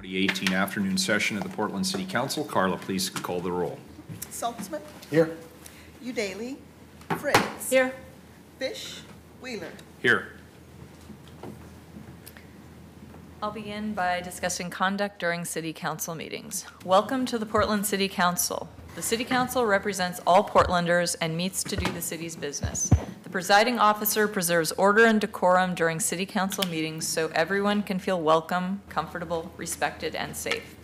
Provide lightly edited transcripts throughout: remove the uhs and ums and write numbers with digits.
2018 afternoon session of the Portland City Council. Carla, please call the roll. Saltzman? Here. Udaly? Fritz? Here. Fish? Wheeler? Here. I'll begin by discussing conduct during City Council meetings. Welcome to the Portland City Council. The City Council represents all Portlanders and meets to do the city's business. The presiding officer preserves order and decorum during City Council meetings so everyone can feel welcome, comfortable, respected, and safe.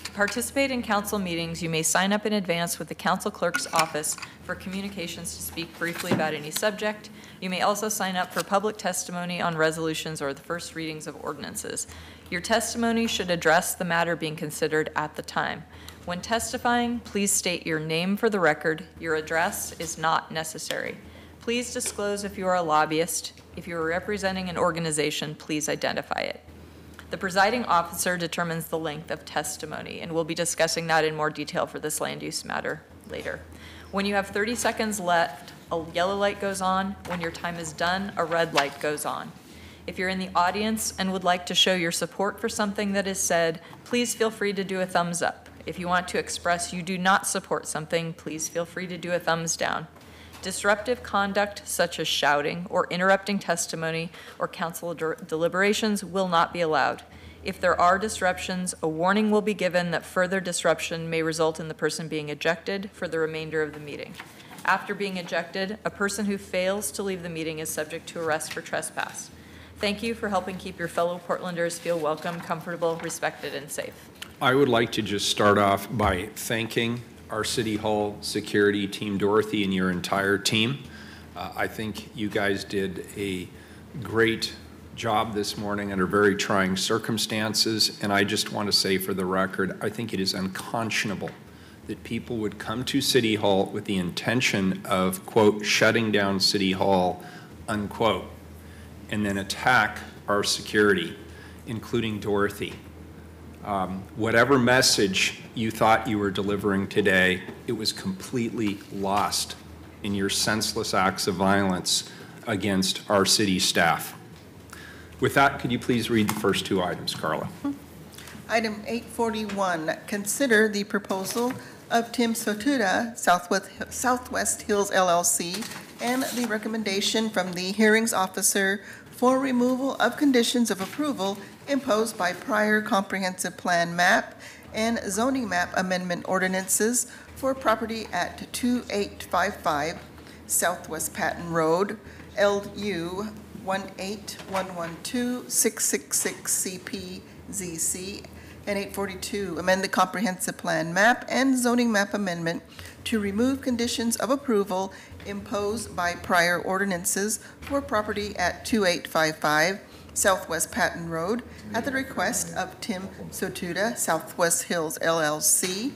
To participate in council meetings, you may sign up in advance with the council clerk's office for communications to speak briefly about any subject. You may also sign up for public testimony on resolutions or the first readings of ordinances. Your testimony should address the matter being considered at the time. When testifying, please state your name for the record. Your address is not necessary. Please disclose if you are a lobbyist. If you are representing an organization, please identify it. The presiding officer determines the length of testimony, and we'll be discussing that in more detail for this land use matter later. When you have 30 seconds left, a yellow light goes on. When your time is done, a red light goes on. If you're in the audience and would like to show your support for something that is said, please feel free to do a thumbs up. If you want to express you do not support something, please feel free to do a thumbs down. Disruptive conduct, such as shouting or interrupting testimony or council deliberations, will not be allowed. If there are disruptions, a warning will be given that further disruption may result in the person being ejected for the remainder of the meeting. After being ejected, a person who fails to leave the meeting is subject to arrest for trespass. Thank you for helping keep your fellow Portlanders feel welcome, comfortable, respected, and safe. I would like to just start off by thanking our City Hall security team, Dorothy, and your entire team. I think you guys did a great job this morning under very trying circumstances, and I just want to say for the record, I think it is unconscionable that people would come to City Hall with the intention of, quote, shutting down City Hall, unquote, and then attack our security, including Dorothy. Whatever message you thought you were delivering today, it was completely lost in your senseless acts of violence against our city staff. With that, could you please read the first two items, Carla? Item 841, consider the proposal of Tim Sotuda, Southwest Hills LLC, and the recommendation from the hearings officer for removal of conditions of approval imposed by prior comprehensive plan map and zoning map amendment ordinances for property at 2855 Southwest Patton Road, LU 18112-666-CPZC, and 842, amend the comprehensive plan map and zoning map amendment to remove conditions of approval imposed by prior ordinances for property at 2855 Southwest Patton Road at the request of Tim Sotuda, Southwest Hills LLC,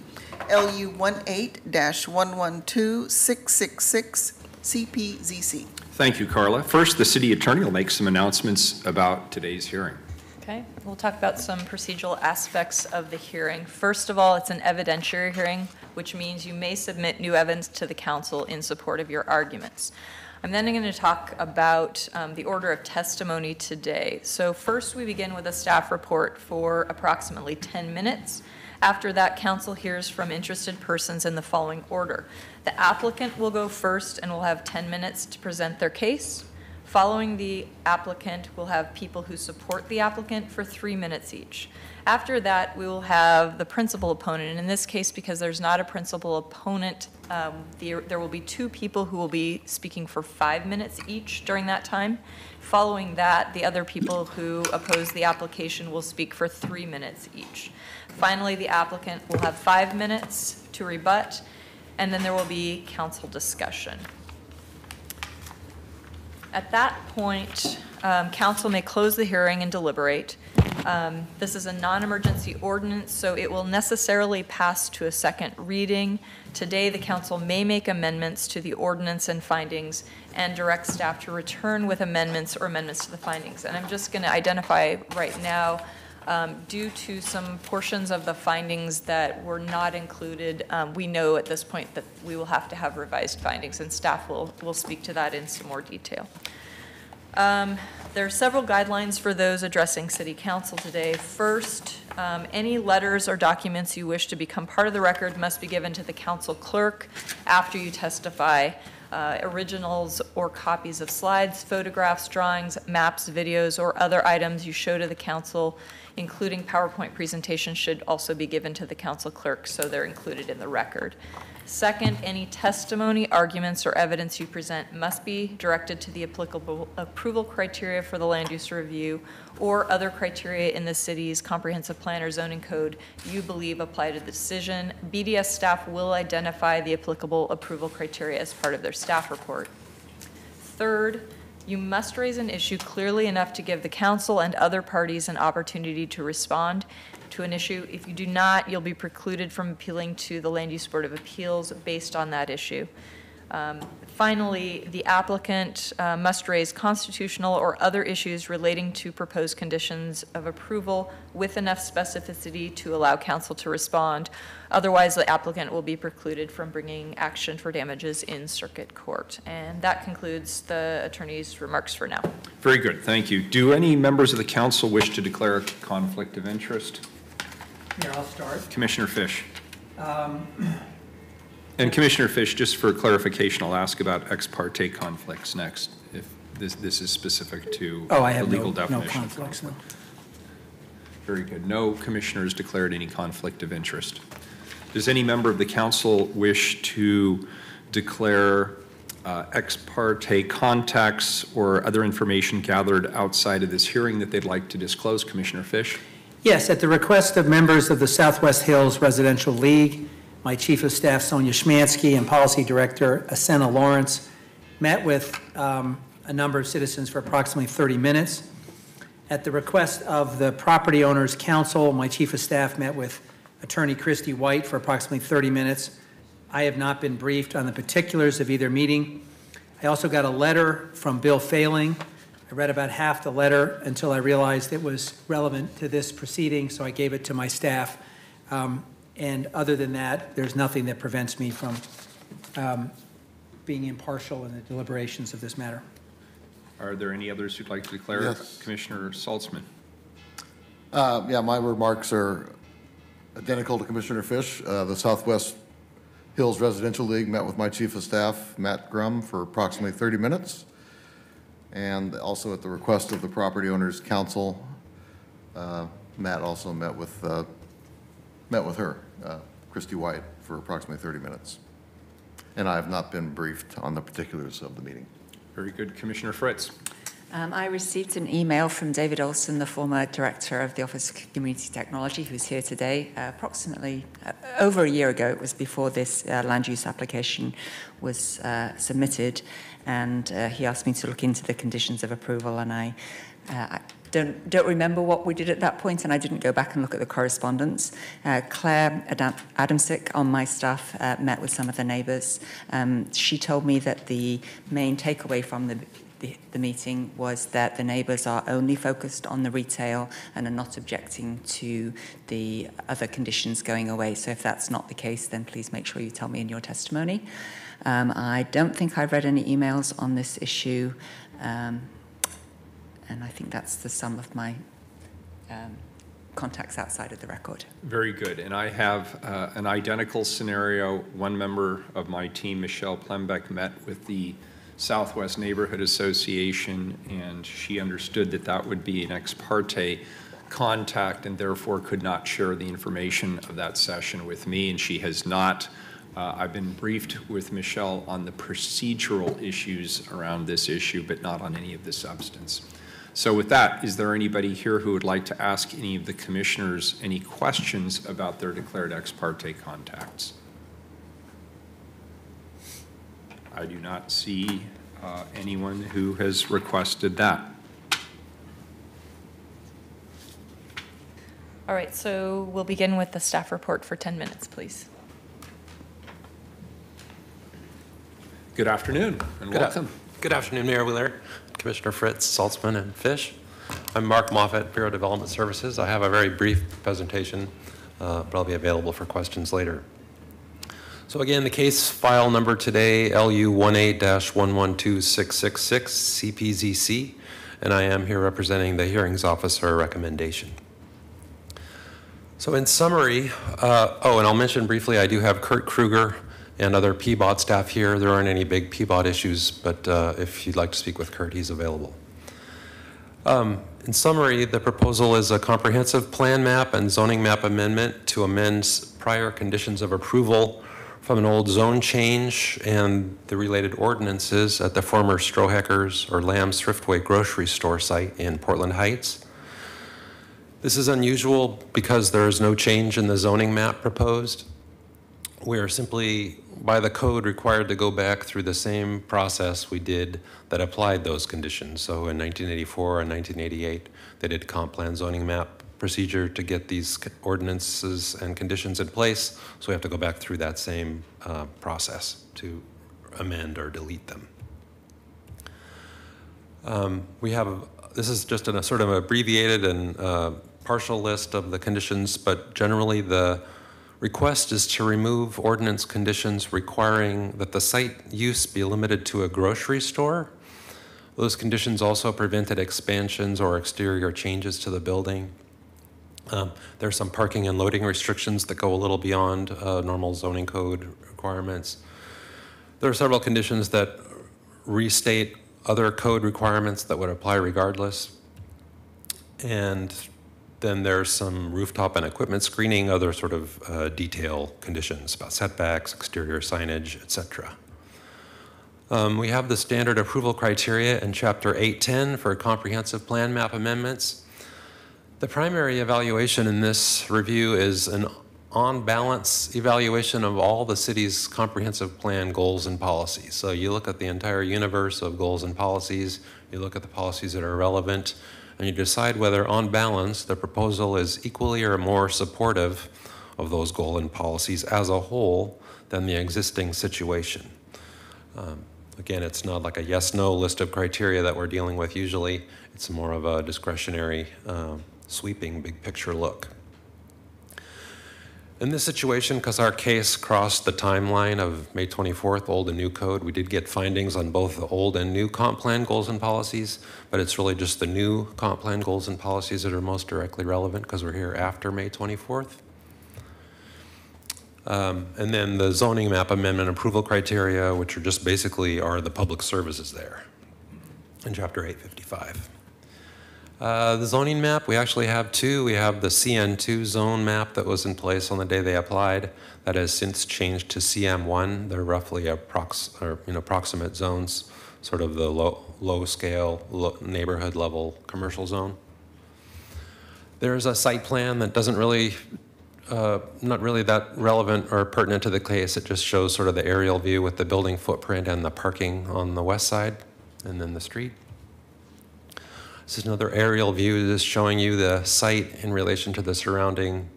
LU 18-112-666-CPZC. Thank you, Carla. First, the city attorney will make some announcements about today's hearing. Okay, we'll talk about some procedural aspects of the hearing. First of all, it's an evidentiary hearing, which means you may submit new evidence to the council in support of your arguments. I'm then going to talk about the order of testimony today. So first we begin with a staff report for approximately 10 minutes. After that, council hears from interested persons in the following order. The applicant will go first and will have 10 minutes to present their case. Following the applicant, we'll have people who support the applicant for 3 minutes each. After that, we will have the principal opponent. And in this case, because there's not a principal opponent, there will be 2 people who will be speaking for 5 minutes each during that time. Following that, the other people who oppose the application will speak for 3 minutes each. Finally, the applicant will have 5 minutes to rebut, and then there will be council discussion. At that point, council may close the hearing and deliberate. This is a non-emergency ordinance, so it will necessarily pass to a second reading. Today, the council may make amendments to the ordinance and findings and direct staff to return with amendments or amendments to the findings. And I'm just going to identify right now, due to some portions of the findings that were not included, we know at this point that we will have to have revised findings, and staff will speak to that in some more detail. There are several guidelines for those addressing City Council today. First, Any letters or documents you wish to become part of the record must be given to the council clerk after you testify. Originals or copies of slides, photographs, drawings, maps, videos, or other items you show to the council, including PowerPoint presentations, should also be given to the council clerk, so they're included in the record. Second, any testimony, arguments, or evidence you present must be directed to the applicable approval criteria for the land use review or other criteria in the city's comprehensive plan or zoning code you believe apply to the decision. BDS staff will identify the applicable approval criteria as part of their staff report. Third, you must raise an issue clearly enough to give the council and other parties an opportunity to respond to an issue. If you do not, you'll be precluded from appealing to the Land Use Board of Appeals based on that issue. Finally, the applicant must raise constitutional or other issues relating to proposed conditions of approval with enough specificity to allow council to respond. Otherwise, the applicant will be precluded from bringing action for damages in circuit court. And that concludes the attorney's remarks for now. Very good, thank you. Do any members of the council wish to declare a conflict of interest? Here, I'll start. Commissioner Fish. And Commissioner Fish, just for clarification, I'll ask about ex parte conflicts next, if this is specific to Oh, I the have legal no definition. conflicts, no. Very good. No commissioners declared any conflict of interest. Does any member of the council wish to declare ex parte contacts or other information gathered outside of this hearing that they'd like to disclose? Commissioner Fish? Yes, at the request of members of the Southwest Hills Residential League, my Chief of Staff, Sonia Schmansky, and Policy Director, Asena Lawrence, met with a number of citizens for approximately 30 minutes. At the request of the Property Owners Council, my Chief of Staff met with Attorney Christy White for approximately 30 minutes. I have not been briefed on the particulars of either meeting. I also got a letter from Bill Failing. I read about half the letter until I realized it was relevant to this proceeding, so I gave it to my staff. And other than that, there's nothing that prevents me from being impartial in the deliberations of this matter. Are there any others who'd like to declare? Yes. Commissioner Saltzman. Yeah, my remarks are identical to Commissioner Fish. The Southwest Hills Residential League met with my Chief of Staff, Matt Grum, for approximately 30 minutes. And also at the request of the Property Owners Council, Matt also met with her, Christy White, for approximately 30 minutes. And I have not been briefed on the particulars of the meeting. Very good. Commissioner Fritz. I received an email from David Olson, the former director of the Office of Community Technology, who's here today, approximately over a year ago. It was before this land use application was submitted, and he asked me to look into the conditions of approval, and I don't remember what we did at that point, and I didn't go back and look at the correspondence. Claire Adamsick on my staff met with some of the neighbours. She told me that the main takeaway from the meeting was that the neighbours are only focused on the retail and are not objecting to the other conditions going away. So if that's not the case, then please make sure you tell me in your testimony. I don't think I've read any emails on this issue. And I think that's the sum of my contacts outside of the record. Very good. And I have an identical scenario. One member of my team, Michelle Plembeck, met with the Southwest Neighborhood Association, and she understood that that would be an ex parte contact and therefore could not share the information of that session with me, and she has not. I've been briefed with Michelle on the procedural issues around this issue, but not on any of the substance. So with that, is there anybody here who would like to ask any of the commissioners any questions about their declared ex parte contacts? I do not see anyone who has requested that. All right, so we'll begin with the staff report for 10 minutes, please. Good afternoon and welcome. Good afternoon, Mayor Wheeler, Commissioner Fritz, Saltzman, and Fish. I'm Mark Moffett, Bureau of Development Services. I have a very brief presentation, but I'll be available for questions later. So again, the case file number today, LU 18-112666, CPZC, and I am here representing the hearings officer recommendation. So in summary, and I'll mention briefly, I do have Kurt Kruger and other PBOT staff here. There aren't any big PBOT issues, but if you'd like to speak with Kurt, he's available. In summary, the proposal is a comprehensive plan map and zoning map amendment to amend prior conditions of approval from an old zone change and the related ordinances at the former Stroheckers or Lamb's Thriftway grocery store site in Portland Heights. This is unusual because there is no change in the zoning map proposed. We are simply, by the code, required to go back through the same process we did that applied those conditions. So in 1984 and 1988, they did comp plan zoning map procedure to get these ordinances and conditions in place. So we have to go back through that same process to amend or delete them. This is just a sort of abbreviated and partial list of the conditions, but generally the request is to remove ordinance conditions requiring that the site use be limited to a grocery store. Those conditions also prevented expansions or exterior changes to the building. There are some parking and loading restrictions that go a little beyond normal zoning code requirements. There are several conditions that restate other code requirements that would apply regardless. And then there's some rooftop and equipment screening, other sort of detail conditions about setbacks, exterior signage, etc. We have the standard approval criteria in Chapter 810 for comprehensive plan map amendments. The primary evaluation in this review is an on-balance evaluation of all the city's comprehensive plan goals and policies. So you look at the entire universe of goals and policies, you look at the policies that are relevant, and you decide whether on balance the proposal is equally or more supportive of those goals and policies as a whole than the existing situation. Again, it's not like a yes-no list of criteria that we're dealing with usually. It's more of a discretionary, sweeping big picture look. In this situation, because our case crossed the timeline of May 24th, old and new code, we did get findings on both the old and new comp plan goals and policies, but it's really just the new comp plan goals and policies that are most directly relevant because we're here after May 24th. And then the zoning map amendment approval criteria, which are just basically the public services there in Chapter 855. The zoning map, we actually have two. We have the CN2 zone map that was in place on the day they applied. That has since changed to CM1. They're roughly approximate zones, sort of the low scale, neighborhood level commercial zone. There's a site plan that doesn't really, not really that relevant or pertinent to the case. It just shows sort of the aerial view with the building footprint and the parking on the west side and then the street. This is another aerial view just showing you the site in relation to the surrounding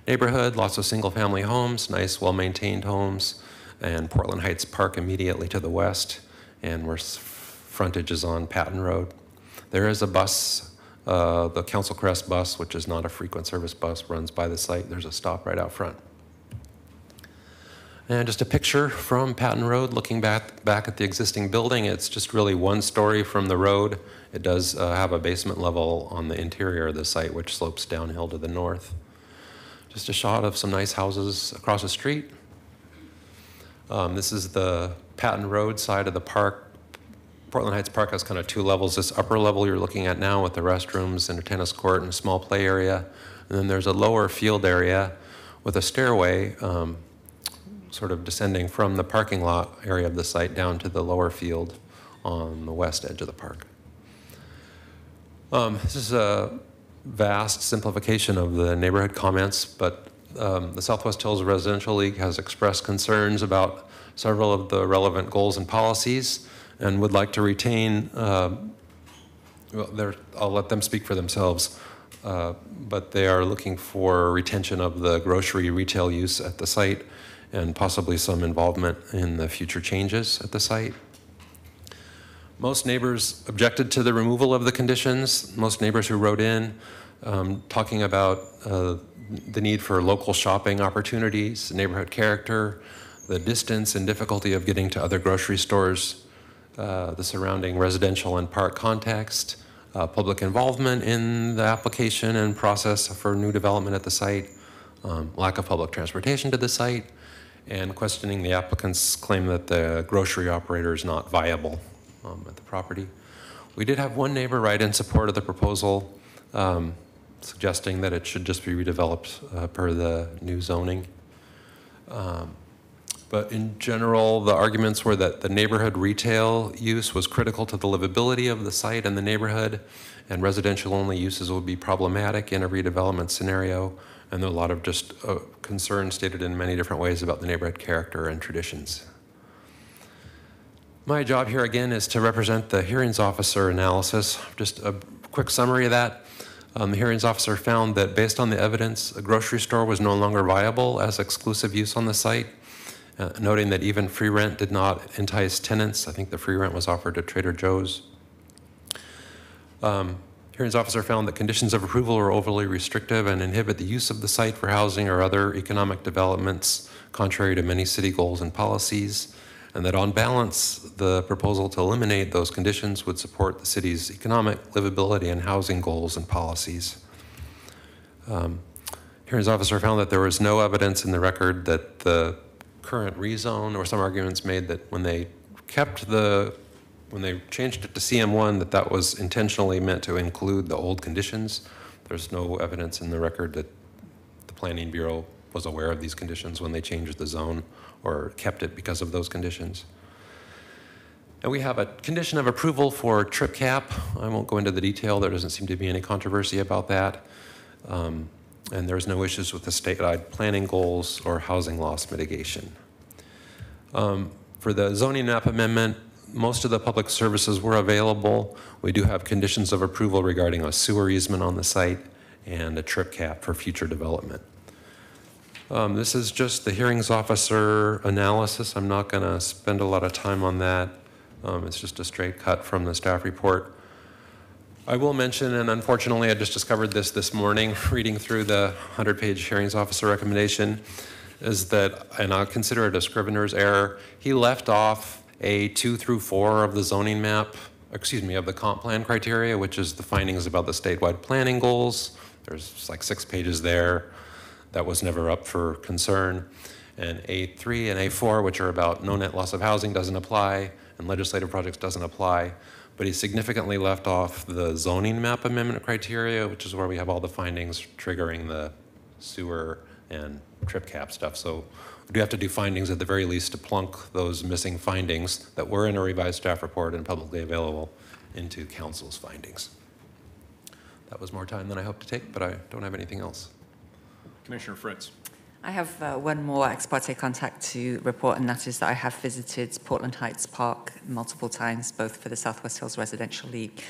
neighborhood. Lots of single-family homes, nice, well-maintained homes, and Portland Heights Park immediately to the west, and where frontage is on Patton Road. There is a bus, the Council Crest bus, which is not a frequent service bus, runs by the site. There's a stop right out front. And just a picture from Patton Road looking back at the existing building. It's just really one story from the road. It does have a basement level on the interior of the site, which slopes downhill to the north. Just a shot of some nice houses across the street. This is the Patton Road side of the park. Portland Heights Park has kind of two levels. This upper level you're looking at now with the restrooms and a tennis court and a small play area. And then there's a lower field area with a stairway sort of descending from the parking lot area of the site down to the lower field on the west edge of the park. This is a vast simplification of the neighborhood comments, but the Southwest Hills Residential League has expressed concerns about several of the relevant goals and policies and would like to retain, I'll let them speak for themselves, but they are looking for retention of the grocery retail use at the site and possibly some involvement in the future changes at the site. Most neighbors objected to the removal of the conditions. Most neighbors who wrote in talking about the need for local shopping opportunities, neighborhood character, the distance and difficulty of getting to other grocery stores, the surrounding residential and park context, public involvement in the application and process for new development at the site, lack of public transportation to the site, and questioning the applicant's claim that the grocery operator is not viable at the property. We did have one neighbor write in support of the proposal, suggesting that it should just be redeveloped per the new zoning. But in general, the arguments were that the neighborhood retail use was critical to the livability of the site and the neighborhood, and residential-only uses would be problematic in a redevelopment scenario. And there are a lot of just concerns stated in many different ways about the neighborhood character and traditions. My job here again is to represent the hearings officer analysis. Just a quick summary of that. The hearings officer found that based on the evidence, a grocery store was no longer viable as exclusive use on the site, noting that even free rent did not entice tenants. I think the free rent was offered to Trader Joe's. Hearings officer found that conditions of approval are overly restrictive and inhibit the use of the site for housing or other economic developments, contrary to many city goals and policies, and that on balance, the proposal to eliminate those conditions would support the city's economic, livability, and housing goals and policies. Hearings officer found that there was no evidence in the record that the current rezone, or some arguments made that when they changed it to CM1, that was intentionally meant to include the old conditions. There's no evidence in the record that the Planning Bureau was aware of these conditions when they changed the zone or kept it because of those conditions. And we have a condition of approval for trip cap. I won't go into the detail. There doesn't seem to be any controversy about that. And there's no issues with the statewide planning goals or housing loss mitigation. For the zoning map amendment, most of the public services were available. We do have conditions of approval regarding a sewer easement on the site and a trip cap for future development. This is just the hearings officer analysis. I'm not going to spend a lot of time on that. It's just a straight cut from the staff report. I will mention, and unfortunately I just discovered this morning, reading through the 100-page hearings officer recommendation, is that, and I'll consider it a scrivener's error, he left off A2 through 4 of the zoning map, excuse me, of the comp plan criteria, which is the findings about the statewide planning goals. There's like 6 pages there. That was never up for concern. And A3 and A4, which are about no net loss of housing, doesn't apply, and legislative projects doesn't apply. But he significantly left off the zoning map amendment criteria, which is where we have all the findings triggering the sewer and trip cap stuff. So we do have to do findings at the very least to plunk those missing findings that were in a revised staff report and publicly available into council's findings. That was more time than I hoped to take, but I don't have anything else. Commissioner Fritz. I have one more ex parte contact to report, and that is that I have visited Portland Heights Park multiple times, both for the Southwest Hills Residential League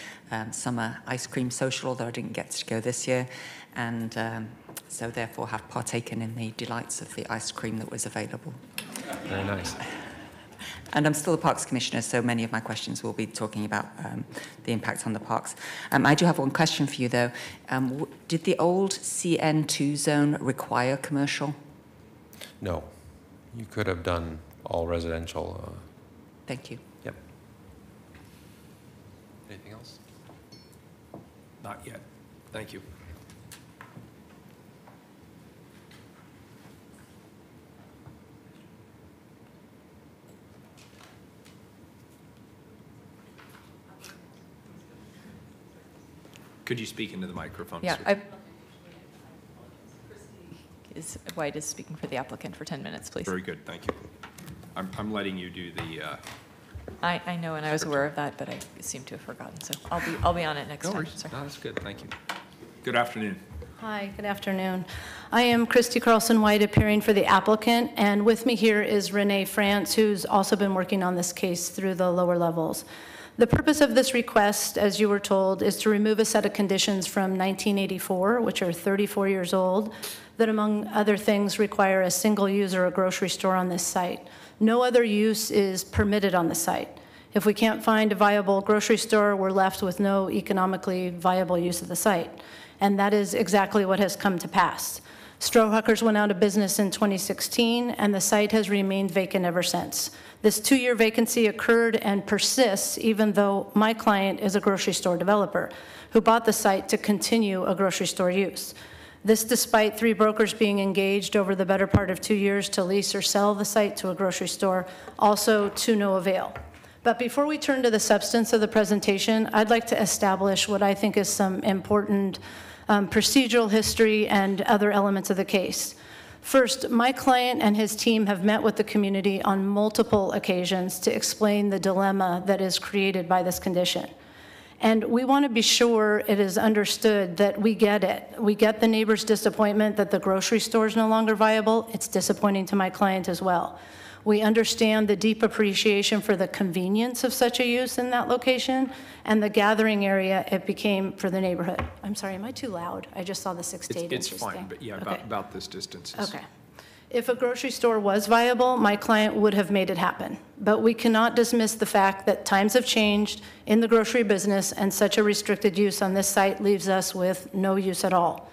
summer ice cream social, although I didn't get to go this year, and so therefore have partaken in the delights of the ice cream that was available. Very nice. And I'm still the Parks Commissioner, so many of my questions will be talking about the impact on the parks. I do have one question for you, though. Did the old CN2 zone require commercial? No. You could have done all residential. Thank you. Yep. Anything else? Not yet. Thank you. Could you speak into the microphone? Yeah, sir? White is speaking for the applicant for 10 minutes, please. Very good, thank you. I'm letting you do the. I know, and I was aware of that, but I seem to have forgotten, so I'll be on it next No time. worries. Sorry. No, that's good, thank you. Good afternoon. Hi, good afternoon. I am Christy Carlson-White, appearing for the applicant, and with me here is Renee France, who's also been working on this case through the lower levels. The purpose of this request, as you were told, is to remove a set of conditions from 1984, which are 34 years old, that among other things require a single user or grocery store on this site. No other use is permitted on the site. If we can't find a viable grocery store, we're left with no economically viable use of the site. And that is exactly what has come to pass. Strohhuckers went out of business in 2016, and the site has remained vacant ever since. This 2-year vacancy occurred and persists even though my client is a grocery store developer who bought the site to continue a grocery store use. This despite 3 brokers being engaged over the better part of 2 years to lease or sell the site to a grocery store, also to no avail. But before we turn to the substance of the presentation, I'd like to establish what I think is some important procedural history and other elements of the case. First, my client and his team have met with the community on multiple occasions to explain the dilemma that is created by this condition. And we want to be sure it is understood that we get it. We get the neighbor's disappointment that the grocery store is no longer viable. It's disappointing to my client as well. We understand the deep appreciation for the convenience of such a use in that location and the gathering area it became for the neighborhood. I'm sorry, am I too loud? I just saw the 6 to 8 It's inches fine, thing. but yeah, Okay. about this distance. Okay. If a grocery store was viable, my client would have made it happen. But we cannot dismiss the fact that times have changed in the grocery business, and such a restricted use on this site leaves us with no use at all.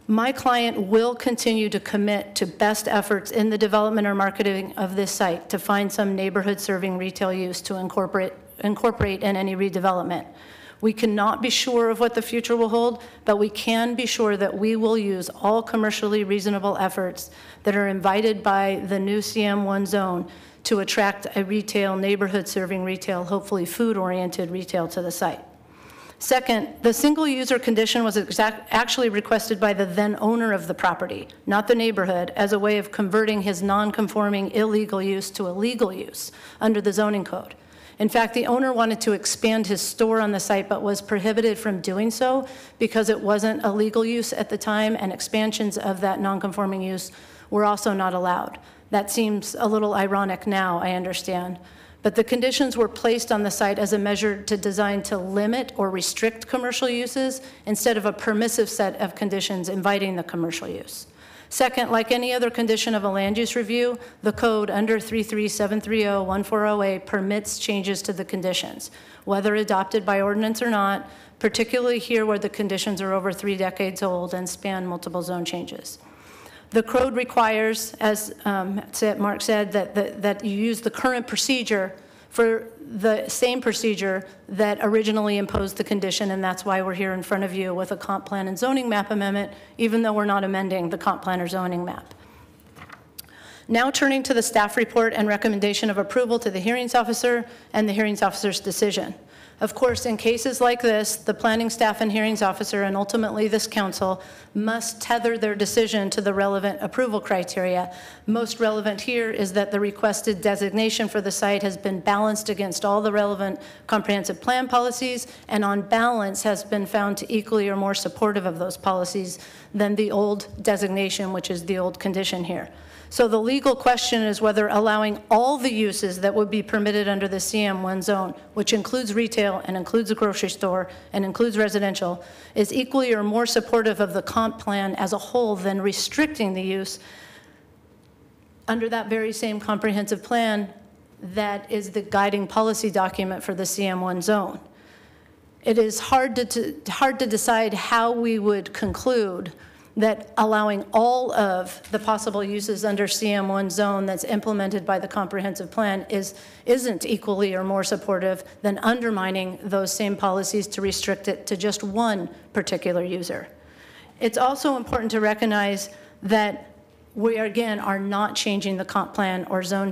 My client will continue to commit to best efforts in the development or marketing of this site to find some neighborhood-serving retail use to incorporate in any redevelopment. We cannot be sure of what the future will hold, but we can be sure that we will use all commercially reasonable efforts that are invited by the new CM1 zone to attract a retail, neighborhood-serving retail, hopefully food-oriented retail to the site. Second, the single user condition was actually requested by the then owner of the property, not the neighborhood, as a way of converting his non-conforming illegal use to a legal use under the zoning code. In fact, the owner wanted to expand his store on the site, but was prohibited from doing so because it wasn't a legal use at the time, and expansions of that non-conforming use were also not allowed. That seems a little ironic now, I understand. But the conditions were placed on the site as a measure designed to limit or restrict commercial uses instead of a permissive set of conditions inviting the commercial use. Second, like any other condition of a land use review, the code under 33730-1408 permits changes to the conditions, whether adopted by ordinance or not, particularly here where the conditions are over 3 decades old and span multiple zone changes. The code requires, as Mark said, that you use the current procedure for the same procedure that originally imposed the condition, and that's why we're here in front of you with a comp plan and zoning map amendment, even though we're not amending the comp plan or zoning map. Now turning to the staff report and recommendation of approval to the hearings officer and the hearings officer's decision. Of course, in cases like this, the planning staff and hearings officer, and ultimately this council, must tether their decision to the relevant approval criteria. Most relevant here is that the requested designation for the site has been balanced against all the relevant comprehensive plan policies, and on balance has been found to equally or more supportive of those policies than the old designation, which is the old condition here. So the legal question is whether allowing all the uses that would be permitted under the CM1 zone, which includes retail and includes a grocery store and includes residential, is equally or more supportive of the comp plan as a whole than restricting the use under that very same comprehensive plan that is the guiding policy document for the CM1 zone. It is hard to decide how we would conclude that allowing all of the possible uses under CM1 zone that's implemented by the comprehensive plan isn't equally or more supportive than undermining those same policies to restrict it to just one particular user. It's also important to recognize that we, again, are not changing the comp plan or zone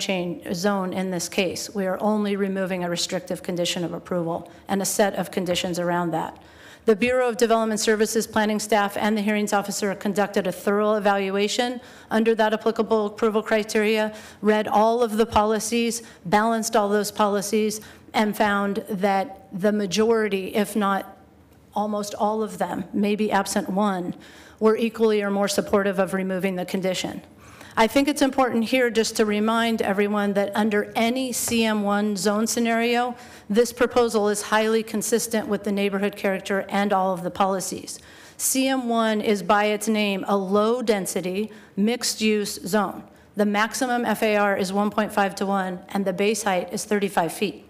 in this case. We are only removing a restrictive condition of approval and a set of conditions around that. The Bureau of Development Services planning staff and the hearings officer conducted a thorough evaluation under that applicable approval criteria, read all of the policies, balanced all those policies, and found that the majority, if not almost all of them, maybe absent one, were equally or more supportive of removing the condition. I think it's important here just to remind everyone that under any CM1 zone scenario, this proposal is highly consistent with the neighborhood character and all of the policies. CM1 is by its name a low-density, mixed-use zone. The maximum FAR is 1.5 to 1, and the base height is 35 feet.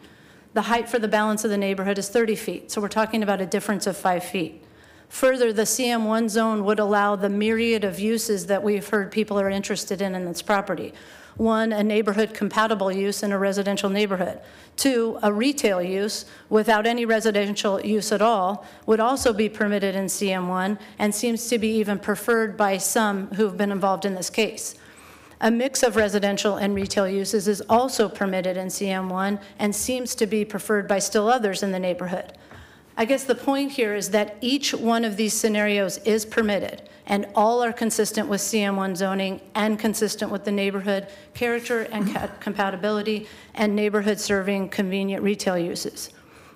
The height for the balance of the neighborhood is 30 feet, so we're talking about a difference of 5 feet. Further, the CM1 zone would allow the myriad of uses that we've heard people are interested in this property. One, a neighborhood-compatible use in a residential neighborhood. Two, a retail use without any residential use at all would also be permitted in CM1 and seems to be even preferred by some who've been involved in this case. A mix of residential and retail uses is also permitted in CM1 and seems to be preferred by still others in the neighborhood. I guess the point here is that each one of these scenarios is permitted, and all are consistent with CM1 zoning and consistent with the neighborhood character and compatibility and neighborhood serving convenient retail uses.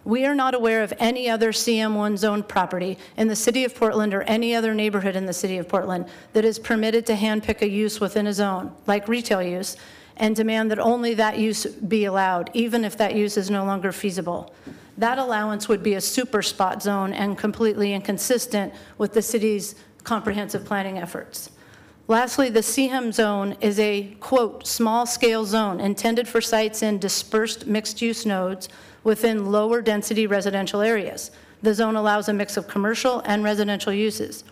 We are not aware of any other CM1 zoned property in the city of Portland or any other neighborhood in the city of Portland that is permitted to handpick a use within a zone, like retail use, and demand that only that use be allowed, even if that use is no longer feasible. That allowance would be a super spot zone and completely inconsistent with the city's comprehensive planning efforts. Lastly, the CM zone is a, quote, small-scale zone intended for sites in dispersed mixed-use nodes within lower-density residential areas. The zone allows a mix of commercial and residential uses.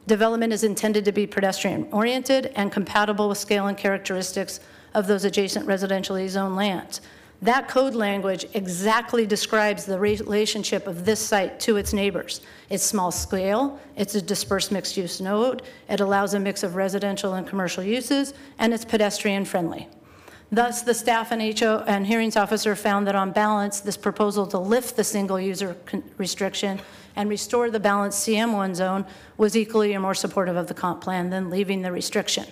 Development is intended to be pedestrian-oriented and compatible with scale and characteristics of those adjacent residentially zoned lands. That code language exactly describes the relationship of this site to its neighbors. It's small scale, it's a dispersed mixed-use node, it allows a mix of residential and commercial uses, and it's pedestrian friendly. Thus, the staff and HO and hearings officer found that on balance, this proposal to lift the single user restriction and restore the balanced CM1 zone was equally or more supportive of the comp plan than leaving the restriction.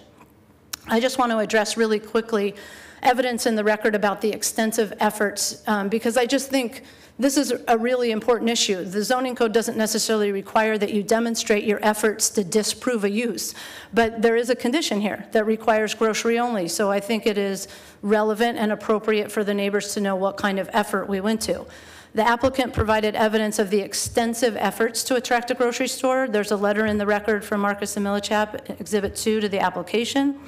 I just want to address really quickly evidence in the record about the extensive efforts, because I just think this is a really important issue. The zoning code doesn't necessarily require that you demonstrate your efforts to disprove a use, but there is a condition here that requires grocery only, so I think it is relevant and appropriate for the neighbors to know what kind of effort we went to. The applicant provided evidence of the extensive efforts to attract a grocery store. There's a letter in the record from Marcus and Millichap, Exhibit 2 to the application,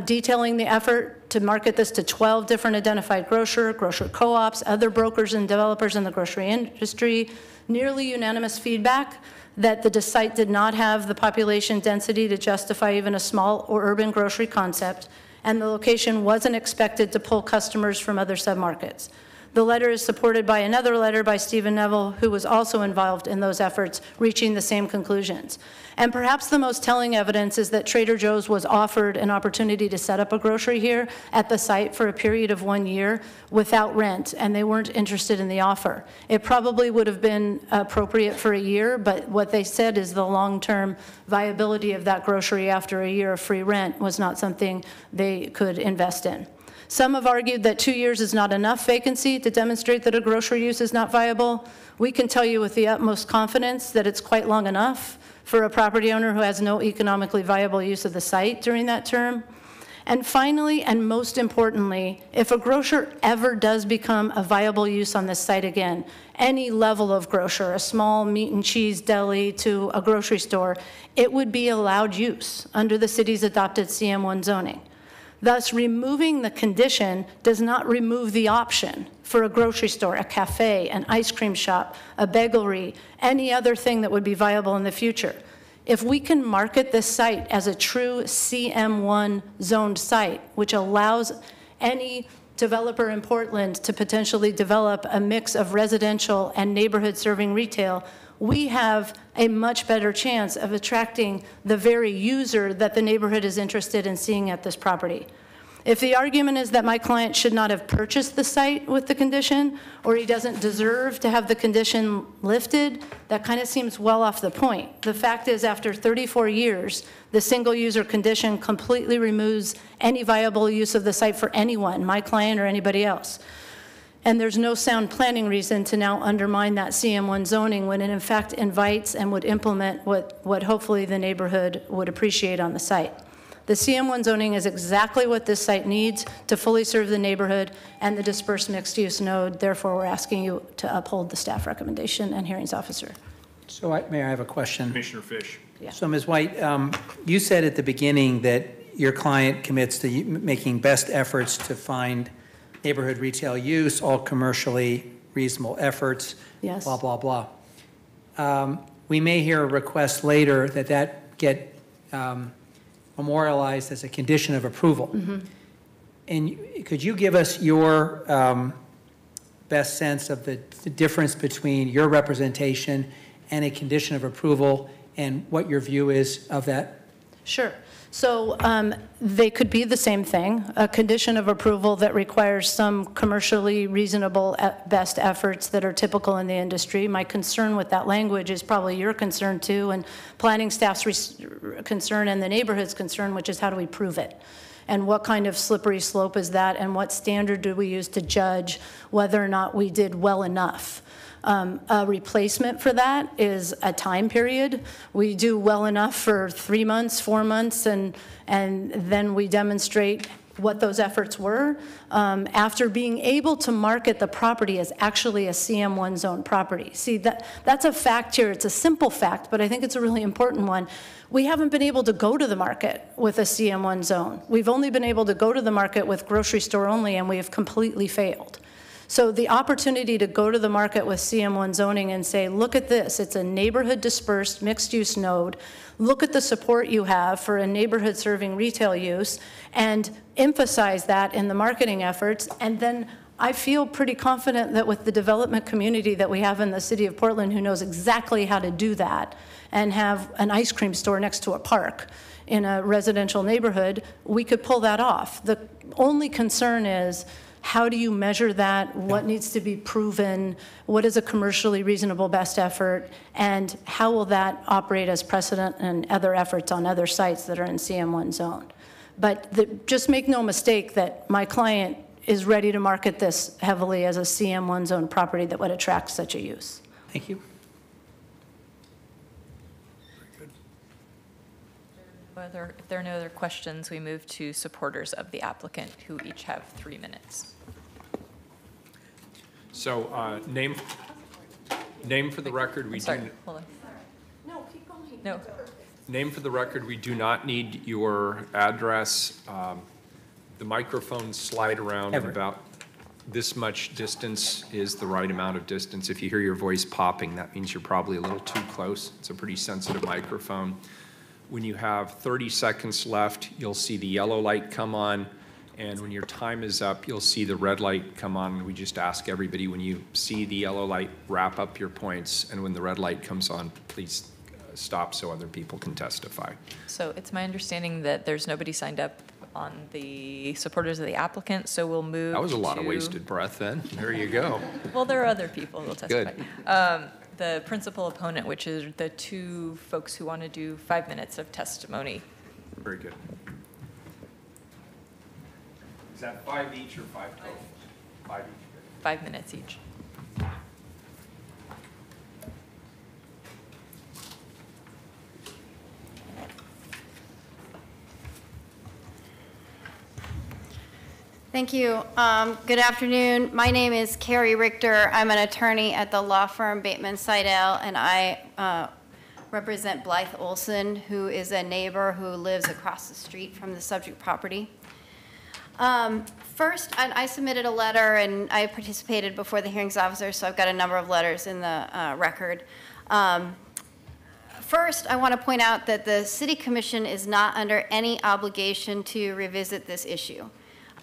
detailing the effort to market this to 12 different identified grocer co-ops, other brokers and developers in the grocery industry, nearly unanimous feedback that the site did not have the population density to justify even a small or urban grocery concept, and the location wasn't expected to pull customers from other submarkets. The letter is supported by another letter by Stephen Neville, who was also involved in those efforts, reaching the same conclusions. And perhaps the most telling evidence is that Trader Joe's was offered an opportunity to set up a grocery here at the site for a period of 1 year without rent, and they weren't interested in the offer. It probably would have been appropriate for a year, but what they said is the long-term viability of that grocery after a year of free rent was not something they could invest in. Some have argued that 2 years is not enough vacancy to demonstrate that a grocery use is not viable. We can tell you with the utmost confidence that it's quite long enough for a property owner who has no economically viable use of the site during that term. And finally, and most importantly, if a grocer ever does become a viable use on this site again, any level of grocer, a small meat and cheese deli to a grocery store, it would be allowed use under the city's adopted CM1 zoning. Thus, removing the condition does not remove the option for a grocery store, a cafe, an ice cream shop, a bagelry, any other thing that would be viable in the future. If we can market this site as a true CM1 zoned site, which allows any developer in Portland to potentially develop a mix of residential and neighborhood serving retail, we have a much better chance of attracting the very user that the neighborhood is interested in seeing at this property. If the argument is that my client should not have purchased the site with the condition, or he doesn't deserve to have the condition lifted, that kind of seems well off the point. The fact is, after 34 years, the single user condition completely removes any viable use of the site for anyone, my client or anybody else. And there's no sound planning reason to now undermine that CM1 zoning when it in fact invites and would implement what hopefully the neighborhood would appreciate on the site. The CM1 zoning is exactly what this site needs to fully serve the neighborhood and the dispersed mixed-use node. Therefore, we're asking you to uphold the staff recommendation and hearings officer. So, Mayor, I have a question. Commissioner Fish. Yeah. So, Ms. White, you said at the beginning that your client commits to making best efforts to find neighborhood retail use, all commercially reasonable efforts, Yes. blah, blah, blah. We may hear a request later that get memorialized as a condition of approval. And could you give us your best sense of the difference between your representation and a condition of approval and what your view is of that? Sure. So they could be the same thing, a condition of approval that requires some commercially reasonable best efforts that are typical in the industry. My concern with that language is probably your concern too, and planning staff's concern and the neighborhood's concern, which is how do we prove it? And what kind of slippery slope is that, and what standard do we use to judge whether or not we did well enough? A replacement for that is a time period. We do well enough for 3 months, 4 months, and then we demonstrate what those efforts were. After being able to market the property as actually a CM1 zone property. See, that's a fact here. It's a simple fact, but I think it's a really important one. We haven't been able to go to the market with a CM1 zone. We've only been able to go to the market with grocery store only, and we have completely failed. So the opportunity to go to the market with CM1 zoning and say, look at this, it's a neighborhood dispersed mixed-use node. Look at the support you have for a neighborhood serving retail use, and emphasize that in the marketing efforts. And then I feel pretty confident that with the development community that we have in the city of Portland, who knows exactly how to do that, and have an ice cream store next to a park in a residential neighborhood, we could pull that off. The only concern is, how do you measure that? What needs to be proven? What is a commercially reasonable best effort? And how will that operate as precedent and other efforts on other sites that are in CM1 zone? But just make no mistake that my client is ready to market this heavily as a CM1 zone property that would attract such a use. Thank you. If there are no other questions, we move to supporters of the applicant, who each have 3 minutes. So name for the record, we do. Sorry, hold on. No, keep going. No. Name for the record, we do not need your address. The microphones slide around at about this much distance is the right amount of distance. If you hear your voice popping, that means you're probably a little too close. It's a pretty sensitive microphone. When you have 30 seconds left, you'll see the yellow light come on, and when your time is up, you'll see the red light come on. We just ask everybody, when you see the yellow light, wrap up your points, and when the red light comes on, please stop so other people can testify. So it's my understanding that there's nobody signed up on the supporters of the applicant, so we'll move. That was a lot of to- wasted breath then. There you go. Well, there are other people who will testify. Good. The principal opponent, which is the two folks who want to do 5 minutes of testimony. Very good. Is that 5 each or 5 total? 5 each. 5 minutes each. Thank you. Good afternoon. My name is Carrie Richter. I'm an attorney at the law firm Bateman Seidel, and I represent Blythe Olson, who is a neighbor who lives across the street from the subject property. First, I submitted a letter, and I participated before the hearings officer, so I've got a number of letters in the record. First, I want to point out that the City Commission is not under any obligation to revisit this issue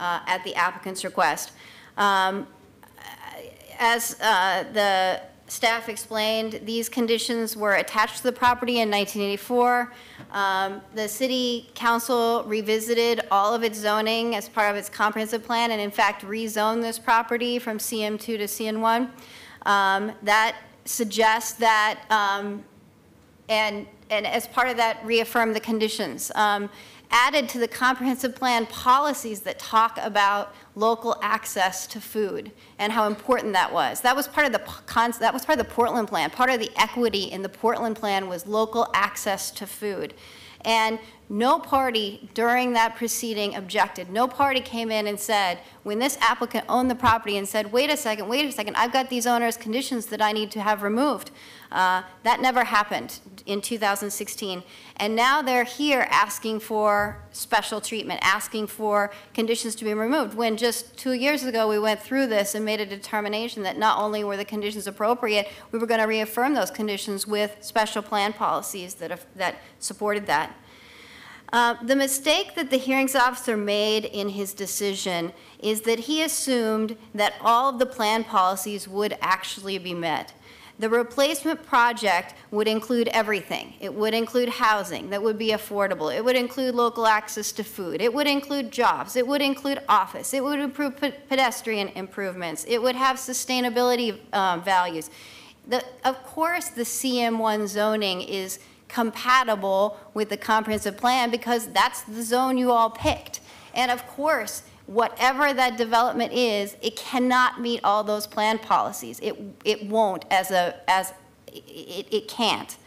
at the applicant's request. As the staff explained, these conditions were attached to the property in 1984. The City Council revisited all of its zoning as part of its comprehensive plan, and in fact rezoned this property from CM2 to CN1. That suggests that, and as part of that, reaffirmed the conditions. Added to the comprehensive plan policies that talk about local access to food and how important that was. That was part of the Portland plan. Part of the equity in the Portland plan was local access to food. And no party during that proceeding objected. No party came in and said, when this applicant owned the property and said, wait a second, I've got these owner's conditions that I need to have removed. That never happened in 2016. And now they're here asking for special treatment, asking for conditions to be removed, when just 2 years ago we went through this and made a determination that not only were the conditions appropriate, we were going to reaffirm those conditions with special plan policies that supported that. The mistake that the hearings officer made in his decision is that he assumed that all of the plan policies would actually be met. The replacement project would include everything. It would include housing that would be affordable. It would include local access to food. It would include jobs. It would include office. It would improve pedestrian improvements. It would have sustainability values. Of course, the CM1 zoning is compatible with the comprehensive plan because that's the zone you all picked. And of course, whatever that development is, it cannot meet all those plan policies. It won't it can't.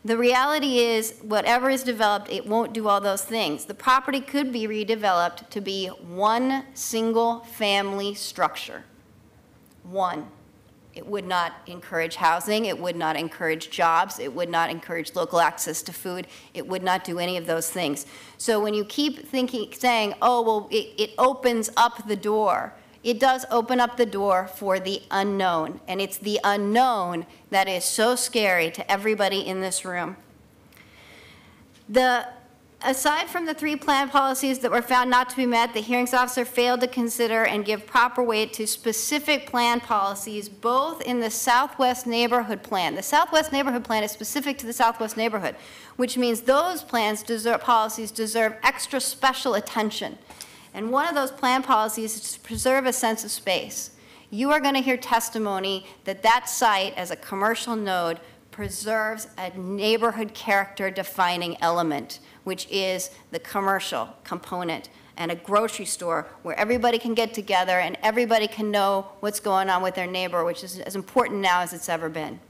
The reality is, whatever is developed, it won't do all those things. The property could be redeveloped to be one single family structure. One. It would not encourage housing, it would not encourage jobs, it would not encourage local access to food, it would not do any of those things. So when you keep saying, oh, well, it opens up the door, it does open up the door for the unknown, and it's the unknown that is so scary to everybody in this room. Aside from the 3 plan policies that were found not to be met, the hearings officer failed to consider and give proper weight to specific plan policies, both in the Southwest Neighborhood Plan. The Southwest Neighborhood Plan is specific to the Southwest neighborhood, which means those policies deserve extra special attention. And one of those plan policies is to preserve a sense of space. You are going to hear testimony that that site, as a commercial node, preserves a neighborhood character defining element, which is the commercial component, and a grocery store where everybody can get together and everybody can know what's going on with their neighbor, which is as important now as it's ever been.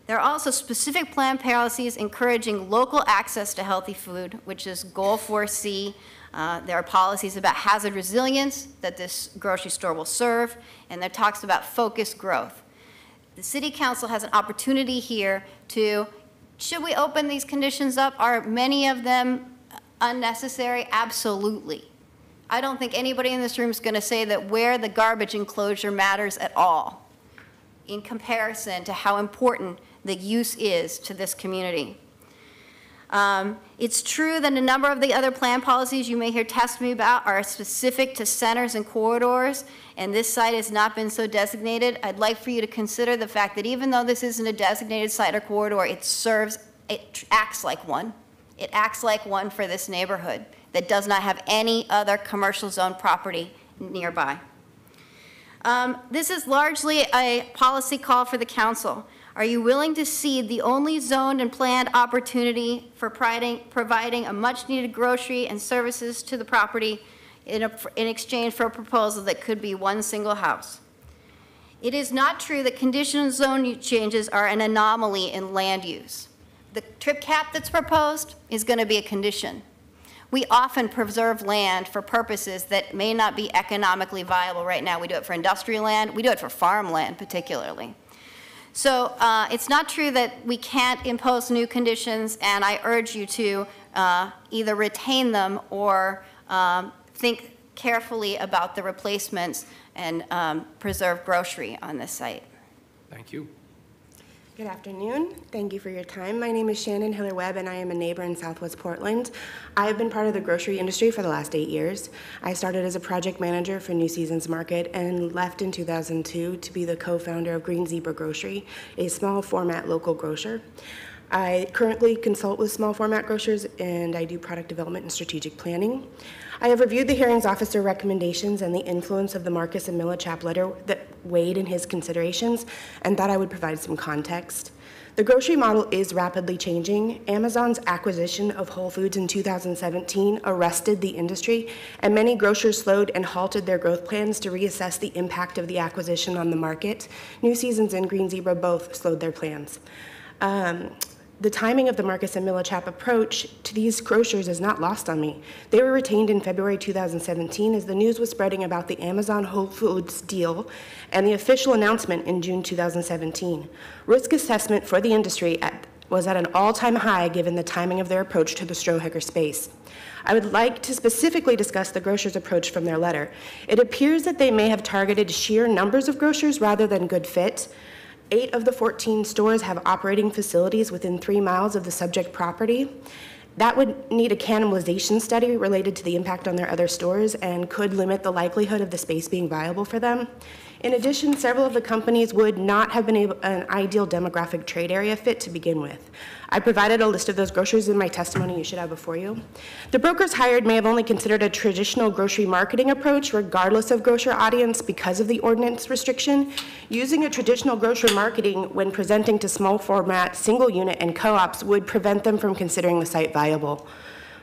There are also specific plan policies encouraging local access to healthy food, which is Goal 4C. There are policies about hazard resilience that this grocery store will serve, and there talks about focused growth. The City Council has an opportunity here to, should we open these conditions up? Are many of them unnecessary? Absolutely. I don't think anybody in this room is going to say that where the garbage enclosure matters at all in comparison to how important the use is to this community. It's true that a number of the other plan policies you may hear testimony about are specific to centers and corridors, and this site has not been so designated. I'd like for you to consider the fact that even though this isn't a designated site or corridor, it acts like one. It acts like one for this neighborhood that does not have any other commercial zone property nearby. This is largely a policy call for the council. Are you willing to cede the only zoned and planned opportunity for providing a much-needed grocery and services to the property in exchange for a proposal that could be one single house? It is not true that conditional zone changes are an anomaly in land use. The trip cap that's proposed is going to be a condition. We often preserve land for purposes that may not be economically viable right now. We do it for industrial land. We do it for farmland particularly. So it's not true that we can't impose new conditions, and I urge you to either retain them or think carefully about the replacements and preserve grocery on this site. Thank you. Good afternoon. Thank you for your time. My name is Shannon Hiller-Webb, and I am a neighbor in Southwest Portland. I have been part of the grocery industry for the last 8 years. I started as a project manager for New Seasons Market and left in 2002 to be the co-founder of Green Zebra Grocery, a small format local grocer. I currently consult with small format grocers, and I do product development and strategic planning. I have reviewed the hearings officer recommendations and the influence of the Marcus and Millichap letter that weighed in his considerations, and thought I would provide some context. The grocery model is rapidly changing. Amazon's acquisition of Whole Foods in 2017 arrested the industry, and many grocers slowed and halted their growth plans to reassess the impact of the acquisition on the market. New Seasons and Green Zebra both slowed their plans. The timing of the Marcus and Millichap approach to these grocers is not lost on me. They were retained in February 2017 as the news was spreading about the Amazon Whole Foods deal and the official announcement in June 2017. Risk assessment for the industry was at an all-time high given the timing of their approach to the Strohacker space. I would like to specifically discuss the grocers' approach from their letter. It appears that they may have targeted sheer numbers of grocers rather than good fit. 8 of the 14 stores have operating facilities within 3 miles of the subject property, That would need a cannibalization study related to the impact on their other stores and could limit the likelihood of the space being viable for them. In addition, several of the companies would not have been an ideal demographic trade area fit to begin with. I provided a list of those grocers in my testimony you should have before you. The brokers hired may have only considered a traditional grocery marketing approach regardless of grocer audience because of the ordinance restriction. Using a traditional grocery marketing when presenting to small format, single unit, and co-ops would prevent them from considering the site viable.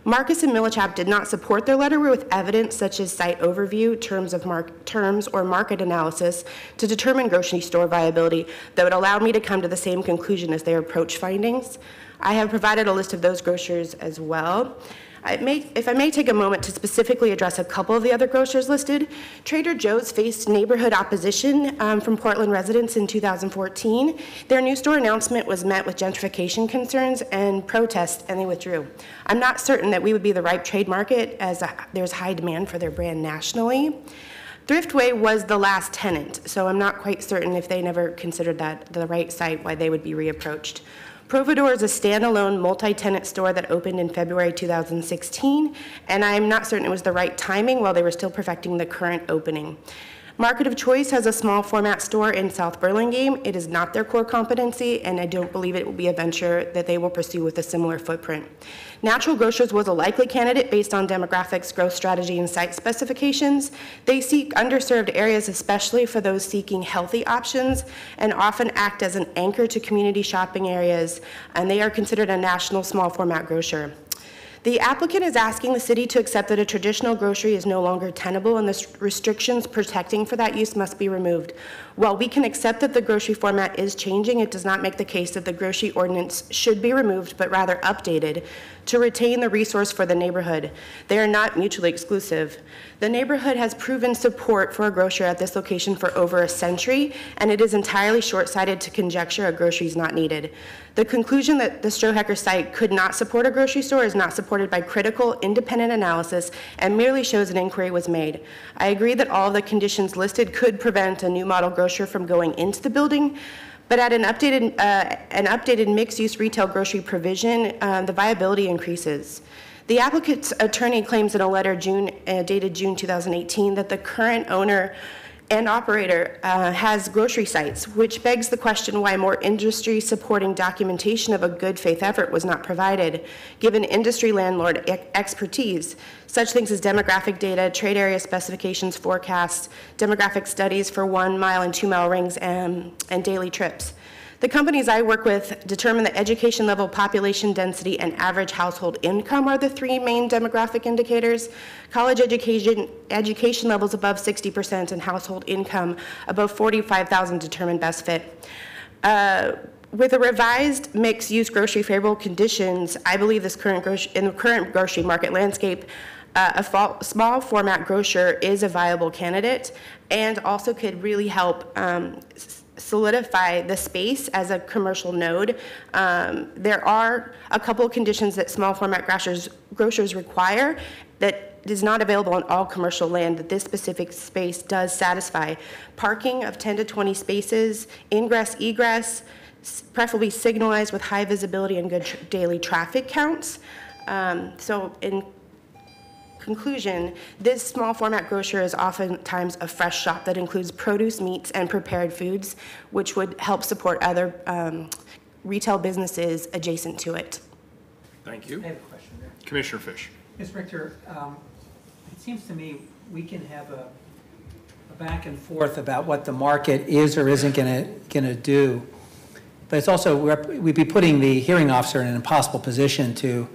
Marcus and Millichap did not support their letter with evidence such as site overview, terms or market analysis to determine grocery store viability that would allow me to come to the same conclusion as their approach findings. I have provided a list of those grocers as well. If I may take a moment to specifically address a couple of the other grocers listed, Trader Joe's faced neighborhood opposition from Portland residents in 2014. Their new store announcement was met with gentrification concerns and protests, and they withdrew. I'm not certain that we would be the right trade market as there's high demand for their brand nationally. Thriftway was the last tenant, so I'm not quite certain if they never considered that the right site, why they would be reapproached. Providor is a standalone multi-tenant store that opened in February 2016, and I'm not certain it was the right timing while they were still perfecting the current opening. Market of Choice has a small format store in South Burlingame. It is not their core competency, and I don't believe it will be a venture that they will pursue with a similar footprint. Natural Grocers was a likely candidate based on demographics, growth strategy, and site specifications. They seek underserved areas, especially for those seeking healthy options, and often act as an anchor to community shopping areas, and they are considered a national small format grocer. The applicant is asking the city to accept that a traditional grocery is no longer tenable and the restrictions protecting for that use must be removed. While we can accept that the grocery format is changing, it does not make the case that the grocery ordinance should be removed, but rather updated to retain the resource for the neighborhood. They are not mutually exclusive. The neighborhood has proven support for a grocer at this location for over a century, and it is entirely short-sighted to conjecture a grocery is not needed. The conclusion that the Strohecker site could not support a grocery store is not supported by critical, independent analysis and merely shows an inquiry was made. I agree that all of the conditions listed could prevent a new model grocer from going into the building, but at an updated mixed-use retail grocery provision, the viability increases. The applicant's attorney claims in a letter dated June 2018 that the current owner and operator has grocery sites, which begs the question why more industry-supporting documentation of a good faith effort was not provided, given industry landlord expertise, such things as demographic data, trade area specifications, forecasts, demographic studies for 1 mile and 2 mile rings, and daily trips. The companies I work with determine that education level, population density, and average household income are the 3 main demographic indicators. College education levels above 60% and household income above $45,000 determine best fit. With a revised mixed-use grocery favorable conditions, I believe in the current grocery market landscape, a small format grocer is a viable candidate and also could really help solidify the space as a commercial node. There are a couple of conditions that small format grocers require that is not available on all commercial land that this specific space does satisfy. Parking of 10 to 20 spaces, ingress, egress, preferably signalized with high visibility and good daily traffic counts. So in conclusion, this small format grocer is oftentimes a fresh shop that includes produce, meats, and prepared foods, which would help support other retail businesses adjacent to it. Thank you. I have a question there. Commissioner Fish. Ms. Richter, it seems to me we can have a back and forth about what the market is or isn't going to do, but it's also, we'd be putting the hearing officer in an impossible position to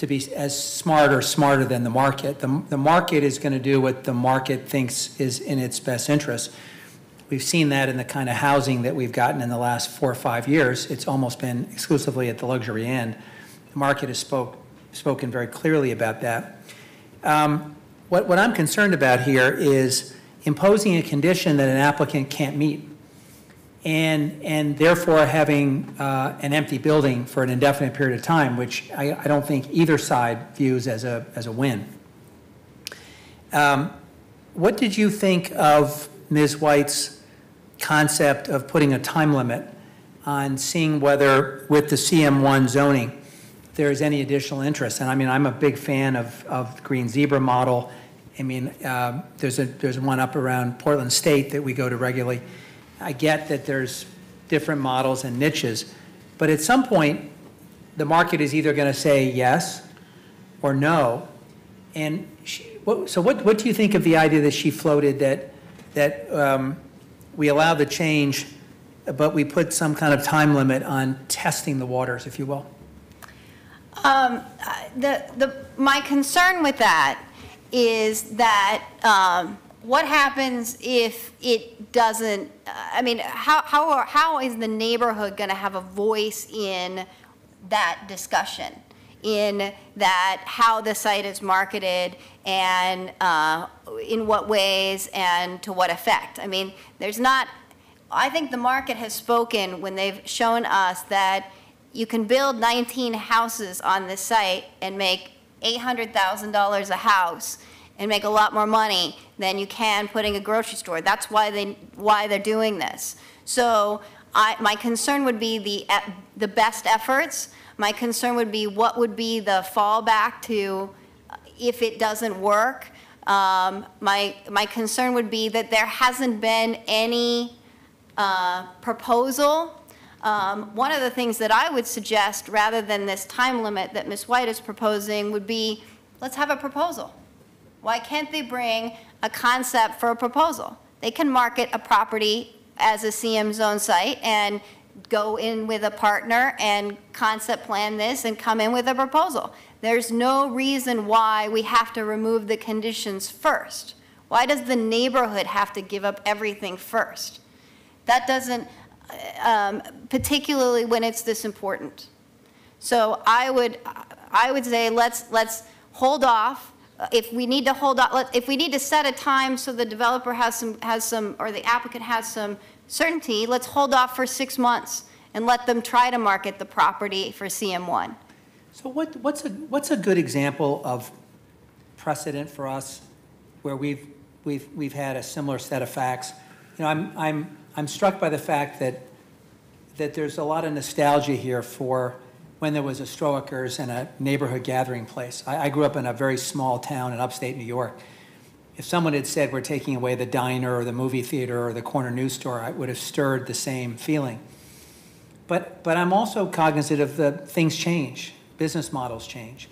be as smart or smarter than the market. The market is going to do what the market thinks is in its best interest. We've seen that in the kind of housing that we've gotten in the last 4 or 5 years. It's almost been exclusively at the luxury end. The market has spoken very clearly about that. What I'm concerned about here is imposing a condition that an applicant can't meet, and therefore having an empty building for an indefinite period of time, which I don't think either side views as a win. What did you think of Ms. White's concept of putting a time limit on seeing whether, with the CM1 zoning, there's any additional interest. And I mean, I'm a big fan of the Green Zebra model. I mean, there's one up around Portland State that we go to regularly. I get that there's different models and niches, but at some point, the market is either going to say yes or no. And so what do you think of the idea that she floated that we allow the change, but we put some kind of time limit on testing the waters, if you will? My concern with that is that what happens if it doesn't, I mean, how is the neighborhood going to have a voice in that discussion, in that how the site is marketed and in what ways and to what effect? I mean, there's not, I think the market has spoken when they've shown us that you can build 19 houses on this site and make $800,000 a house and make a lot more money than you can putting a grocery store. That's why they're doing this. So my concern would be the best efforts. My concern would be what would be the fallback to if it doesn't work. My concern would be that there hasn't been any proposal. One of the things that I would suggest, rather than this time limit that Ms. White is proposing, would be, let's have a proposal. Why can't they bring a concept for a proposal? They can market a property as a CM zone site and go in with a partner and concept plan this and come in with a proposal. There's no reason why we have to remove the conditions first. Why does the neighborhood have to give up everything first? That doesn't, particularly when it's this important. So I would say let's hold off. If we need to hold off, if we need to set a time so the developer has some, or the applicant has some certainty, let's hold off for 6 months and let them try to market the property for CM1. So what's a good example of precedent for us where we've had a similar set of facts? You know, I'm struck by the fact that there's a lot of nostalgia here for when there was a Strohekers and a neighborhood gathering place. I grew up in a very small town in upstate New York. If someone had said we're taking away the diner or the movie theater or the corner news store, I would have stirred the same feeling. But I'm also cognizant of the things change, business models change,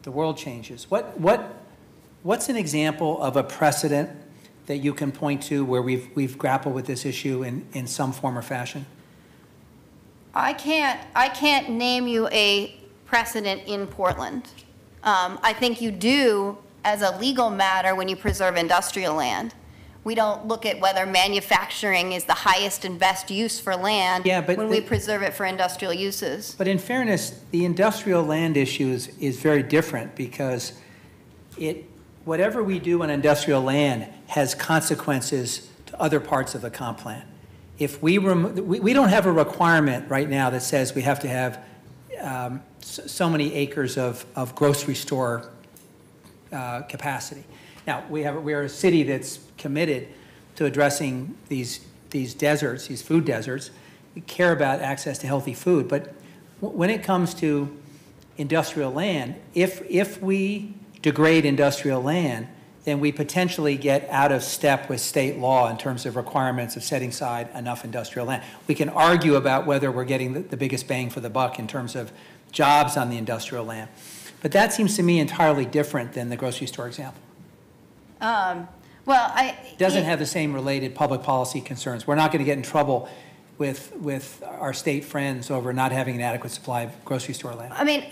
the world changes. What's an example of a precedent that you can point to where we've grappled with this issue in some form or fashion? I can't name you a precedent in Portland. I think you do as a legal matter when you preserve industrial land. We don't look at whether manufacturing is the highest and best use for land when we preserve it for industrial uses. But in fairness, the industrial land issue is very different because whatever we do on industrial land has consequences to other parts of the comp plan. If we don't have a requirement right now that says we have to have so many acres of grocery store capacity. Now, we're a city that's committed to addressing these deserts, these food deserts. We care about access to healthy food, but when it comes to industrial land, if we degrade industrial land, then we potentially get out of step with state law in terms of requirements of setting aside enough industrial land. We can argue about whether we're getting the biggest bang for the buck in terms of jobs on the industrial land. But that seems to me entirely different than the grocery store example. It doesn't have the same related public policy concerns. We're not going to get in trouble with our state friends over not having an adequate supply of grocery store land. I mean,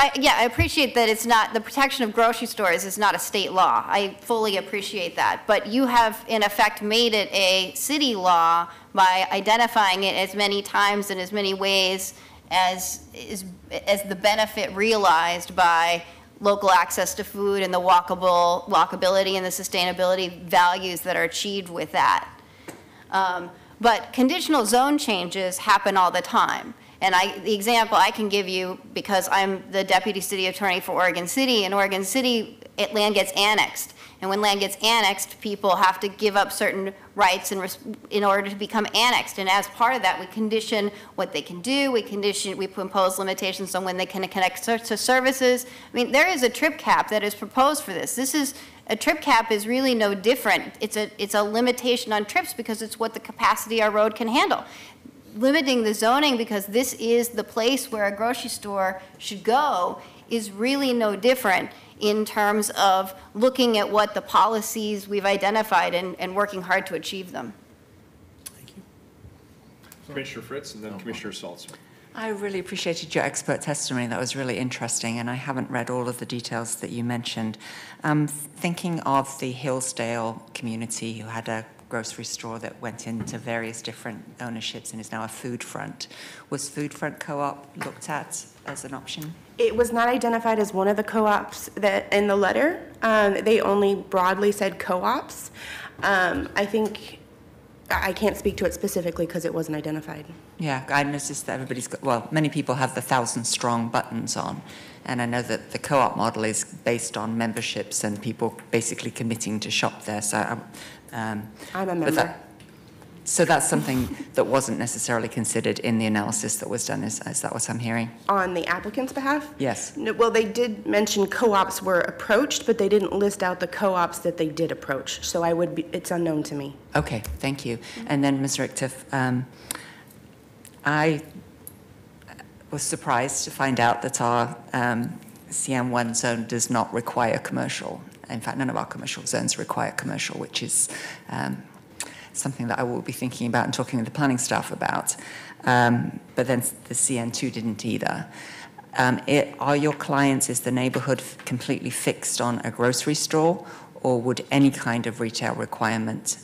I appreciate that it's not, the protection of grocery stores is not a state law. I fully appreciate that. But you have, in effect, made it a city law by identifying it as many times and as many ways as the benefit realized by local access to food and the walkability and the sustainability values that are achieved with that. But conditional zone changes happen all the time. And the example I can give you, because I'm the deputy city attorney for Oregon City, in Oregon City, land gets annexed. And when land gets annexed, people have to give up certain rights in order to become annexed. And as part of that, we condition what they can do. We impose limitations on when they can connect to services. I mean, there is a trip cap that is proposed for this. A trip cap is really no different. It's a limitation on trips because it's what the capacity our road can handle. Limiting the zoning because this is the place where a grocery store should go is really no different in terms of looking at what the policies we've identified and working hard to achieve them. Thank you. Commissioner Fritz and then Commissioner Saltzman. I really appreciated your expert testimony. That was really interesting, and I haven't read all of the details that you mentioned. Thinking of the Hillsdale community who had a grocery store that went into various different ownerships and is now a food front. Was food front co-op looked at as an option? It was not identified as one of the co-ops that in the letter. They only broadly said co-ops. I think I can't speak to it specifically because it wasn't identified. Yeah, I noticed that everybody's got, well, many people have the 1,000 strong buttons on. And I know that the co-op model is based on memberships and people basically committing to shop there. So I'm a member. So that's something that wasn't necessarily considered in the analysis that was done, is that what I'm hearing? On the applicant's behalf? Yes. No, well, they did mention co-ops were approached, but they didn't list out the co-ops that they did approach. So it's unknown to me. Okay, thank you. And then, Ms. Richter, I was surprised to find out that our CM1 zone does not require commercial. In fact, none of our commercial zones require commercial, which is something that I will be thinking about and talking with the planning staff about. But then the CN2 didn't either. Are your clients, is the neighborhood completely fixed on a grocery store, or would any kind of retail requirement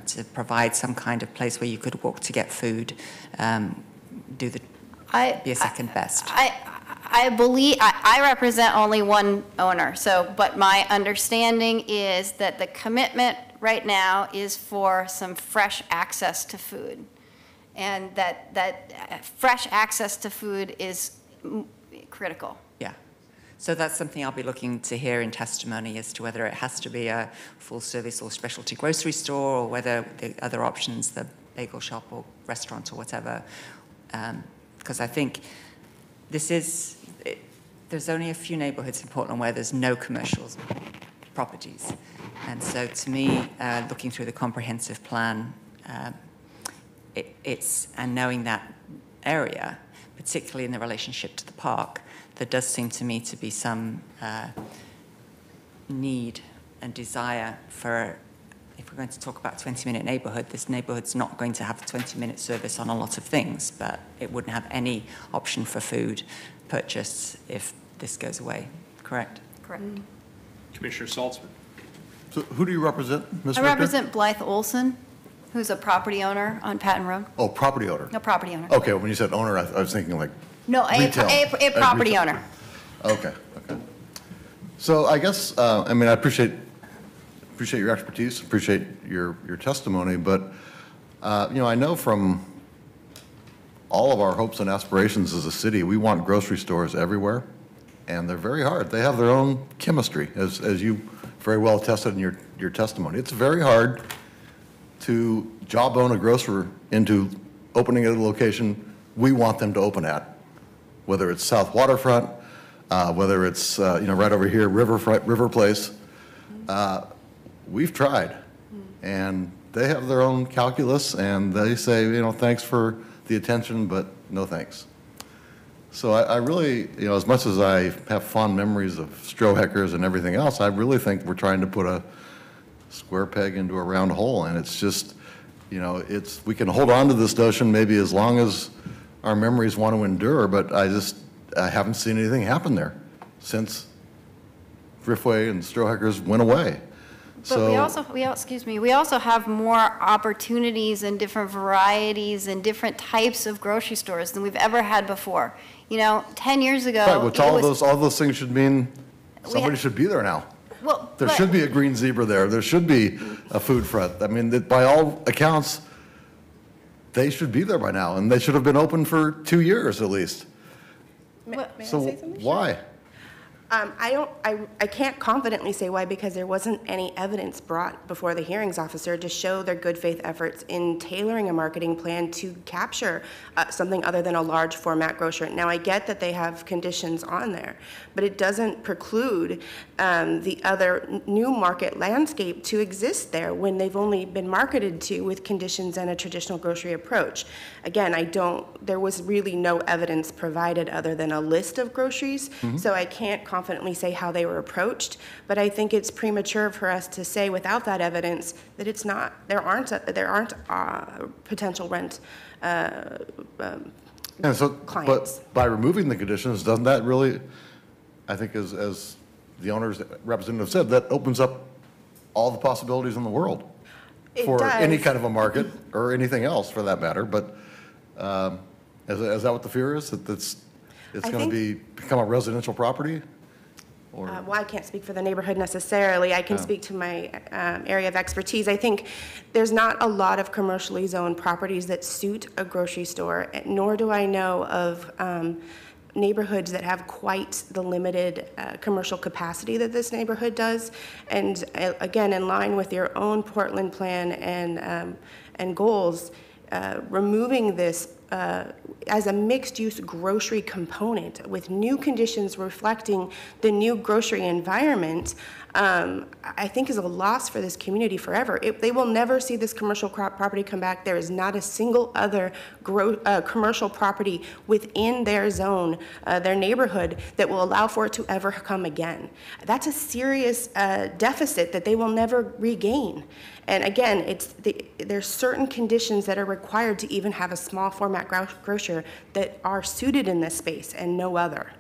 to provide some kind of place where you could walk to get food be a second best? I believe, I represent only one owner, but my understanding is that the commitment right now is for some fresh access to food. And that fresh access to food is critical. Yeah. So that's something I'll be looking to hear in testimony as to whether it has to be a full service or specialty grocery store, or whether the other options, the bagel shop or restaurant or whatever. Because I think there's only a few neighborhoods in Portland where there's no commercial properties. And so to me, looking through the comprehensive plan, and knowing that area, particularly in the relationship to the park, there does seem to me to be some need and desire for, if we're going to talk about a 20-minute neighborhood, this neighborhood's not going to have a 20-minute service on a lot of things, but it wouldn't have any option for food purchase if this goes away, correct? Correct. Commissioner Saltzman. So who do you represent, Ms. I Richter? represent Blythe Olson, who's a property owner on Patton Road. Oh, property owner. No, property owner. Okay, when you said owner, I was thinking like No, retail. a property Retail. owner. Okay. So I guess, I mean, I appreciate your expertise, appreciate your testimony, but, I know from all of our hopes and aspirations as a city, we want grocery stores everywhere, and they're very hard. They have their own chemistry, as you very well tested in your testimony. It's very hard to jawbone a grocer into opening at a location we want them to open at, whether it's South Waterfront, whether it's right over here, River Place. We've tried, and they have their own calculus, and they say, thanks for the attention, but no thanks. So I really, as much as I have fond memories of Stroheckers and everything else, I really think we're trying to put a square peg into a round hole, and it's just, we can hold on to this notion maybe as long as our memories want to endure, but I haven't seen anything happen there since Driftway and Stroheckers went away. But we also have more opportunities and different varieties and different types of grocery stores than we've ever had before. 10 years ago. Right, which all those things should mean somebody should be there now. Well, there should be a green zebra there. There should be a food front. I mean, by all accounts, they should be there by now, and they should have been open for 2 years at least. May So I say something? why? I can't confidently say why, because there wasn't any evidence brought before the hearings officer to show their good faith efforts in tailoring a marketing plan to capture something other than a large format grocer. Now, I get that they have conditions on there, but it doesn't preclude the other new market landscape to exist there when they've only been marketed to with conditions and a traditional grocery approach. Again, there was really no evidence provided other than a list of groceries, so I can't confidently say how they were approached, but I think it's premature for us to say without that evidence that there aren't potential rent And so, clients. but by removing the conditions, doesn't that really, I think as the owner's representative said, that opens up all the possibilities in the world It for does. any kind of a market or anything else for that matter, but is that what the fear is? That it's I going to become a residential property? Or, Well, I can't speak for the neighborhood necessarily. I can speak to my area of expertise. I think there's not a lot of commercially zoned properties that suit a grocery store, nor do I know of neighborhoods that have quite the limited commercial capacity that this neighborhood does. And again, in line with your own Portland plan and goals, removing this as a mixed-use grocery component with new conditions reflecting the new grocery environment, I think is a loss for this community forever. They will never see this commercial property come back. There is not a single other commercial property within their zone, their neighborhood, that will allow for it to ever come again. That's a serious deficit that they will never regain. And again, there's certain conditions that are required to even have a small format grocer that are suited in this space and no other.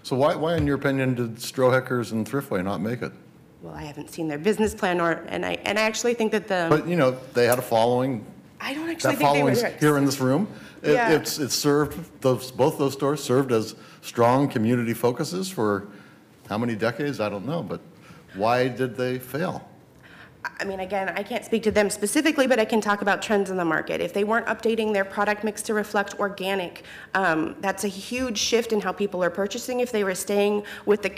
so why, in your opinion, did Stroheckers and Thriftway not make it? Well, I haven't seen their business plan, and I actually think that But, they had a following. I don't actually That think they were following's there. here in this room. Yeah. It's served, both those stores served as strong community focuses for how many decades? I don't know, but why did they fail? I mean, again, I can't speak to them specifically, but I can talk about trends in the market. If they weren't updating their product mix to reflect organic, that's a huge shift in how people are purchasing. If they were staying with the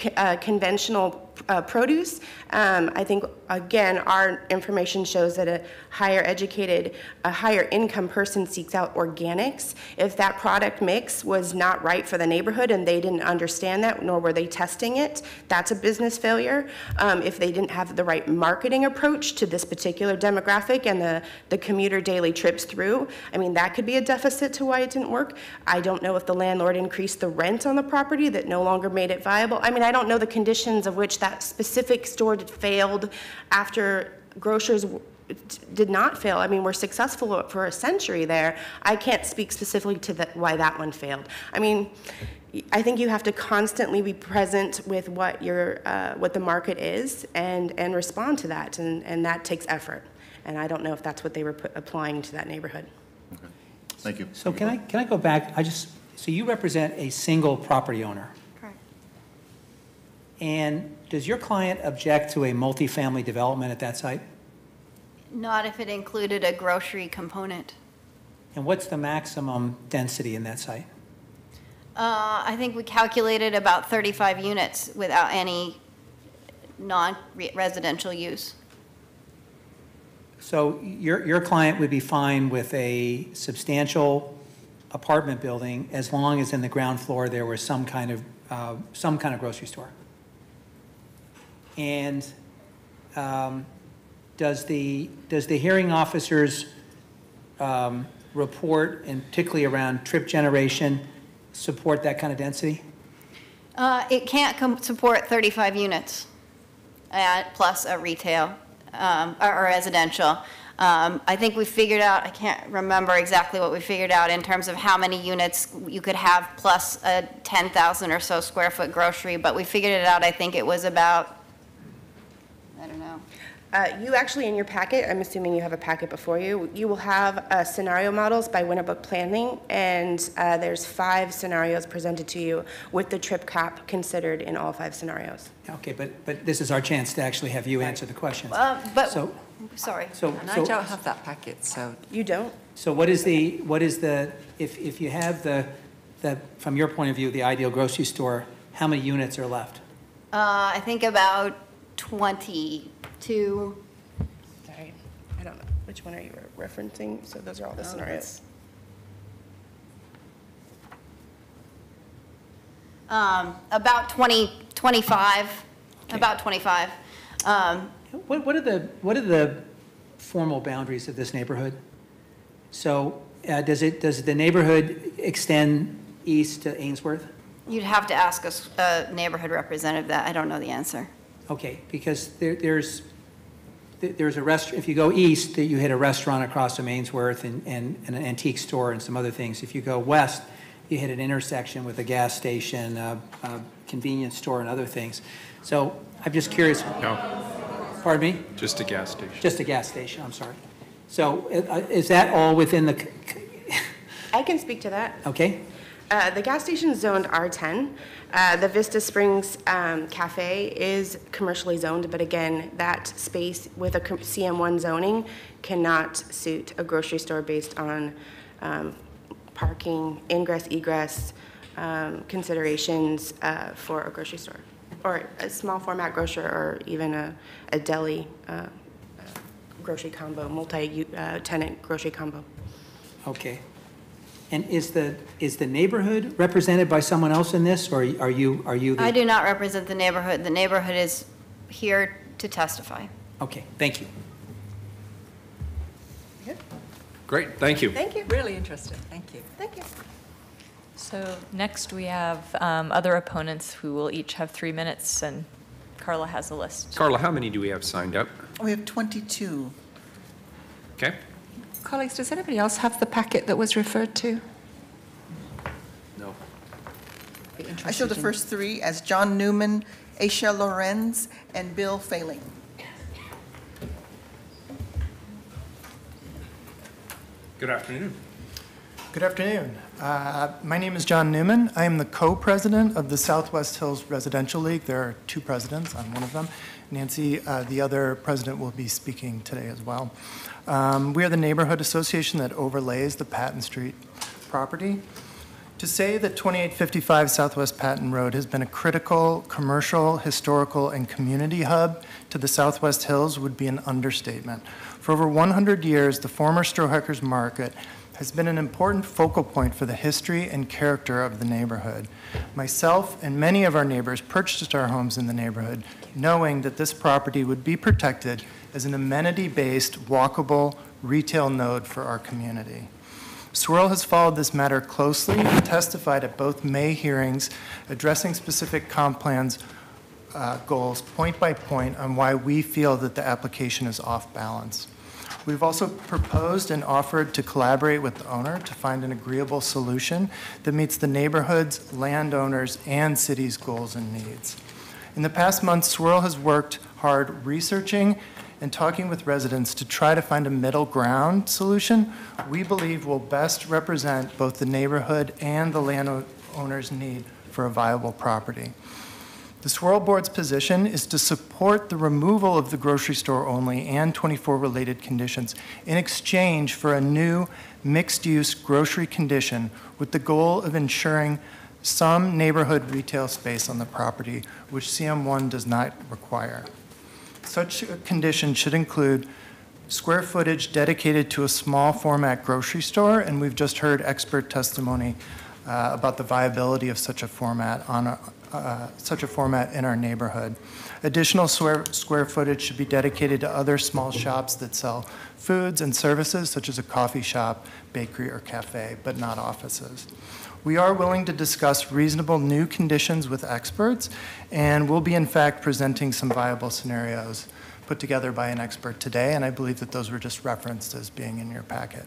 conventional produce, I think, again, our information shows that a higher educated, a higher income person seeks out organics. If that product mix was not right for the neighborhood and they didn't understand that, nor were they testing it, that's a business failure. If they didn't have the right marketing approach to this particular demographic and the commuter daily trips through, I mean, that could be a deficit to why it didn't work. I don't know if the landlord increased the rent on the property that no longer made it viable. I mean, I don't know the conditions of which that specific store failed after grocers did not fail. I mean, we're successful for a century there. I can't speak specifically to why that one failed. I mean, I think you have to constantly be present with what the market is and respond to that, and that takes effort. And I don't know if that's what they were applying to that neighborhood. Okay. Thank you. So can I go back? So you represent a single property owner, Correct. and does your client object to a multifamily development at that site? Not if it included a grocery component. And what's the maximum density in that site? I think we calculated about 35 units without any non-residential use. So your client would be fine with a substantial apartment building as long as in the ground floor there was some kind of grocery store. And does the hearing officer's report, and particularly around trip generation, support that kind of density? It can't support 35 units plus a retail or residential. I think we figured out, I can't remember exactly what we figured out in terms of how many units you could have plus a 10,000 or so square foot grocery, but we figured it out, I think it was about, I don't know. You actually, in your packet, I'm assuming you have a packet before you, you will have scenario models by Winterbrook Planning, and there's 5 scenarios presented to you with the trip cap considered in all 5 scenarios. Okay, but this is our chance to actually have you answer the questions. Sorry. And I don't have that packet, so. You don't? So what is the, if you have the, from your point of view, the ideal grocery store, how many units are left? I think about 22. Sorry, I don't know. Which one are you referencing? So those are all the scenarios. About 25, Okay. about 25. What are the formal boundaries of this neighborhood? So does the neighborhood extend east to Ainsworth? You'd have to ask a neighborhood representative that. I don't know the answer. Okay, because there's a restaurant, if you go east, you hit a restaurant across from Ainsworth and an antique store and some other things. If you go west, you hit an intersection with a gas station, a convenience store and other things. So I'm just curious. No, Pardon me? just a gas station. Just a gas station, I'm sorry. So is that all within the, I can speak to that. okay? The gas station is zoned R10. The Vista Springs Cafe is commercially zoned, but again, that space with a CM1 zoning cannot suit a grocery store based on parking, ingress, egress considerations for a grocery store, or a small format grocer, or even a deli grocery combo, multi-tenant grocery combo. Okay. And is the neighborhood represented by someone else in this, or are you the? I do not represent the neighborhood. The neighborhood is here to testify. Okay, thank you. Great, thank you. Thank you. Really interesting. Thank you. Thank you. So next we have other opponents who will each have 3 minutes, and Carla has a list. Carla, how many do we have signed up? We have 22. Okay. Colleagues, does anybody else have the packet that was referred to? No. I show the first three as John Newman, Aisha Lorenz, and Bill Failing. Good afternoon. Good afternoon. My name is John Newman. I am the co-president of the Southwest Hills Residential League. There are two presidents. I'm one of them. Nancy, the other president, will be speaking today as well. We are the neighborhood association that overlays the Patton Street property. To say that 2855 Southwest Patton Road has been a critical commercial, historical, and community hub to the Southwest Hills would be an understatement. For over 100 years, the former Strohecker's Market has been an important focal point for the history and character of the neighborhood. Myself and many of our neighbors purchased our homes in the neighborhood knowing that this property would be protected as an amenity-based, walkable retail node for our community. Swirl has followed this matter closely and testified at both May hearings addressing specific comp plans goals point by point on why we feel that the application is off balance. We've also proposed and offered to collaborate with the owner to find an agreeable solution that meets the neighborhood's, landowners, and city's goals and needs. In the past month, Swirl has worked hard researching and talking with residents to try to find a middle ground solution we believe will best represent both the neighborhood and the landowner's need for a viable property. The Swirl Board's position is to support the removal of the grocery store only and 24 related conditions in exchange for a new mixed-use grocery condition with the goal of ensuring some neighborhood retail space on the property, which CM1 does not require. Such a condition should include square footage dedicated to a small format grocery store, and we've just heard expert testimony about the viability of such a format in our neighborhood. Additional square footage should be dedicated to other small shops that sell foods and services, such as a coffee shop, bakery, or cafe, but not offices. We are willing to discuss reasonable new conditions with experts, and we'll be in fact presenting some viable scenarios put together by an expert today, and I believe that those were just referenced as being in your packet.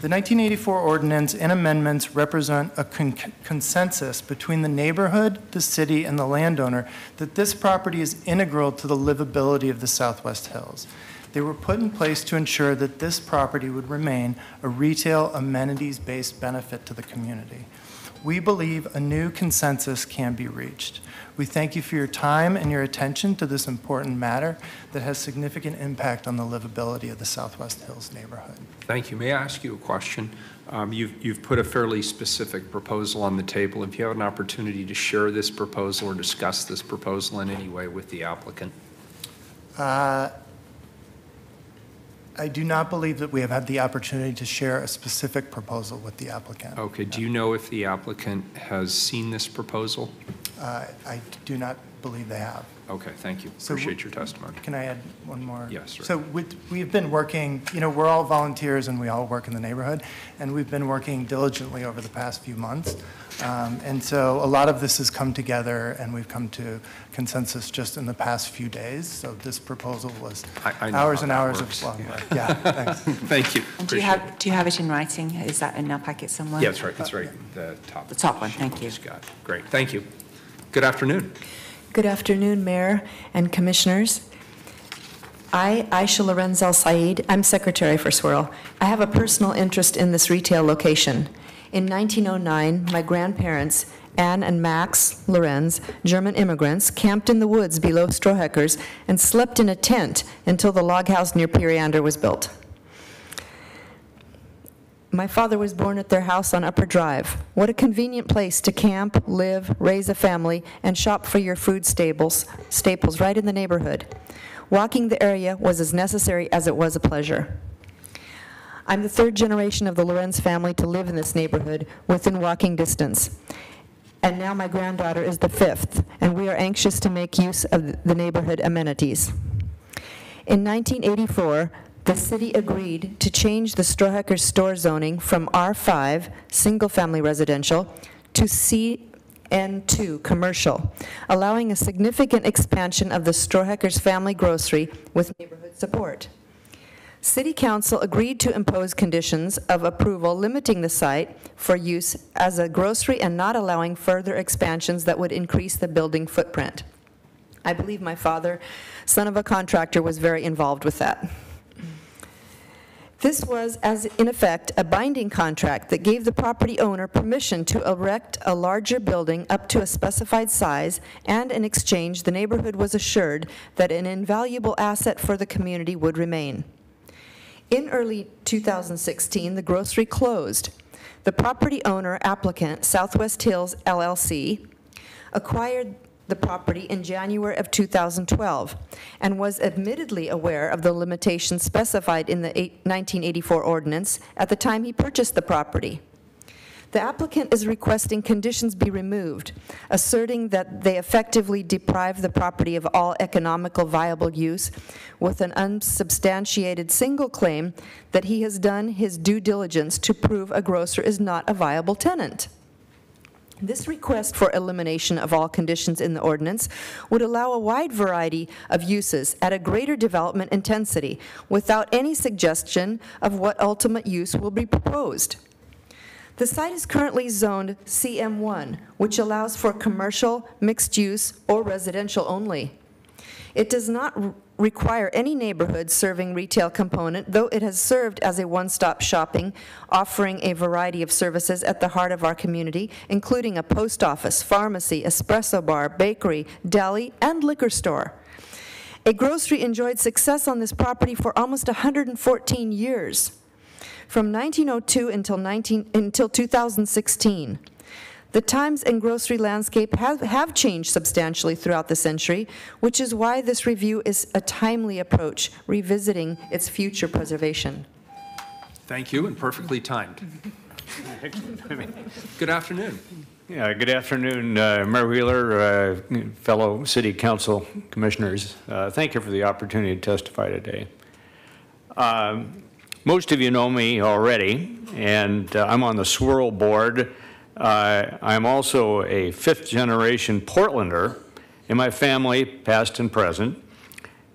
The 1984 ordinance and amendments represent a consensus between the neighborhood, the city, and the landowner that this property is integral to the livability of the Southwest Hills. They were put in place to ensure that this property would remain a retail amenities-based benefit to the community. we believe a new consensus can be reached. We thank you for your time and your attention to this important matter that has significant impact on the livability of the Southwest Hills neighborhood. Thank you. May I ask you a question? You've put a fairly specific proposal on the table. If you have an opportunity to share this proposal or discuss this proposal in any way with the applicant? I do not believe that we have had the opportunity to share a specific proposal with the applicant. Okay. Do you know if the applicant has seen this proposal? I do not believe they have. Okay, thank you. So Appreciate your testimony. Can I add one more? Yes, sir. So we've been working, we're all volunteers and we all work in the neighborhood, and we've been working diligently over the past few months. And so a lot of this has come together, and we've come to consensus just in the past few days. So this proposal was I know hours how and that hours works. of long work. Yeah, thanks. Thank you. And do you have it in writing? Is that in our packet somewhere? Yeah, that's right. It's right at the top. The top one, thank you. Scott. Great, thank you. Good afternoon. Good afternoon, Mayor and Commissioners. Aisha Lorenz Al-Said, I'm Secretary for Swirl. I have a personal interest in this retail location. In 1909, my grandparents, Anne and Max Lorenz, German immigrants, camped in the woods below Stroheckers and slept in a tent until the log house near Periander was built. My father was born at their house on Upper Drive. What a convenient place to camp, live, raise a family, and shop for your food staples right in the neighborhood. Walking the area was as necessary as it was a pleasure. I'm the third generation of the Lorenz family to live in this neighborhood within walking distance. And now my granddaughter is the fifth, and we are anxious to make use of the neighborhood amenities. In 1984, the city agreed to change the Strohecker store zoning from R5, single-family residential, to CN2, commercial, allowing a significant expansion of the Strohecker's family grocery with neighborhood support. City Council agreed to impose conditions of approval limiting the site for use as a grocery and not allowing further expansions that would increase the building footprint. I believe my father, son of a contractor, was very involved with that. This was, as in effect, a binding contract that gave the property owner permission to erect a larger building up to a specified size, and in exchange, the neighborhood was assured that an invaluable asset for the community would remain. In early 2016, the grocery closed. The property owner applicant, Southwest Hills LLC, acquired the property in January of 2012 and was admittedly aware of the limitations specified in the 1984 ordinance at the time he purchased the property. The applicant is requesting conditions be removed, asserting that they effectively deprive the property of all economical viable use, with an unsubstantiated single claim that he has done his due diligence to prove a grocer is not a viable tenant. This request for elimination of all conditions in the ordinance would allow a wide variety of uses at a greater development intensity without any suggestion of what ultimate use will be proposed. The site is currently zoned CM1, which allows for commercial, mixed use, or residential only. It does not require any neighborhood serving retail component, though it has served as a one-stop shopping, offering a variety of services at the heart of our community, including a post office, pharmacy, espresso bar, bakery, deli, and liquor store. A grocery enjoyed success on this property for almost 114 years, from 1902 until 2016. The times and grocery landscape have changed substantially throughout the century, which is why this review is a timely approach, revisiting its future preservation. Thank you, and perfectly timed. Good afternoon. Yeah, good afternoon, Mayor Wheeler, fellow City Council Commissioners. Thank you for the opportunity to testify today. Most of you know me already, and I'm on the Swirl Board. I'm also a fifth-generation Portlander, and my family, past and present,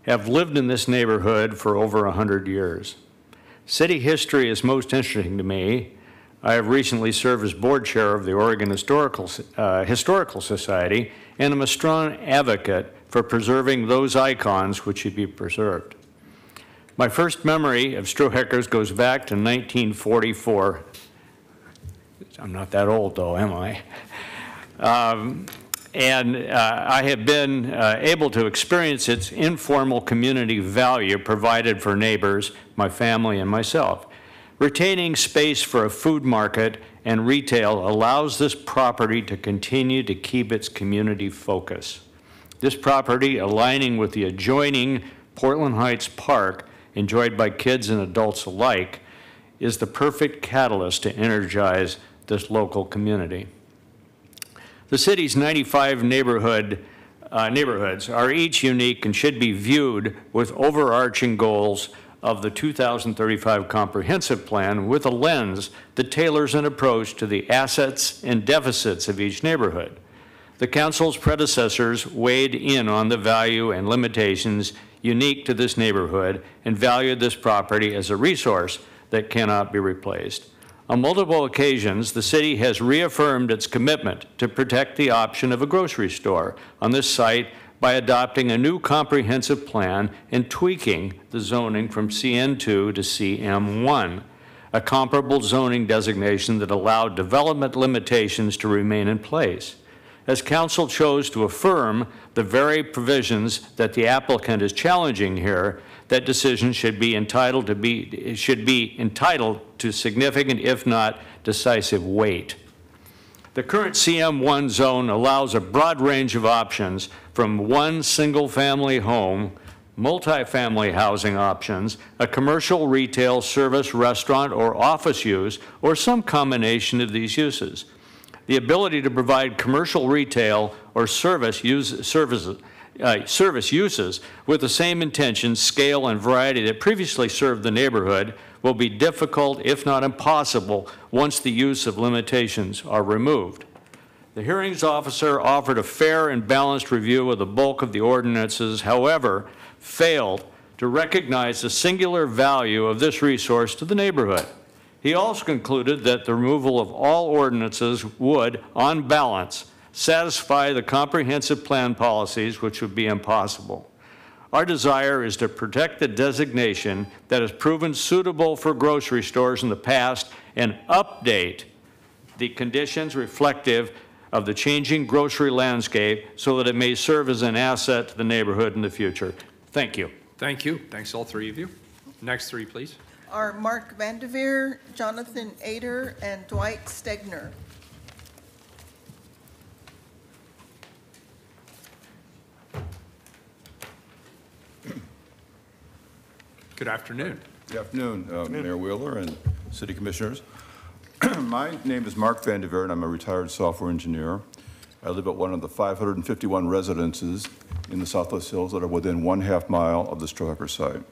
have lived in this neighborhood for over 100 years. City history is most interesting to me. I have recently served as board chair of the Oregon Historical Society, and am a strong advocate for preserving those icons which should be preserved. My first memory of Stroheckers goes back to 1944. I'm not that old, though, am I? I have been able to experience its informal community value provided for neighbors, my family, and myself. Retaining space for a food market and retail allows this property to continue to keep its community focus. This property, aligning with the adjoining Portland Heights Park, enjoyed by kids and adults alike, is the perfect catalyst to energize this local community. The city's 95 neighborhoods are each unique and should be viewed with overarching goals of the 2035 Comprehensive Plan with a lens that tailors an approach to the assets and deficits of each neighborhood. The council's predecessors weighed in on the value and limitations unique to this neighborhood and valued this property as a resource that cannot be replaced. On multiple occasions, the city has reaffirmed its commitment to protect the option of a grocery store on this site by adopting a new comprehensive plan and tweaking the zoning from CN2 to CM1, a comparable zoning designation that allowed development limitations to remain in place. As council chose to affirm the very provisions that the applicant is challenging here, that decision should be entitled to significant, if not decisive, weight. The current CM1 zone allows a broad range of options from one single-family home, multifamily housing options, a commercial retail service, restaurant, or office use, or some combination of these uses. The ability to provide commercial retail or service uses with the same intention, scale, and variety that previously served the neighborhood will be difficult, if not impossible, once the use of limitations are removed. The hearings officer offered a fair and balanced review of the bulk of the ordinances, however, failed to recognize the singular value of this resource to the neighborhood. He also concluded that the removal of all ordinances would, on balance, satisfy the comprehensive plan policies, which would be impossible. Our desire is to protect the designation that has proven suitable for grocery stores in the past and update the conditions reflective of the changing grocery landscape so that it may serve as an asset to the neighborhood in the future. Thank you. Thank you. Thanks, all three of you. Next three, please. Are Mark Vanderveer, Jonathan Ader, and Dwight Stegner. Good afternoon. Good afternoon, Mayor Wheeler and City Commissioners. My name is Mark Vanderveer, and I'm a retired software engineer. I live at one of the 551 residences in the Southwest Hills that are within 1/2 mile of the Strohacker site.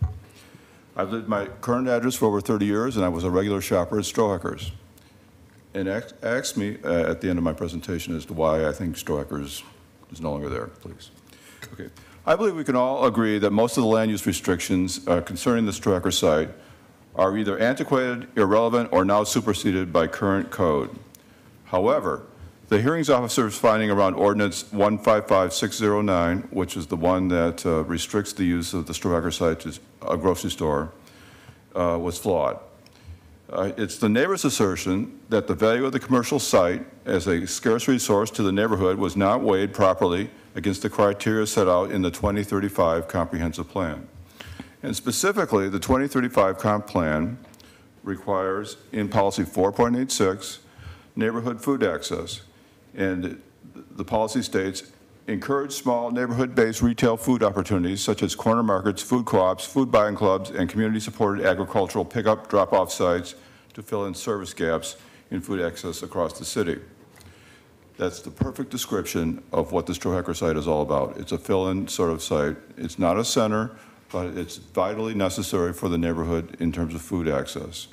I've lived my current address for over 30 years, and I was a regular shopper at Strohacker's. And ask me at the end of my presentation as to why I think Strohacker's is no longer there, please. Okay. I believe we can all agree that most of the land use restrictions concerning the Strohacker site are either antiquated, irrelevant, or now superseded by current code. However, the hearings officer's finding around Ordinance 155609, which is the one that restricts the use of the Strohacker site to a grocery store, was flawed. It's the neighbor's assertion that the value of the commercial site as a scarce resource to the neighborhood was not weighed properly against the criteria set out in the 2035 Comprehensive Plan. And specifically, the 2035 Comp Plan requires, in Policy 4.86, neighborhood food access. And the policy states, encourage small neighborhood-based retail food opportunities such as corner markets, food co-ops, food buying clubs, and community-supported agricultural pickup drop-off sites to fill in service gaps in food access across the city. That's the perfect description of what the Strohacker site is all about. It's a fill-in sort of site. It's not a center, but it's vitally necessary for the neighborhood in terms of food access.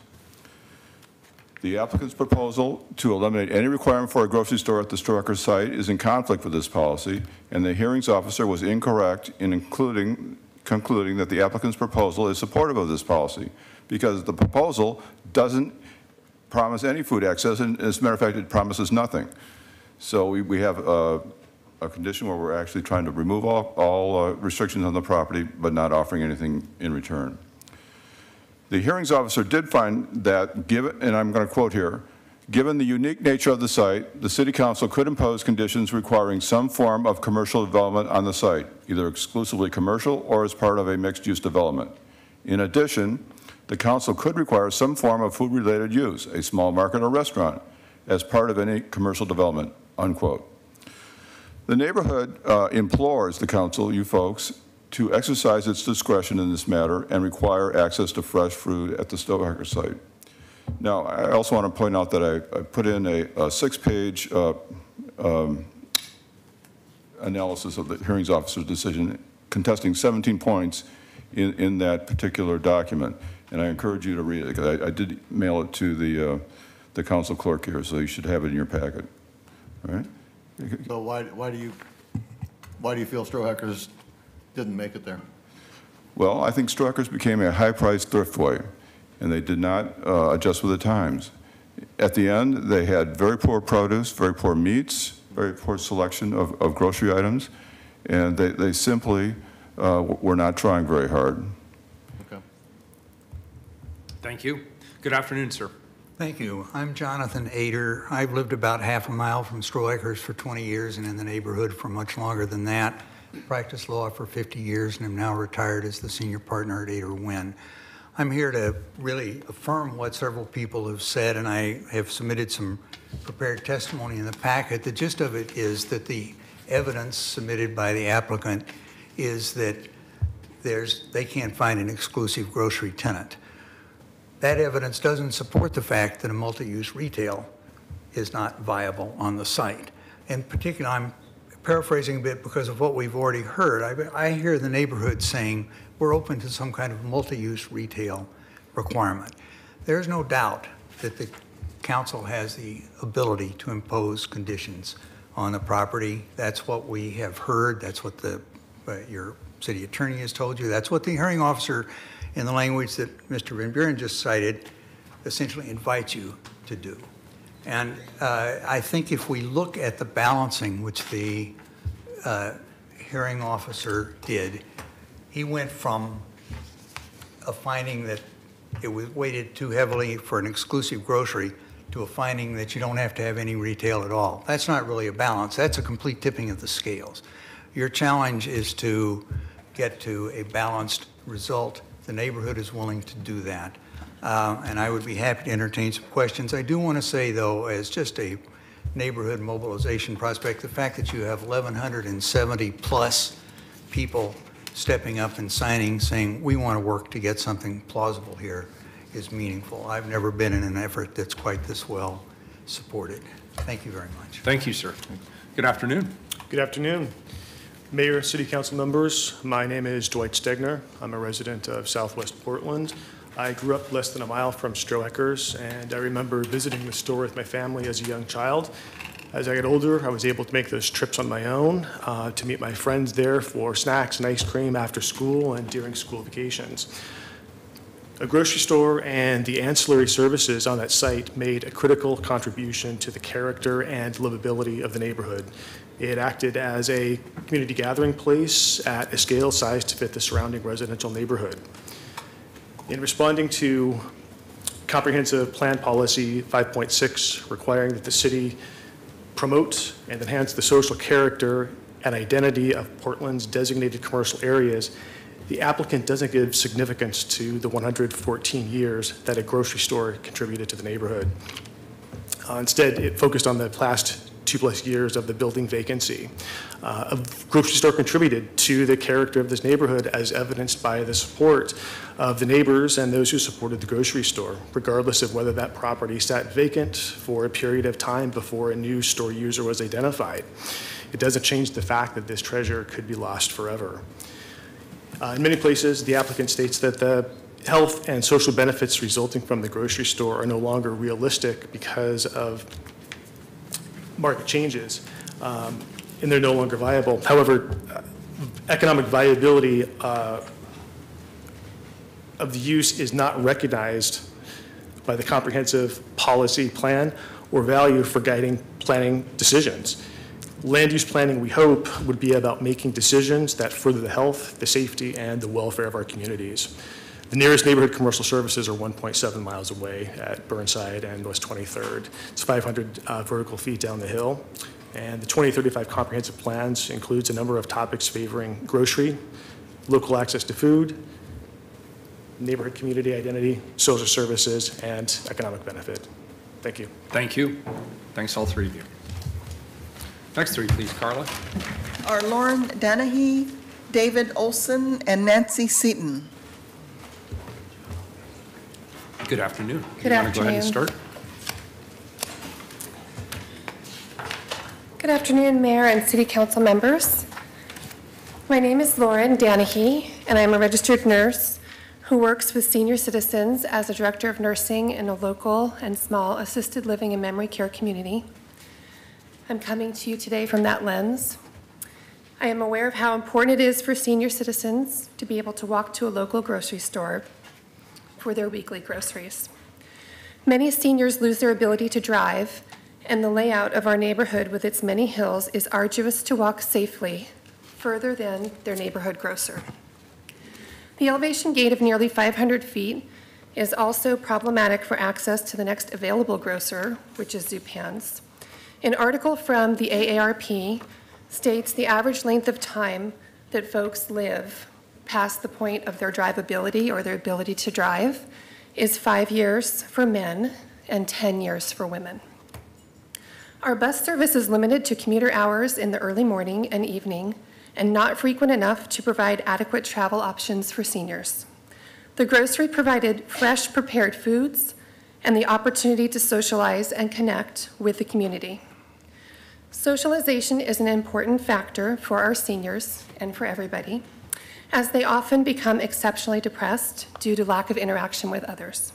The applicant's proposal to eliminate any requirement for a grocery store at the Strohacker site is in conflict with this policy, and the hearings officer was incorrect in concluding that the applicant's proposal is supportive of this policy, because the proposal doesn't promise any food access, and as a matter of fact, it promises nothing. So we have a condition where we're actually trying to remove all restrictions on the property, but not offering anything in return. The hearings officer did find that, and I'm going to quote here, Given the unique nature of the site, the City Council could impose conditions requiring some form of commercial development on the site, either exclusively commercial or as part of a mixed-use development. In addition, the Council could require some form of food-related use, a small market or restaurant, as part of any commercial development, unquote. The neighborhood implores the Council, you folks, to exercise its discretion in this matter and require access to fresh fruit at the Stohacker site. Now, I also want to point out that I put in a 6-page analysis of the hearings officer's decision contesting 17 points in that particular document, and I encourage you to read it, because I did mail it to the council clerk here, so you should have it in your packet. All right? So why do you feel Strohackers didn't make it there? Well, I think Strohackers became a high-priced thriftway, and they did not adjust with the times. At the end, they had very poor produce, very poor meats, very poor selection of grocery items, and they simply were not trying very hard. Okay. Thank you. Good afternoon, sir. Thank you. I'm Jonathan Ader. I've lived about half a mile from Strohackers for 20 years and in the neighborhood for much longer than that. Practiced law for 50 years and am now retired as the senior partner at Ader Wynn. I'm here to really affirm what several people have said, and I have submitted some prepared testimony in the packet. The gist of it is that the evidence submitted by the applicant is that they can't find an exclusive grocery tenant. That evidence doesn't support the fact that a multi-use retail is not viable on the site. In particular, I'm paraphrasing a bit because of what we've already heard. I hear the neighborhood saying we're open to some kind of multi-use retail requirement. There's no doubt that the council has the ability to impose conditions on the property. That's what we have heard. That's what your city attorney has told you. That's what the hearing officer, in the language that Mr. Van Buren just cited, essentially invites you to do. And I think if we look at the balancing which the hearing officer did, he went from a finding that it was weighted too heavily for an exclusive grocery to a finding that you don't have to have any retail at all. That's not really a balance. That's a complete tipping of the scales. Your challenge is to get to a balanced result. The neighborhood is willing to do that. And I would be happy to entertain some questions. I do want to say, though, as just a neighborhood mobilization prospect, the fact that you have 1,170 plus people stepping up and signing, saying we want to work to get something plausible here is meaningful. I've never been in an effort that's quite this well supported. Thank you very much. Thank you, sir. Good afternoon. Good afternoon. Mayor, City Council members, my name is Dwight Stegner. I'm a resident of Southwest Portland. I grew up less than a mile from Strohackers, and I remember visiting the store with my family as a young child. As I got older, I was able to make those trips on my own to meet my friends there for snacks and ice cream after school and during school vacations. A grocery store and the ancillary services on that site made a critical contribution to the character and livability of the neighborhood. It acted as a community gathering place at a scale sized to fit the surrounding residential neighborhood. In responding to Comprehensive Plan Policy 5.6, requiring that the city promote and enhance the social character and identity of Portland's designated commercial areas, the applicant doesn't give significance to the 114 years that a grocery store contributed to the neighborhood. Instead, it focused on the last 2+ years of the building vacancy. A grocery store contributed to the character of this neighborhood as evidenced by the support of the neighbors and those who supported the grocery store, regardless of whether that property sat vacant for a period of time before a new store user was identified. It doesn't change the fact that this treasure could be lost forever. In many places, the applicant states that the health and social benefits resulting from the grocery store are no longer realistic because of market changes, and they're no longer viable. However, economic viability of the use is not recognized by the comprehensive policy plan or value for guiding planning decisions. Land use planning, we hope, would be about making decisions that further the health, the safety, and the welfare of our communities. The nearest neighborhood commercial services are 1.7 miles away at Burnside and West 23rd. It's 500 vertical feet down the hill. And the 2035 comprehensive plans includes a number of topics favoring grocery, local access to food, neighborhood community identity, social services, and economic benefit. Thank you. Thank you. Thanks, all three of you. Next three, please, Carla. Are Lauren Danahy, David Olson, and Nancy Seaton. Good afternoon. Good You want to go ahead and afternoon. start? Good afternoon, Mayor and City Council members. My name is Lauren Danahy, and I'm a registered nurse who works with senior citizens as a director of nursing in a local and small assisted living and memory care community. I'm coming to you today from that lens. I am aware of how important it is for senior citizens to be able to walk to a local grocery store for their weekly groceries. Many seniors lose their ability to drive, and the layout of our neighborhood with its many hills is arduous to walk safely further than their neighborhood grocer. The elevation gate of nearly 500 feet is also problematic for access to the next available grocer, which is Zupan's. An article from the AARP states the average length of time that folks live past the point of their drivability or their ability to drive is 5 years for men and 10 years for women. Our bus service is limited to commuter hours in the early morning and evening and not frequent enough to provide adequate travel options for seniors. The grocery provided fresh prepared foods and the opportunity to socialize and connect with the community. Socialization is an important factor for our seniors and for everybody, as they often become exceptionally depressed due to lack of interaction with others.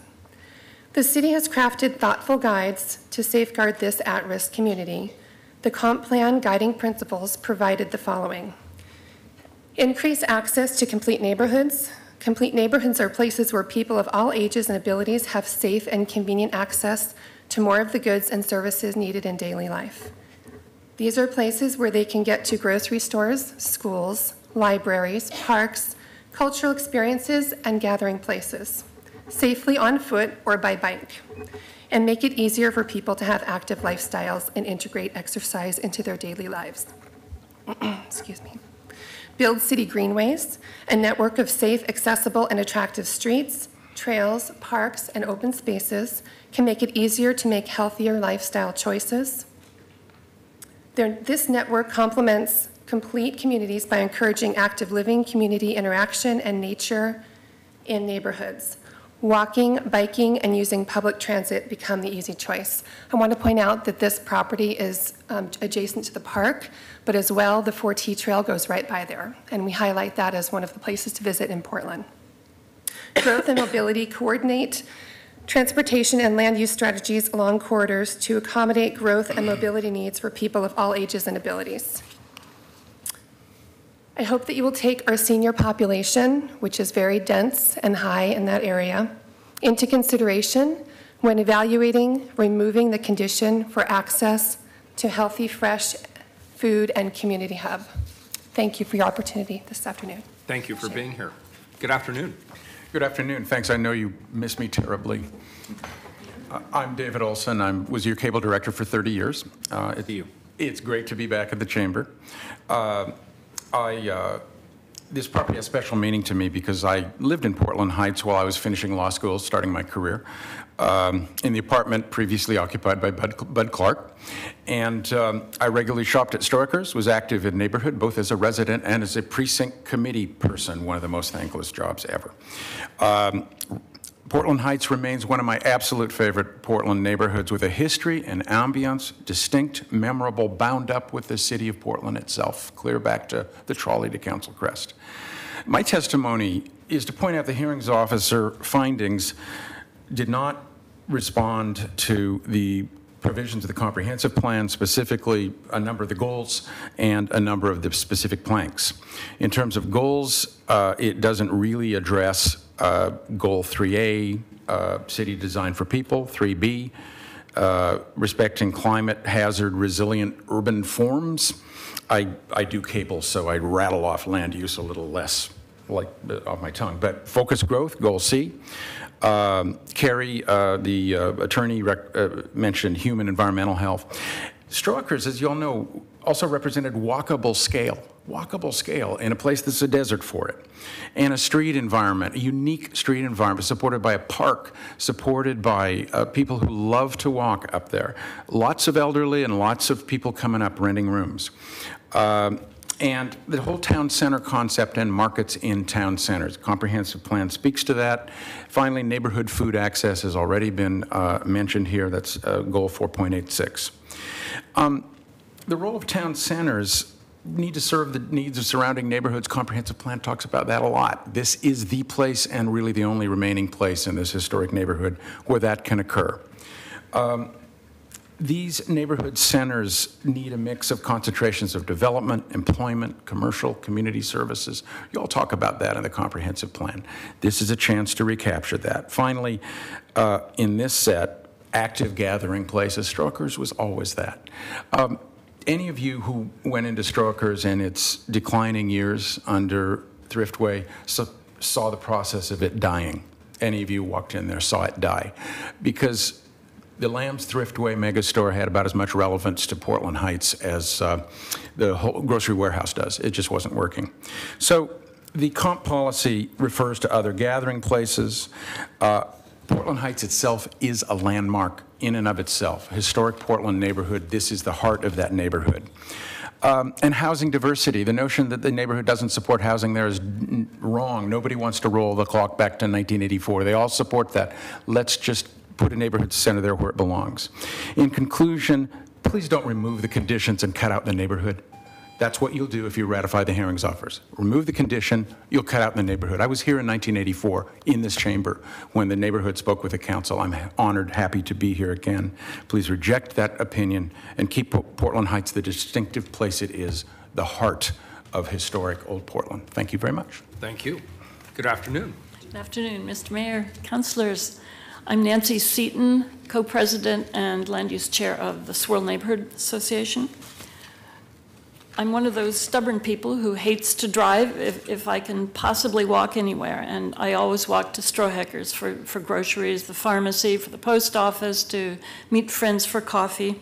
The city has crafted thoughtful guides to safeguard this at-risk community. The comp plan guiding principles provided the following. Increase access to complete neighborhoods. Complete neighborhoods are places where people of all ages and abilities have safe and convenient access to more of the goods and services needed in daily life. These are places where they can get to grocery stores, schools, libraries, parks, cultural experiences, and gathering places, safely on foot or by bike, and make it easier for people to have active lifestyles and integrate exercise into their daily lives. Excuse me. Build city greenways, a network of safe, accessible, and attractive streets, trails, parks, and open spaces can make it easier to make healthier lifestyle choices. This network complements complete communities by encouraging active living, community interaction, and nature in neighborhoods. Walking, biking, and using public transit become the easy choice. I want to point out that this property is adjacent to the park, but as well, the 4T trail goes right by there, and we highlight that as one of the places to visit in Portland. Growth and mobility coordinate transportation and land use strategies along corridors to accommodate growth and mobility needs for people of all ages and abilities. I hope that you will take our senior population, which is very dense and high in that area, into consideration when evaluating removing the condition for access to healthy, fresh food and community hub. Thank you for your opportunity this afternoon. Thank you for being here. Good afternoon. Good afternoon. Thanks. I know you miss me terribly. I'm David Olson. I was your cable director for 30 years. It's great to be back at the chamber. This property has special meaning to me because I lived in Portland Heights while I was finishing law school, starting my career, in the apartment previously occupied by Bud Clark. And I regularly shopped at Stoichers, was active in neighborhood, both as a resident and as a precinct committee person, one of the most thankless jobs ever. Portland Heights remains one of my absolute favorite Portland neighborhoods with a history and ambience, distinct, memorable, bound up with the city of Portland itself, clear back to the trolley to Council Crest. My testimony is to point out the hearings officer findings did not respond to the provisions of the comprehensive plan, specifically a number of the goals and a number of the specific planks. In terms of goals, it doesn't really address Goal 3A, City Design for People, 3B, respecting climate hazard resilient urban forms. I do cable, so I rattle off land use a little less off my tongue, but focused growth, goal C. Carrie, the attorney, mentioned human environmental health. Stroakers, as you all know, also represented walkable scale in a place that's a desert for it. And a street environment, a unique street environment supported by a park, supported by people who love to walk up there. Lots of elderly and lots of people coming up renting rooms. And the whole town center concept and markets in town centers. Comprehensive plan speaks to that. Finally, neighborhood food access has already been mentioned here. That's goal 4.86. The role of town centers need to serve the needs of surrounding neighborhoods. Comprehensive plan talks about that a lot. This is the place and really the only remaining place in this historic neighborhood where that can occur. These neighborhood centers need a mix of concentrations of development, employment, commercial, community services. You all talk about that in the comprehensive plan. This is a chance to recapture that. Finally, in this set, active gathering places. Stroakers was always that. Any of you who went into Stroakers in its declining years under Thriftway saw the process of it dying. Any of you walked in there saw it die, because the Lamb's Thriftway megastore had about as much relevance to Portland Heights as the whole grocery warehouse does. It just wasn't working. So the comp policy refers to other gathering places. Portland Heights itself is a landmark in and of itself. Historic Portland neighborhood, this is the heart of that neighborhood. And housing diversity, the notion that the neighborhood doesn't support housing there is wrong. Nobody wants to roll the clock back to 1984. They all support that. Let's just put a neighborhood center there where it belongs. In conclusion, please don't remove the conditions and cut out the neighborhood. That's what you'll do if you ratify the hearings offers. Remove the condition, you'll cut out the neighborhood. I was here in 1984 in this chamber when the neighborhood spoke with the council. I'm honored, happy to be here again. Please reject that opinion and keep Portland Heights the distinctive place it is, the heart of historic Old Portland. Thank you very much. Thank you. Good afternoon. Good afternoon, Mr. Mayor, councilors. I'm Nancy Seaton, co-president and land use chair of the Swirl Neighborhood Association. I'm one of those stubborn people who hates to drive if I can possibly walk anywhere, and I always walk to Stroheckers for groceries, the pharmacy, for the post office, to meet friends for coffee.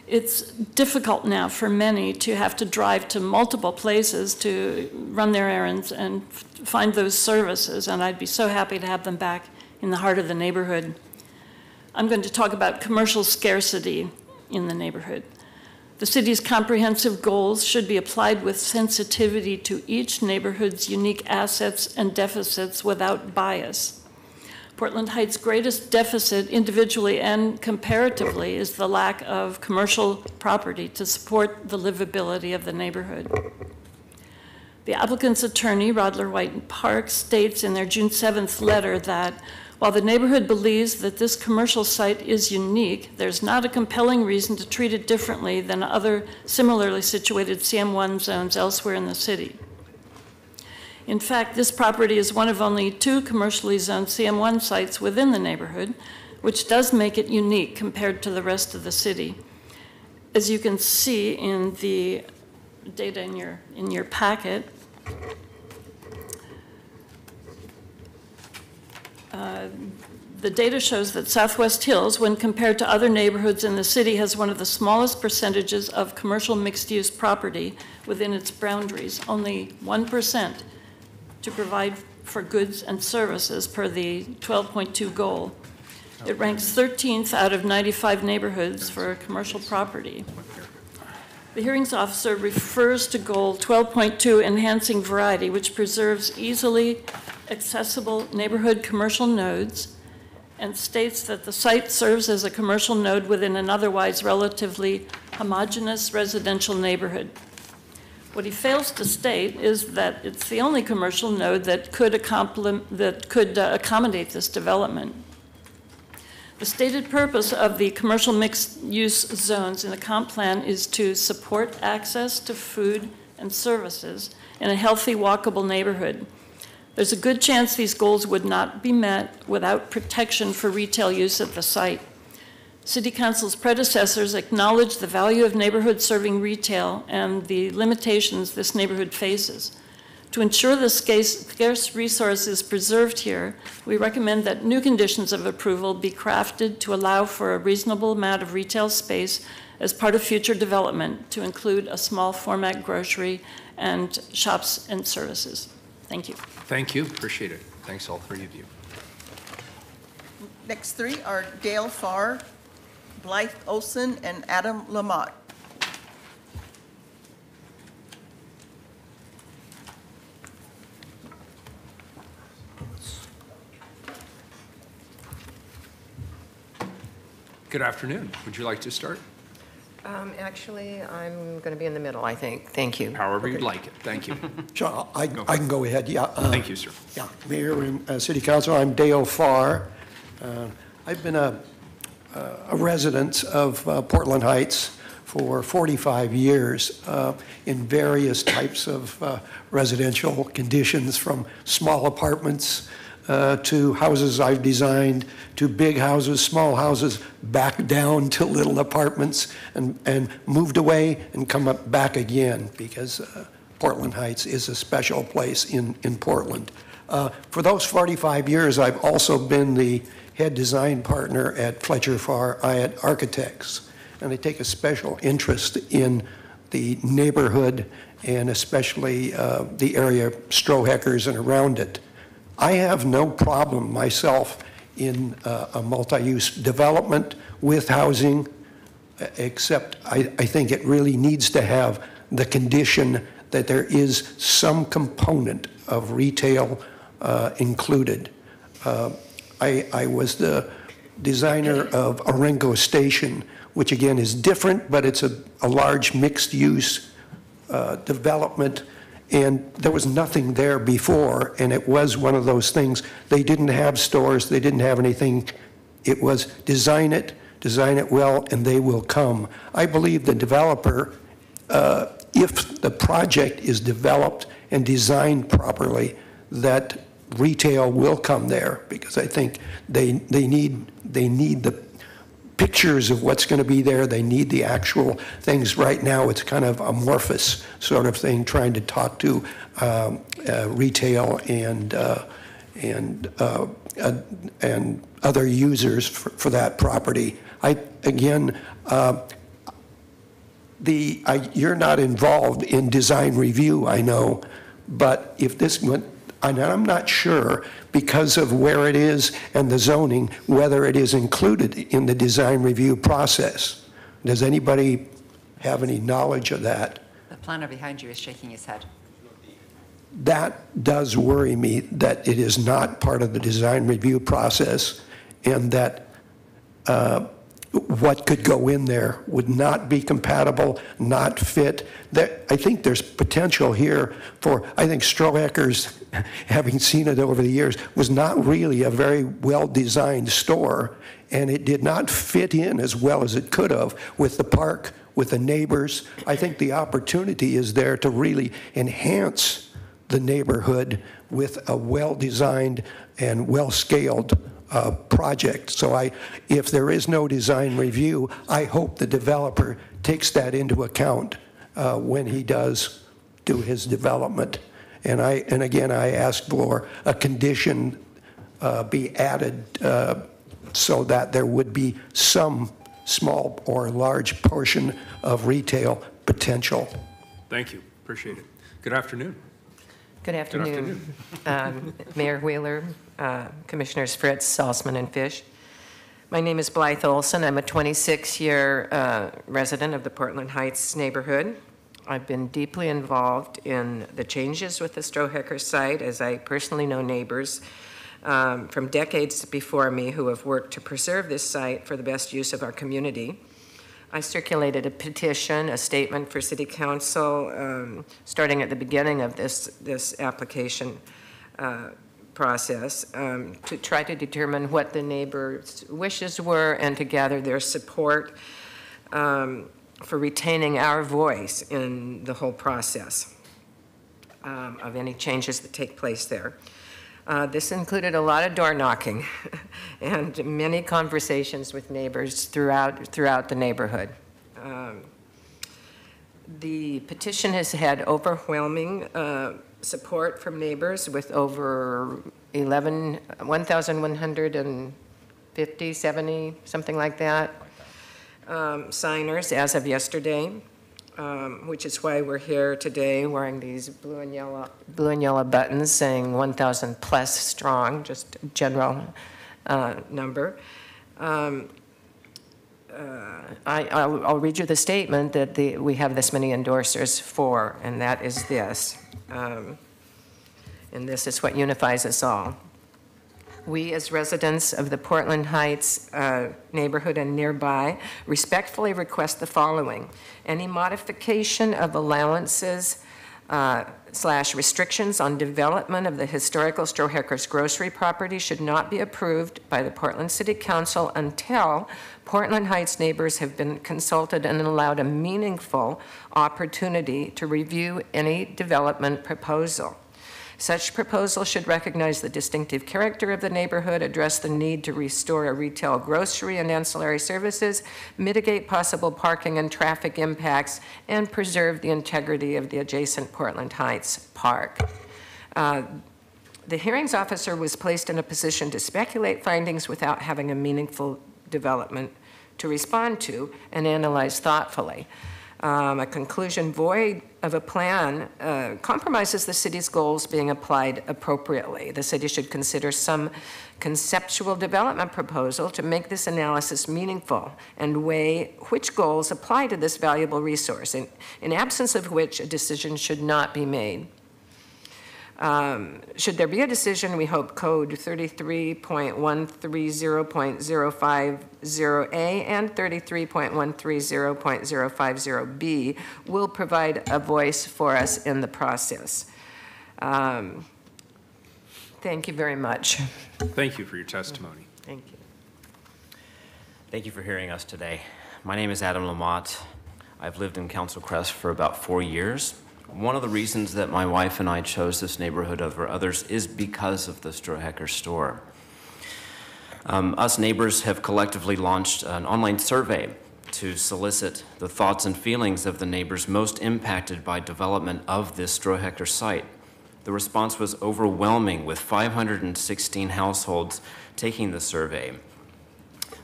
It's difficult now for many to have to drive to multiple places to run their errands and find those services, and I'd be so happy to have them back in the heart of the neighborhood. I'm going to talk about commercial scarcity in the neighborhood. The city's comprehensive goals should be applied with sensitivity to each neighborhood's unique assets and deficits without bias. Portland Heights' greatest deficit individually and comparatively is the lack of commercial property to support the livability of the neighborhood. The applicant's attorney, Rodler White & Park, states in their June 7th letter that while the neighborhood believes that this commercial site is unique, there's not a compelling reason to treat it differently than other similarly situated CM1 zones elsewhere in the city. In fact, this property is one of only 2 commercially zoned CM1 sites within the neighborhood, which does make it unique compared to the rest of the city. As you can see in the data in your packet, the data shows that Southwest Hills, when compared to other neighborhoods in the city, has one of the smallest percentages of commercial mixed-use property within its boundaries, only 1% to provide for goods and services per the 12.2 goal. It ranks 13th out of 95 neighborhoods for commercial property. The hearings officer refers to goal 12.2, enhancing variety, which preserves easily accessible neighborhood commercial nodes, and states that the site serves as a commercial node within an otherwise relatively homogeneous residential neighborhood. What he fails to state is that it's the only commercial node that could accommodate this development. The stated purpose of the commercial mixed-use zones in the comp plan is to support access to food and services in a healthy, walkable neighborhood. There's a good chance these goals would not be met without protection for retail use at the site. City Council's predecessors acknowledged the value of neighborhoods serving retail and the limitations this neighborhood faces. To ensure the scarce resource is preserved here, we recommend that new conditions of approval be crafted to allow for a reasonable amount of retail space as part of future development, to include a small format grocery and shops and services. Thank you. Thank you, appreciate it. Thanks all three of you. Next three are Dale Farr, Blythe Olson, and Adam Lamott. Good afternoon. Would you like to start? Actually, I'm going to be in the middle, I think. Thank you. However you'd like it. Thank you. Sure, I can go ahead, yeah. Thank you, sir. Yeah, Mayor and City Council, I'm Dale Farr. I've been a resident of Portland Heights for 45 years in various types of residential conditions, from small apartments to houses I've designed, to big houses, small houses, back down to little apartments, and moved away and come up back again, because Portland Heights is a special place in Portland. For those 45 years, I've also been the head design partner at Fletcher Farr Hyatt Architects, and I take a special interest in the neighborhood, and especially the area, Stroheckers and around it. I have no problem myself in a multi-use development with housing, except I think it really needs to have the condition that there is some component of retail included. I was the designer of Orengo Station, which again is different, but it's a large mixed-use development. And there was nothing there before, and it was one of those things. They didn't have stores, they didn't have anything. It was design it well, and they will come. I believe the developer, if the project is developed and designed properly, that retail will come there, because I think they need the pictures of what's going to be there. They need the actual things. Right now, it's kind of amorphous sort of thing, trying to talk to retail and other users for that property. You're not involved in design review, I know, but if this went, and I'm not sure, because of where it is and the zoning, whether it is included in the design review process. Does anybody have any knowledge of that? The planner behind you is shaking his head. That does worry me, that it is not part of the design review process, and that what could go in there would not be compatible, not fit. I think there's potential here for, I think Stroheckers, having seen it over the years, was not really a very well-designed store, and it did not fit in as well as it could have with the park, with the neighbors. I think the opportunity is there to really enhance the neighborhood with a well-designed and well-scaled project. So if there is no design review, I hope the developer takes that into account when he does do his development. And again, I ask for a condition be added so that there would be some small or large portion of retail potential. Thank you, appreciate it. Good afternoon. Good afternoon. Mayor Wheeler, Commissioners Fritz, Salzman, and Fish. My name is Blythe Olson. I'm a 26-year resident of the Portland Heights neighborhood. I've been deeply involved in the changes with the Strohecker site, as I personally know neighbors from decades before me who have worked to preserve this site for the best use of our community. I circulated a petition, a statement for City Council, starting at the beginning of this application process, to try to determine what the neighbors' wishes were and to gather their support for retaining our voice in the whole process of any changes that take place there. This included a lot of door knocking and many conversations with neighbors throughout the neighborhood. The petition has had overwhelming support from neighbors with over 1,150, 70, something like that, signers as of yesterday, which is why we're here today wearing these blue and yellow buttons saying 1,000 plus strong, just general number. I'll read you the statement that we have this many endorsers for, and that is this. And this is what unifies us all. We, as residents of the Portland Heights neighborhood and nearby, respectfully request the following. Any modification of allowances / restrictions on development of the historical Stroheckers grocery property should not be approved by the Portland City Council until Portland Heights neighbors have been consulted and allowed a meaningful opportunity to review any development proposal. Such proposal should recognize the distinctive character of the neighborhood, address the need to restore a retail grocery and ancillary services, mitigate possible parking and traffic impacts, and preserve the integrity of the adjacent Portland Heights Park. The hearings officer was placed in a position to speculate findings without having a meaningful development to respond to and analyze thoughtfully. A conclusion void of a plan compromises the city's goals being applied appropriately. The city should consider some conceptual development proposal to make this analysis meaningful and weigh which goals apply to this valuable resource, in absence of which a decision should not be made. Should there be a decision, we hope Code 33.130.050A and 33.130.050B will provide a voice for us in the process. Thank you very much. Thank you for your testimony. Thank you. Thank you for hearing us today. My name is Adam Lamott. I've lived in Council Crest for about 4 years. One of the reasons that my wife and I chose this neighborhood over others is because of the Strohecker store. Us neighbors have collectively launched an online survey to solicit the thoughts and feelings of the neighbors most impacted by development of this Strohecker site. The response was overwhelming, with 516 households taking the survey.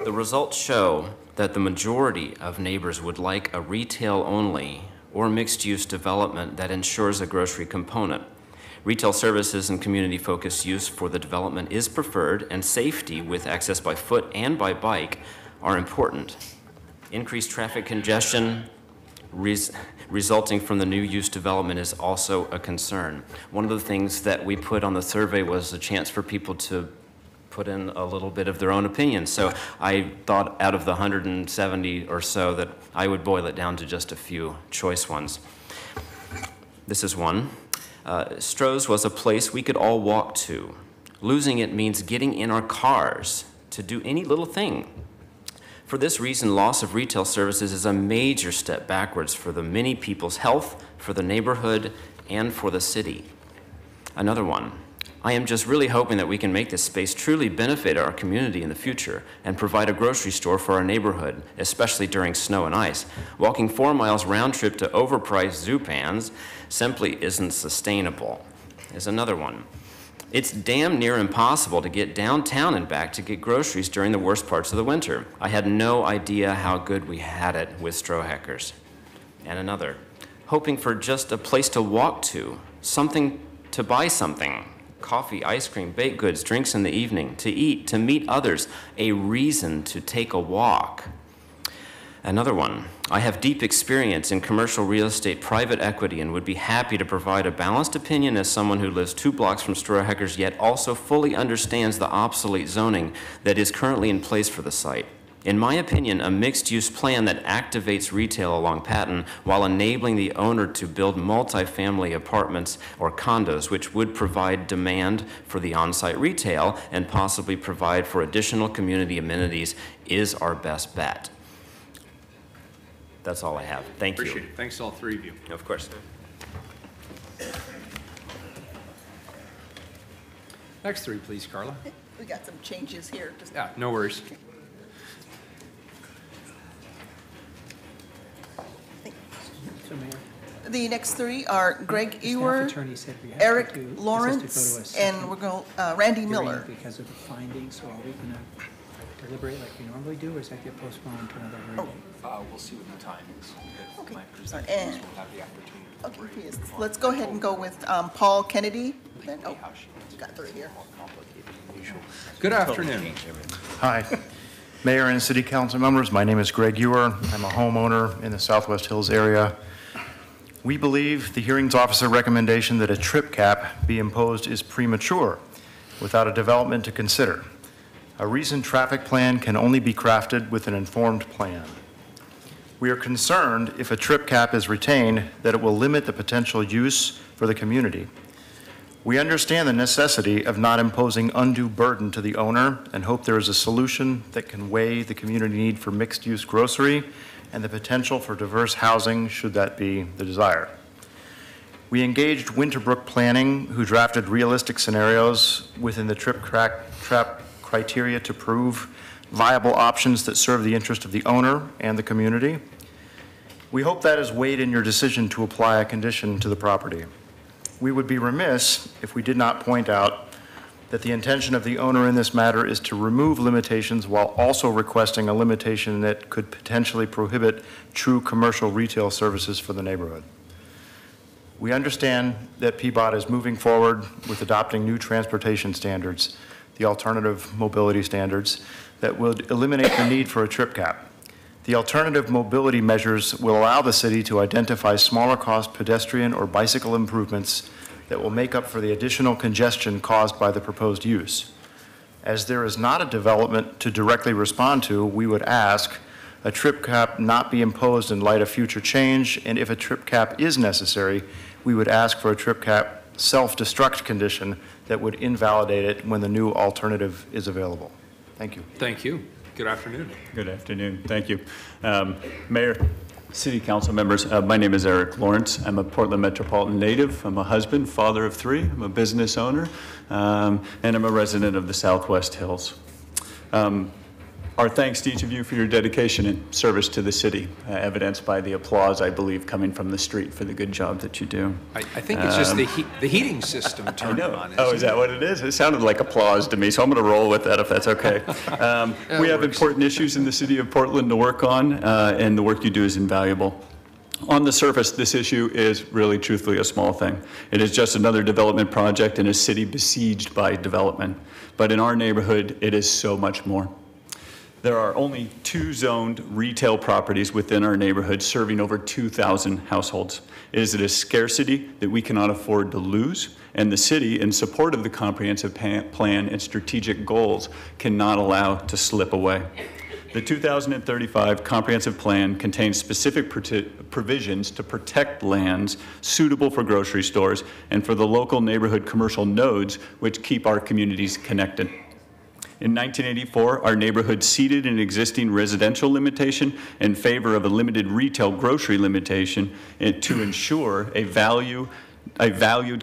The results show that the majority of neighbors would like a retail-only or mixed-use development that ensures a grocery component. Retail services and community-focused use for the development is preferred, and safety with access by foot and by bike are important. Increased traffic congestion resulting from the new use development is also a concern. One of the things that we put on the survey was a chance for people to put in a little bit of their own opinion. So I thought out of the 170 or so that I would boil it down to just a few choice ones. This is one. Stroh's was a place we could all walk to. Losing it means getting in our cars to do any little thing. For this reason, loss of retail services is a major step backwards for the many people's health, for the neighborhood, and for the city. Another one. I am just really hoping that we can make this space truly benefit our community in the future and provide a grocery store for our neighborhood, especially during snow and ice. Walking 4 miles round trip to overpriced Zupans simply isn't sustainable. Is another one. It's damn near impossible to get downtown and back to get groceries during the worst parts of the winter. I had no idea how good we had it with Stroheckers. And another. Hoping for just a place to walk to, something to buy something. Coffee, ice cream, baked goods, drinks in the evening, to eat, to meet others, a reason to take a walk. Another one, I have deep experience in commercial real estate, private equity, and would be happy to provide a balanced opinion as someone who lives 2 blocks from Stroheckers, yet also fully understands the obsolete zoning that is currently in place for the site. In my opinion, a mixed-use plan that activates retail along Patton while enabling the owner to build multifamily apartments or condos, which would provide demand for the on-site retail and possibly provide for additional community amenities, is our best bet. That's all I have. Thank you. Appreciate it. Thanks to all 3 of you. Of course. Next 3, please, Carla. We got some changes here. Yeah, no worries. The next three are Greg Ewer, attorney said we have Eric to do- Lawrence, and we're going, Randy Miller. Because of the findings, so are we going to deliberate like we normally do, or does that get postponed to another hearing? We'll see what the time is. If my presenters And- will have the opportunity to Okay, break yes. it from Let's go ahead and go with Paul Kennedy. Then, oh, got three here. Good afternoon. Hi, Mayor and City Council members. My name is Greg Ewer. I'm a homeowner in the Southwest Hills area. We believe the hearings officer recommendation that a trip cap be imposed is premature without a development to consider. A reasoned traffic plan can only be crafted with an informed plan. We are concerned if a trip cap is retained that it will limit the potential use for the community. We understand the necessity of not imposing undue burden to the owner and hope there is a solution that can weigh the community need for mixed-use grocery and the potential for diverse housing should that be the desire. We engaged Winterbrook Planning, who drafted realistic scenarios within the trip trap criteria to prove viable options that serve the interest of the owner and the community. We hope that is weighed in your decision to apply a condition to the property. We would be remiss if we did not point out that the intention of the owner in this matter is to remove limitations while also requesting a limitation that could potentially prohibit true commercial retail services for the neighborhood. We understand that PBOT is moving forward with adopting new transportation standards, the alternative mobility standards, that would eliminate the need for a trip cap. The alternative mobility measures will allow the city to identify smaller cost pedestrian or bicycle improvements that will make up for the additional congestion caused by the proposed use. As there is not a development to directly respond to, we would ask a trip cap not be imposed in light of future change, and if a trip cap is necessary, we would ask for a trip cap self-destruct condition that would invalidate it when the new alternative is available. Thank you. Thank you. Good afternoon. Good afternoon. Thank you. Mayor, City Council members, my name is Eric Lawrence. I'm a Portland Metropolitan native. I'm a husband, father of three. I'm a business owner, and I'm a resident of the Southwest Hills. Our thanks to each of you for your dedication and service to the city, evidenced by the applause, I believe, coming from the street for the good job that you do. I think it's just the heating system turned on. Oh, is that what it is? It sounded like applause to me, so I'm going to roll with that if that's okay. We have important issues in the city of Portland to work on, and the work you do is invaluable. On the surface, this issue is really, truthfully, a small thing. It is just another development project in a city besieged by development. But in our neighborhood, it is so much more. There are only 2 zoned retail properties within our neighborhood serving over 2,000 households. It is a scarcity that we cannot afford to lose, and the city, in support of the comprehensive plan and strategic goals, cannot allow to slip away. The 2035 comprehensive plan contains specific provisions to protect lands suitable for grocery stores and for the local neighborhood commercial nodes which keep our communities connected. In 1984, our neighborhood ceded an existing residential limitation in favor of a limited retail grocery limitation to ensure a valued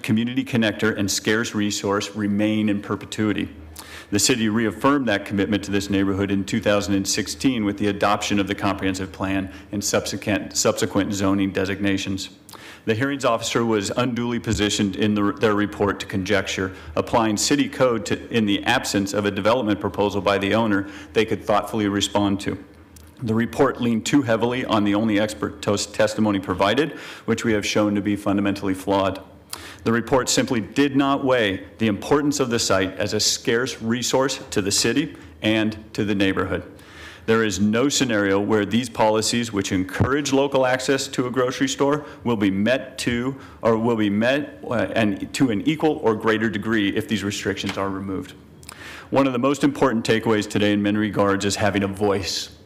community connector and scarce resource remain in perpetuity. The city reaffirmed that commitment to this neighborhood in 2016 with the adoption of the comprehensive plan and subsequent zoning designations. The hearings officer was unduly positioned in their report to conjecture, applying city code in the absence of a development proposal by the owner they could thoughtfully respond to. The report leaned too heavily on the only expert testimony provided, which we have shown to be fundamentally flawed. The report simply did not weigh the importance of the site as a scarce resource to the city and to the neighborhood. There is no scenario where these policies, which encourage local access to a grocery store, will be met to an equal or greater degree if these restrictions are removed. One of the most important takeaways today in many regards is having a voice.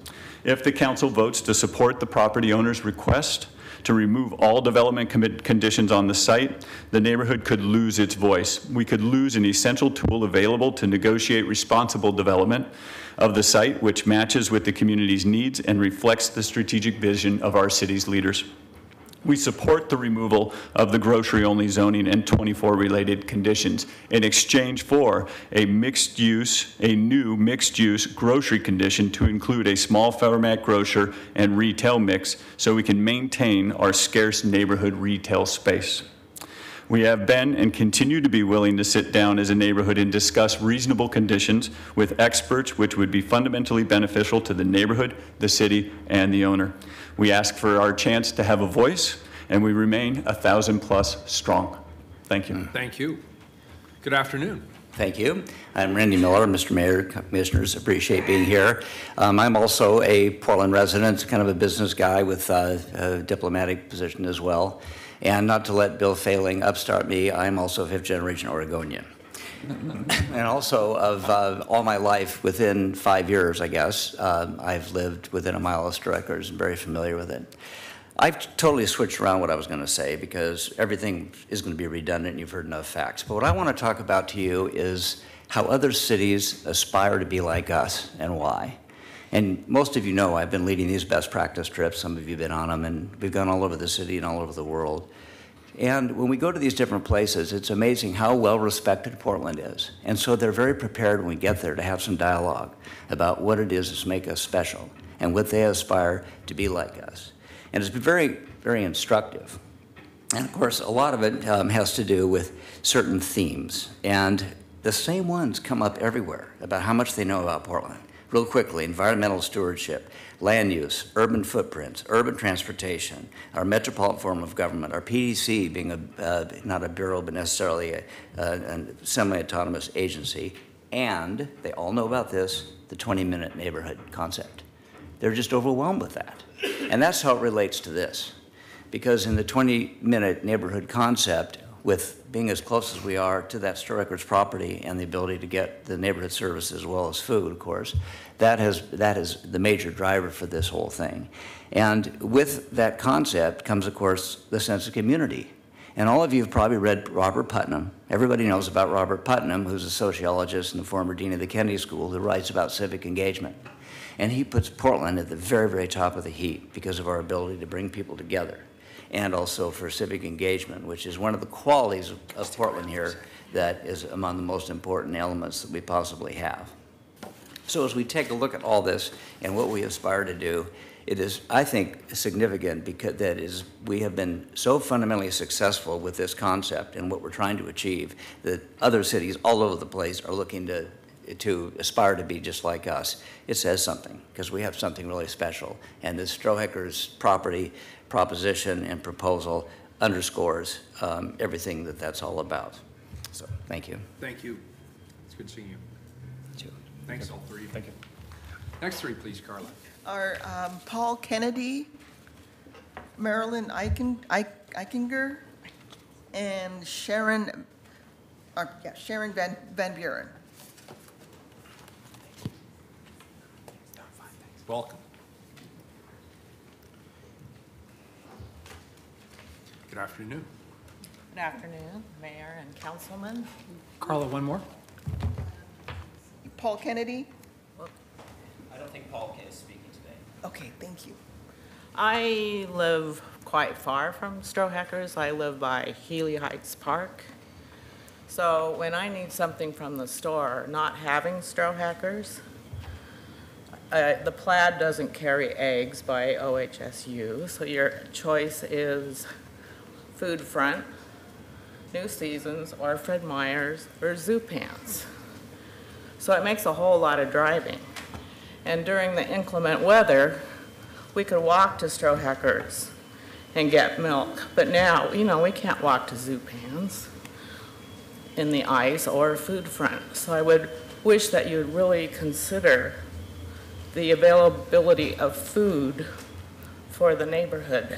If the council votes to support the property owner's request to remove all development conditions on the site, the neighborhood could lose its voice. We could lose an essential tool available to negotiate responsible development of the site, which matches with the community's needs and reflects the strategic vision of our city's leaders. We support the removal of the grocery-only zoning and 24 related conditions in exchange for a new mixed-use grocery condition to include a small format grocer and retail mix so we can maintain our scarce neighborhood retail space. We have been and continue to be willing to sit down as a neighborhood and discuss reasonable conditions with experts, which would be fundamentally beneficial to the neighborhood, the city, and the owner. We ask for our chance to have a voice, and we remain 1,000+ strong. Thank you. Thank you. Good afternoon. Thank you. I'm Randy Miller, Mr. Mayor, Commissioners, appreciate being here. I'm also a Portland resident, kind of a business guy with a diplomatic position as well. And not to let Bill Failing upstart me, I'm also a fifth-generation Oregonian. And also, of all my life, within 5 years, I guess, I've lived within a mile of Strohecker's and very familiar with it. I've totally switched around what I was going to say because everything is going to be redundant and you've heard enough facts. But what I want to talk about to you is how other cities aspire to be like us and why. And most of you know I've been leading these best practice trips. Some of you have been on them, and we've gone all over the city and all over the world. And when we go to these different places, it's amazing how well respected Portland is. And so they're very prepared when we get there to have some dialogue about what it is that's make us special and what they aspire to be like us. And it's been very, very instructive. And of course, a lot of it has to do with certain themes. And the same ones come up everywhere about how much they know about Portland. Real quickly, environmental stewardship, land use, urban footprints, urban transportation, our metropolitan form of government, our PDC being not a bureau, but necessarily a semi-autonomous agency, and they all know about this, the 20-minute neighborhood concept. They're just overwhelmed with that. And that's how it relates to this. Because in the 20-minute neighborhood concept, with being as close as we are to that Strohecker's property and the ability to get the neighborhood service as well as food, of course, that is the major driver for this whole thing. And with that concept comes, of course, the sense of community. And all of you have probably read Robert Putnam. Everybody knows about Robert Putnam, who's a sociologist and the former dean of the Kennedy School, who writes about civic engagement. And he puts Portland at the very, very top of the heap because of our ability to bring people together, and also for civic engagement, which is one of the qualities of Portland here that is among the most important elements that we possibly have. So as we take a look at all this and what we aspire to do, it is, I think, significant because we have been so fundamentally successful with this concept and what we're trying to achieve that other cities all over the place are looking to aspire to be just like us. It says something, because we have something really special. And this Strohecker's proposition and proposal underscores everything that's all about. So, thank you. Thank you. It's good seeing you. Too. Thanks, all three. Thank you. Next three, please, Carla. Are Paul Kennedy, Marilyn Eichinger, and Sharon Van Buren. Welcome. Good afternoon. Good afternoon, Mayor and Councilman. Carla, one more. Paul Kennedy? I don't think Paul is speaking today. Okay, thank you. I live quite far from Strohecker's. I live by Healy Heights Park. So when I need something from the store, not having Strohecker's, the Plaid doesn't carry eggs by OHSU, so your choice is Food Front, New Seasons, or Fred Meyer's, or Zoo Pants. So it makes a whole lot of driving. And during the inclement weather, we could walk to Strohecker's and get milk. But now, we can't walk to Zoo Pants in the ice or Food Front. So I would wish that you would really consider the availability of food for the neighborhood.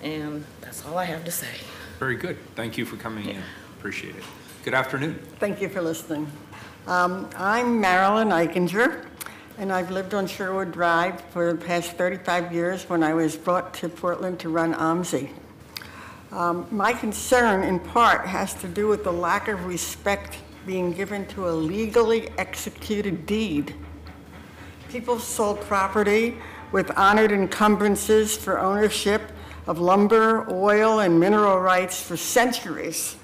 And that's all I have to say. Very good. Thank you for coming in. Appreciate it. Good afternoon. Thank you for listening. I'm Marilyn Eichinger, and I've lived on Sherwood Drive for the past 35 years when I was brought to Portland to run OMSI. My concern, in part, has to do with the lack of respect being given to a legally executed deed. People sold property with honored encumbrances for ownership of lumber, oil, and mineral rights for centuries.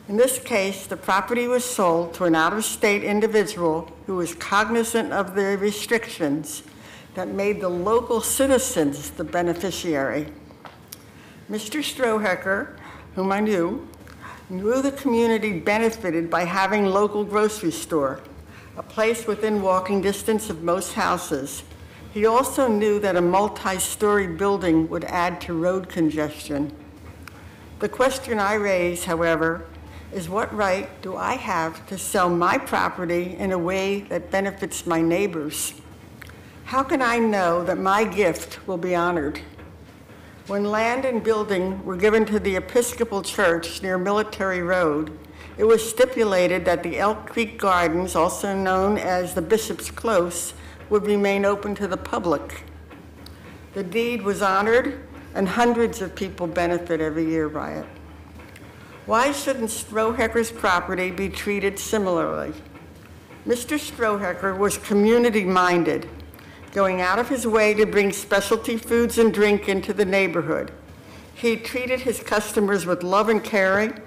In this case, the property was sold to an out-of-state individual who was cognizant of the restrictions that made the local citizens the beneficiary. Mr. Strohecker, whom I knew the community benefited by having local grocery store, a place within walking distance of most houses. He also knew that a multi-story building would add to road congestion. The question I raise, however, is what right do I have to sell my property in a way that benefits my neighbors? How can I know that my gift will be honored? When land and building were given to the Episcopal Church near Military Road, it was stipulated that the Elk Creek Gardens, also known as the Bishop's Close, would remain open to the public. The deed was honored, and hundreds of people benefit every year by it. Why shouldn't Strohecker's property be treated similarly? Mr. Strohecker was community-minded, going out of his way to bring specialty foods and drink into the neighborhood. He treated his customers with love and caring.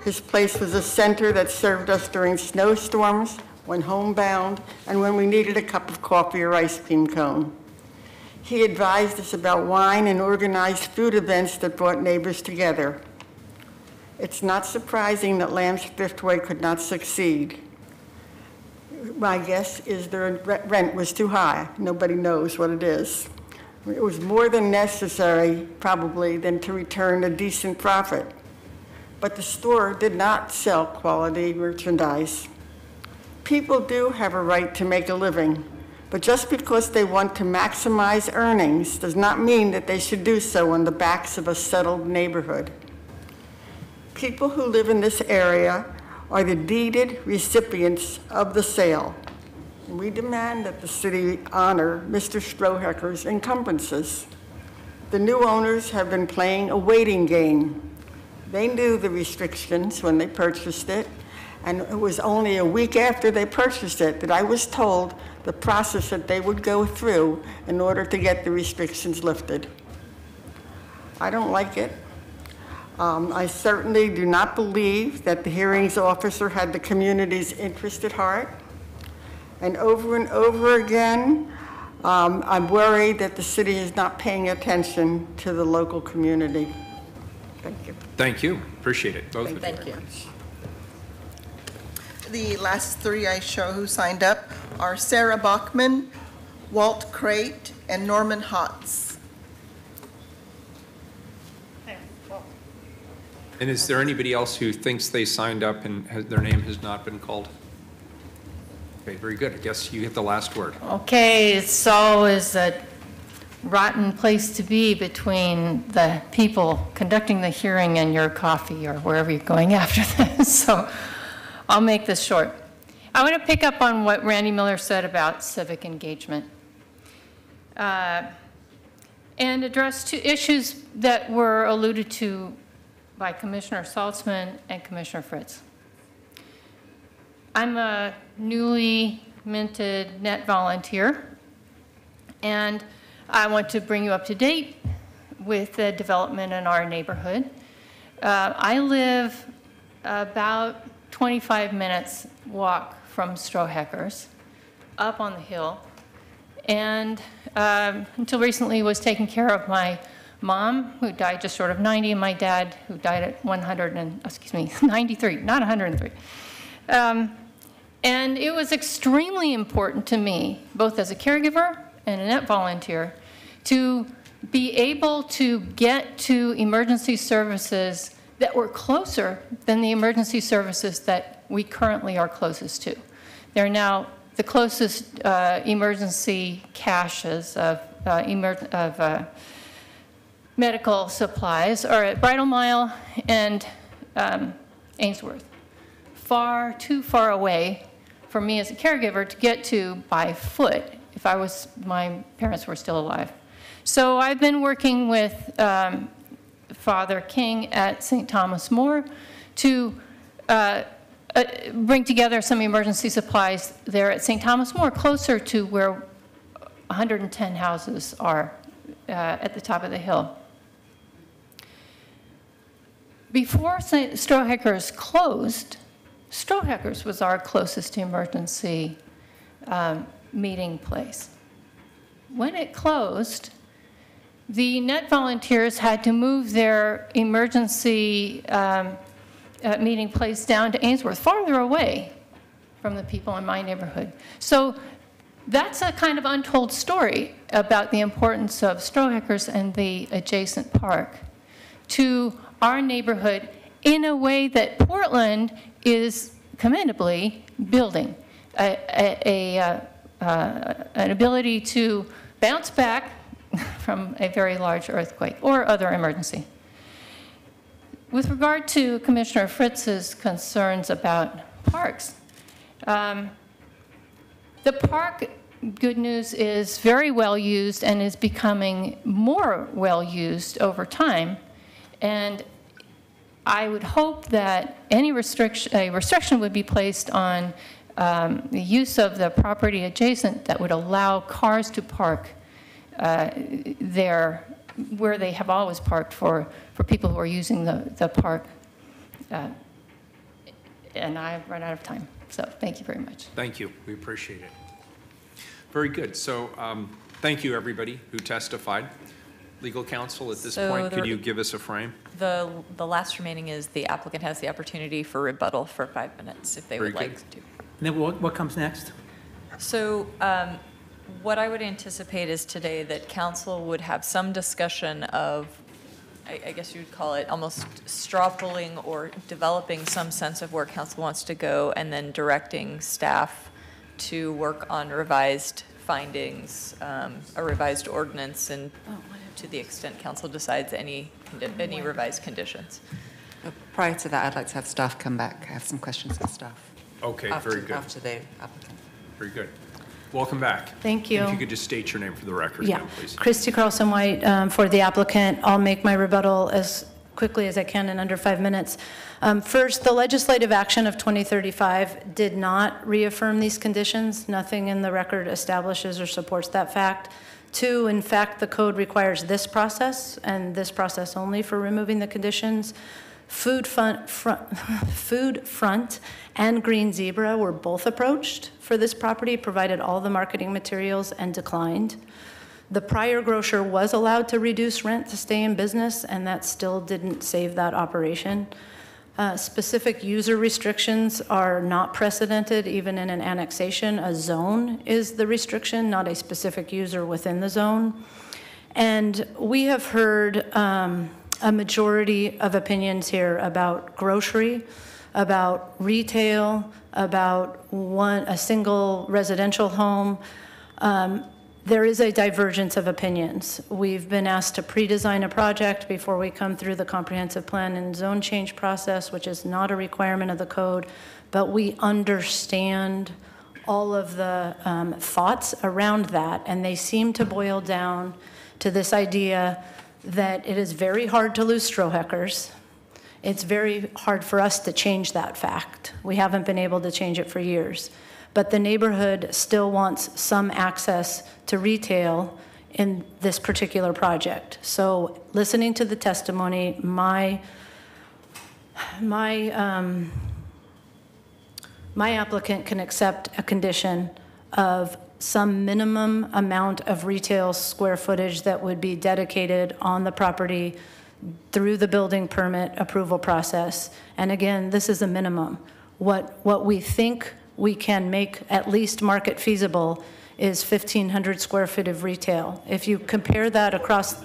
His place was a center that served us during snowstorms, when homebound, and when we needed a cup of coffee or ice cream cone. He advised us about wine and organized food events that brought neighbors together. It's not surprising that Lamb's Thriftway could not succeed. My guess is their rent was too high. Nobody knows what it is. It was more than necessary, probably, than to return a decent profit. But the store did not sell quality merchandise. People do have a right to make a living, but just because they want to maximize earnings does not mean that they should do so on the backs of a settled neighborhood. People who live in this area are the deeded recipients of the sale. We demand that the city honor Mr. Strohecker's encumbrances. The new owners have been playing a waiting game. They knew the restrictions when they purchased it, and it was only a week after they purchased it that I was told the process that they would go through in order to get the restrictions lifted. I don't like it. I certainly do not believe that the hearings officer had the community's interest at heart. And over again, I'm worried that the city is not paying attention to the local community. Thank you. Thank you. Appreciate it. Both of you. Thank you. The last three I show who signed up are Sarah Bachman, Walt Crate, and Norman Hotz. And is there anybody else who thinks they signed up and their name has not been called? Okay, very good. I guess you get the last word. Okay, it's always a rotten place to be between the people conducting the hearing and your coffee or wherever you're going after this. So I'll make this short. I want to pick up on what Randy Miller said about civic engagement and address two issues that were alluded to by Commissioner Saltzman and Commissioner Fritz. I'm a newly minted net volunteer, and I want to bring you up to date with the development in our neighborhood. I live about 25 minutes walk from Strohecker's, up on the hill, and until recently was taking care of my mom, who died just short of 90, and my dad, who died at 93, not 103. And it was extremely important to me, both as a caregiver and a net volunteer, to be able to get to emergency services that were closer than the emergency services that we currently are closest to. They're now the closest emergency caches of medical supplies are at Bridal Mile and Ainsworth. Too far away for me as a caregiver to get to by foot if my parents were still alive. So I've been working with Father King at St. Thomas More to bring together some emergency supplies there at St. Thomas More, closer to where 110 houses are at the top of the hill. before Strohackers closed, Strohackers was our closest emergency meeting place. When it closed, the Net volunteers had to move their emergency meeting place down to Ainsworth, farther away from the people in my neighborhood. So that's a kind of untold story about the importance of Strohackers and the adjacent park to our neighborhood in a way that Portland is commendably building an ability to bounce back from a very large earthquake or other emergency. With regard to Commissioner Fritz's concerns about parks, the park, good news, is very well used and is becoming more well used over time. And I would hope that a restriction would be placed on the use of the property adjacent that would allow cars to park there where they have always parked for people who are using the park. And I've run out of time, so thank you very much. Thank you. We appreciate it. Very good. So thank you, everybody who testified. Legal counsel, at this point, could you give us a frame? The last remaining is the applicant has the opportunity for rebuttal for 5 minutes if they would like to. And then what comes next? So what I would anticipate is today that council would have some discussion of, I guess you would call it almost straw pulling or developing some sense of where council wants to go, and then directing staff to work on revised findings, a revised ordinance, and to the extent council decides any revised conditions. Prior to that, I'd like to have staff come back. I have some questions for staff. Okay, very good. After the applicant. Very good. Welcome back. Thank you. And if you could just state your name for the record again, please. Christy Carlson-White for the applicant. I'll make my rebuttal as quickly as I can in under 5 minutes. First, the legislative action of 2035 did not reaffirm these conditions. Nothing in the record establishes or supports that fact. Two, in fact, the code requires this process and this process only for removing the conditions. Food Front and Green Zebra were both approached for this property, provided all the marketing materials, and declined. The prior grocer was allowed to reduce rent to stay in business, and that still didn't save that operation. Specific user restrictions are not precedented, even in an annexation. A zone is the restriction, not a specific user within the zone. And we have heard a majority of opinions here about grocery, about retail, about a single residential home. There is a divergence of opinions. We've been asked to pre-design a project before we come through the comprehensive plan and zone change process, which is not a requirement of the code, but we understand all of the thoughts around that, and they seem to boil down to this idea that it is very hard to lose Strohackers. It's very hard for us to change that fact. We haven't been able to change it for years. But the neighborhood still wants some access to retail in this particular project. So listening to the testimony, my applicant can accept a condition of some minimum amount of retail square footage that would be dedicated on the property through the building permit approval process. And again, this is a minimum. What we think we can make at least market feasible is 1,500 square feet of retail. If you compare that across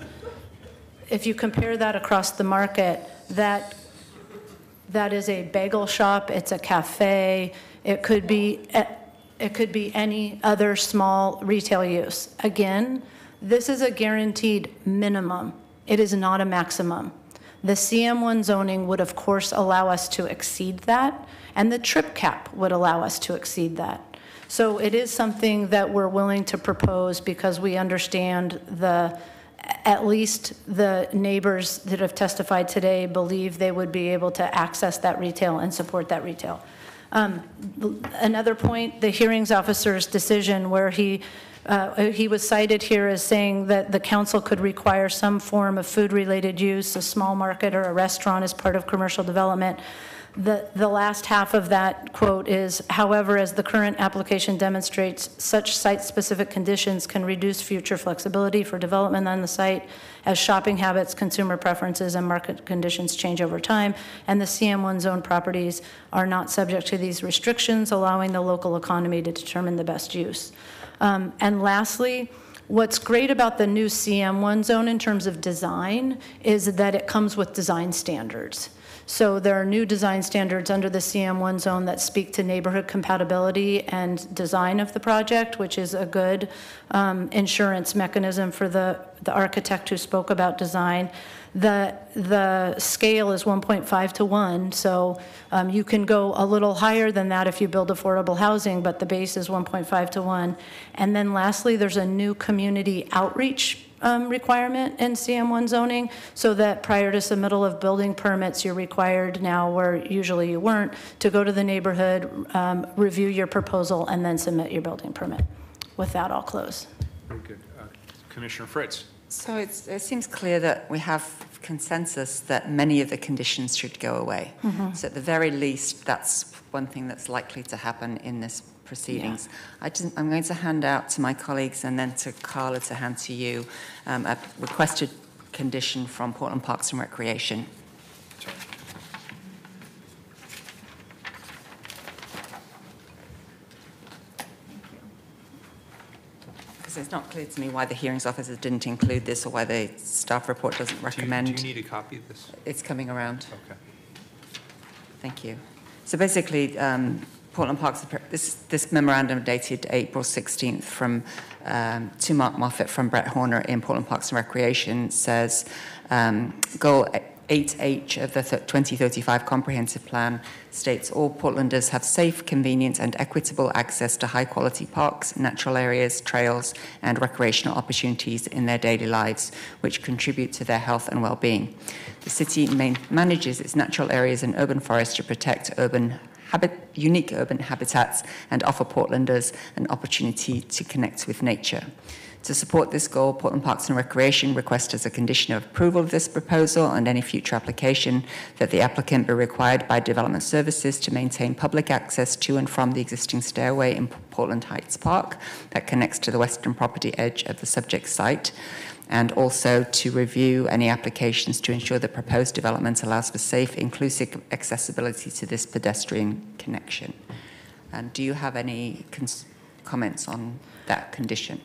the market, that is a bagel shop, it's a cafe, it could be any other small retail use. Again, this is a guaranteed minimum. It is not a maximum. The CM1 zoning would, of course, allow us to exceed that, and the trip cap would allow us to exceed that. So it is something that we're willing to propose because we understand at least the neighbors that have testified today believe they would be able to access that retail and support that retail. Another point, the hearings officer's decision where he He was cited here as saying that the council could require some form of food-related use, a small market or a restaurant as part of commercial development. The last half of that quote is, however, as the current application demonstrates, such site-specific conditions can reduce future flexibility for development on the site as shopping habits, consumer preferences, and market conditions change over time, and the CM1 zone properties are not subject to these restrictions, allowing the local economy to determine the best use. And lastly, what's great about the new CM1 zone in terms of design is that it comes with design standards. So there are new design standards under the CM1 zone that speak to neighborhood compatibility and design of the project, which is a good insurance mechanism for the architect who spoke about design. The scale is 1.5 to 1, so you can go a little higher than that if you build affordable housing, but the base is 1.5 to 1. And then lastly, there's a new community outreach requirement in CM1 zoning, so that prior to submittal of building permits, you're required now, where usually you weren't, to go to the neighborhood, review your proposal, and then submit your building permit. With that, I'll close. Very good. Commissioner Fritz. So it seems clear that we have consensus that many of the conditions should go away. Mm-hmm. So at the very least, that's one thing that's likely to happen in this proceedings. Yeah. I'm going to hand out to my colleagues and then to Carla to hand to you a requested condition from Portland Parks and Recreation. Because it's not clear to me why the hearings officer didn't include this or why the staff report doesn't recommend. Do you need a copy of this? It's coming around. Okay. Thank you. So basically, Portland Parks, this memorandum dated April 16th from, to Mark Moffett from Brett Horner in Portland Parks and Recreation says, goal 8H of the 2035 Comprehensive Plan states all Portlanders have safe, convenient, and equitable access to high-quality parks, natural areas, trails, and recreational opportunities in their daily lives, which contribute to their health and well-being. The city manages its natural areas and urban forests to protect unique urban habitats and offer Portlanders an opportunity to connect with nature. To support this goal, Portland Parks and Recreation requests as a condition of approval of this proposal and any future application that the applicant be required by Development Services to maintain public access to and from the existing stairway in Portland Heights Park that connects to the western property edge of the subject site, and also to review any applications to ensure the proposed development allows for safe, inclusive accessibility to this pedestrian connection. And do you have any comments on that condition?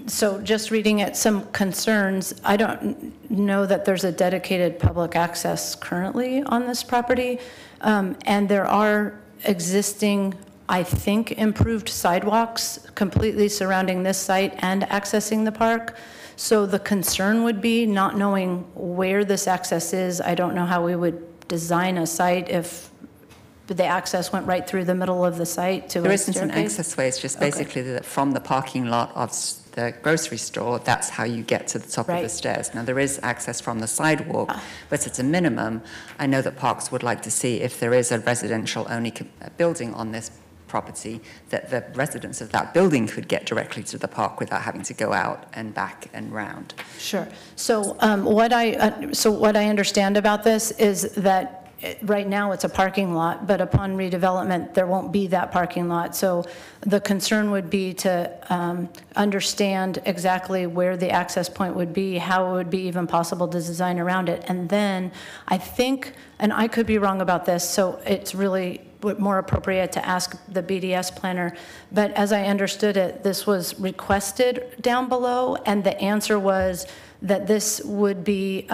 So just reading it, some concerns. I don't know that there's a dedicated public access currently on this property, and there are existing, I think, improved sidewalks completely surrounding this site and accessing the park. So the concern would be not knowing where this access is. I don't know how we would design a site if the access went right through the middle of the site to a staircase. There isn't an access way. It's just basically that from the parking lot of the grocery store, that's how you get to the top of the stairs. Now, there is access from the sidewalk, but at a minimum, I know that Parks would like to see if there is a residential-only building on this property, that the residents of that building could get directly to the park without having to go out and back and round. Sure. So what I understand about this is that right now it's a parking lot, but upon redevelopment there won't be that parking lot. So the concern would be to understand exactly where the access point would be, how it would be even possible to design around it. And then I think, and I could be wrong about this, so it's really more appropriate to ask the BDS planner, but as I understood it, this was requested down below, and the answer was that this would be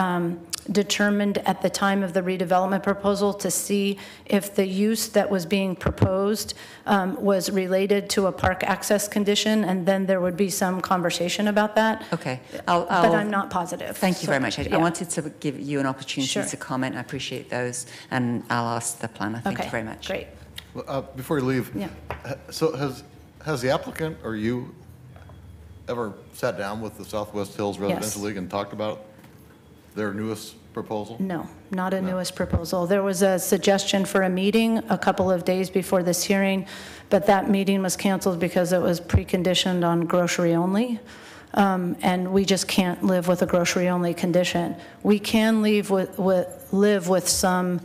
determined at the time of the redevelopment proposal to see if the use that was being proposed was related to a park access condition, and then there would be some conversation about that. Okay. But I'm not positive. Thank you very much. I wanted to give you an opportunity Sure. to comment. I appreciate those, and I'll ask the planner. Thank you very much. Great. Well, before you leave, so has the applicant or you ever sat down with the Southwest Hills Residential League and talked about their newest proposal? No, not a newest proposal. There was a suggestion for a meeting a couple of days before this hearing, but that meeting was canceled because it was preconditioned on grocery only. And we just can't live with a grocery only condition. We can live with some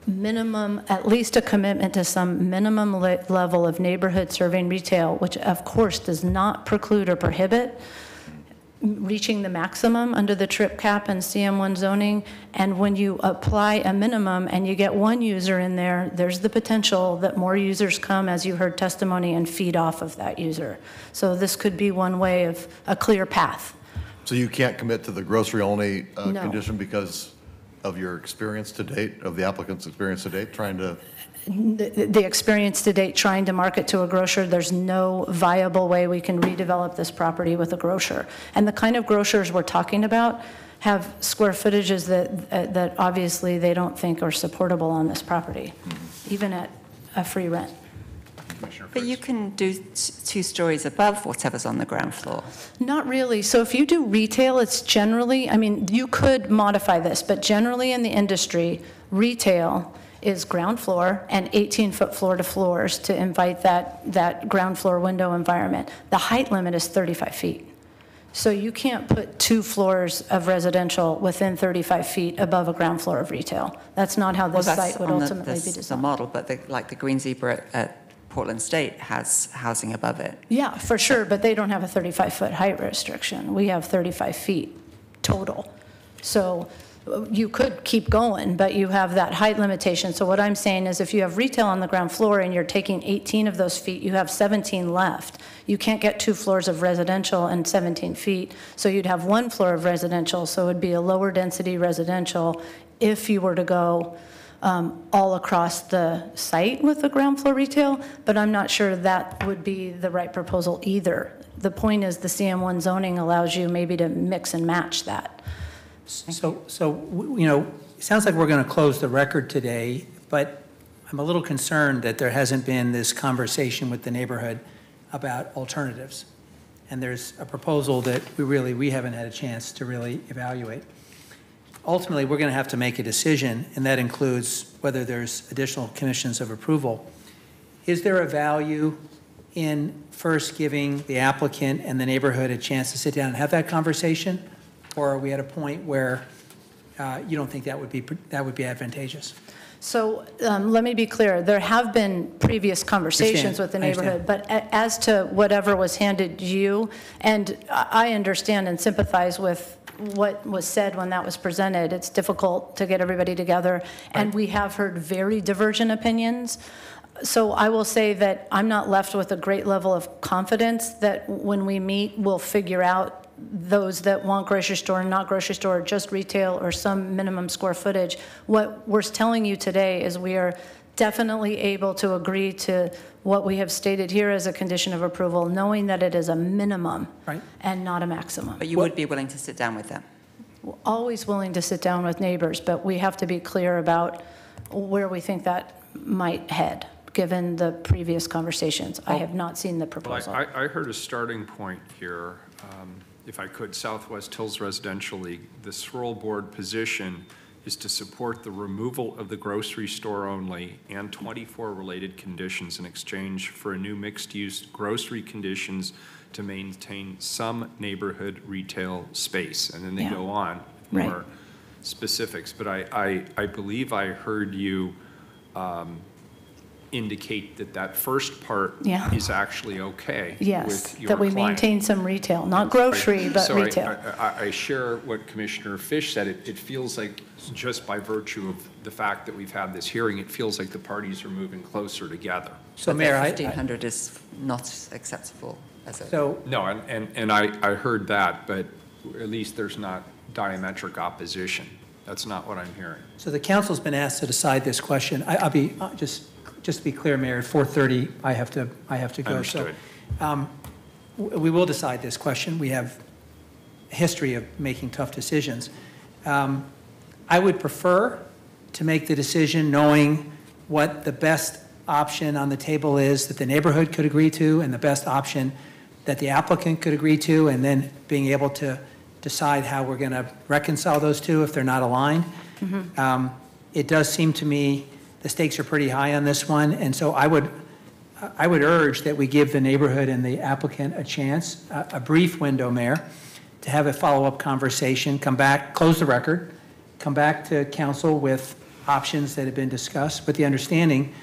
minimum, at least a commitment to some minimum level of neighborhood serving retail, which of course does not preclude or prohibit reaching the maximum under the trip cap and CM1 zoning. And when you apply a minimum and you get one user in there, there's the potential that more users come, as you heard testimony, and feed off of that user. So this could be one way of a clear path. So you can't commit to the grocery-only No. condition because of your experience to date, of the applicant's experience to date, trying to? The experience to date trying to market to a grocer, there's no viable way we can redevelop this property with a grocer. And the kind of grocers we're talking about have square footages that obviously they don't think are supportable on this property, even at a free rent. But you can do 2 stories above whatever's on the ground floor. Not really. So if you do retail, it's generally, I mean, you could modify this, but generally in the industry, retail is ground floor and 18-foot floor to floors to invite that ground floor window environment. The height limit is 35 feet. So you can't put 2 floors of residential within 35 feet above a ground floor of retail. That's not how this site would ultimately be the model, but the Green Zebra at Portland State has housing above it. Yeah, for sure, but they don't have a 35-foot height restriction. We have 35 feet total. So you could keep going, but you have that height limitation. So what I'm saying is if you have retail on the ground floor and you're taking 18 of those feet, you have 17 left. You can't get 2 floors of residential and 17 feet. So you'd have 1 floor of residential, so it would be a lower density residential if you were to go all across the site with the ground floor retail, but I'm not sure that would be the right proposal either. The point is the CM1 zoning allows you maybe to mix and match that. So you know, it sounds like we're going to close the record today, but I'm a little concerned that there hasn't been this conversation with the neighborhood about alternatives. And there's a proposal that we haven't had a chance to really evaluate. Ultimately, we're going to have to make a decision, and that includes whether there's additional conditions of approval. Is there a value in first giving the applicant and the neighborhood a chance to sit down and have that conversation? Or are we at a point where you don't think that would be advantageous? So let me be clear. There have been previous conversations with the neighborhood, but as to whatever was handed you, and I understand and sympathize with what was said when that was presented. It's difficult to get everybody together, and we have heard very divergent opinions. So I will say that I'm not left with a great level of confidence that when we meet, we'll figure out those that want grocery store and not grocery store, just retail or some minimum square footage. What we're telling you today is we are definitely able to agree to what we have stated here as a condition of approval, knowing that it is a minimum and not a maximum. But you would be willing to sit down with them? We're always willing to sit down with neighbors, but we have to be clear about where we think that might head, given the previous conversations. I have not seen the proposal. Well, I heard a starting point here. If I could, Southwest Hills Residential League, the swirl board position is to support the removal of the grocery store only and 24 related conditions in exchange for a new mixed-use grocery conditions to maintain some neighborhood retail space. And then they go on with more specifics. But I believe I heard you indicate that first part is actually okay. Yes, with your that we client. maintain some retail, not grocery, but So retail. I share what Commissioner Fish said. It feels like just by virtue of the fact that we've had this hearing, it feels like the parties are moving closer together. So Mayor, 1,500 is not acceptable as a... No, and I heard that, but at least there's not diametric opposition. That's not what I'm hearing. So the council's been asked to decide this question. I'll be just to be clear, Mayor, at 4:30, I have to go. Understood. So we will decide this question. We have a history of making tough decisions. I would prefer to make the decision knowing what the best option on the table is that the neighborhood could agree to and the best option that the applicant could agree to, and then being able to decide how we're going to reconcile those two if they're not aligned. It does seem to me the stakes are pretty high on this one, and so I would urge that we give the neighborhood and the applicant a chance, a brief window, Mayor, to have a follow-up conversation, come back, close the record, come back to council with options that have been discussed, with the understanding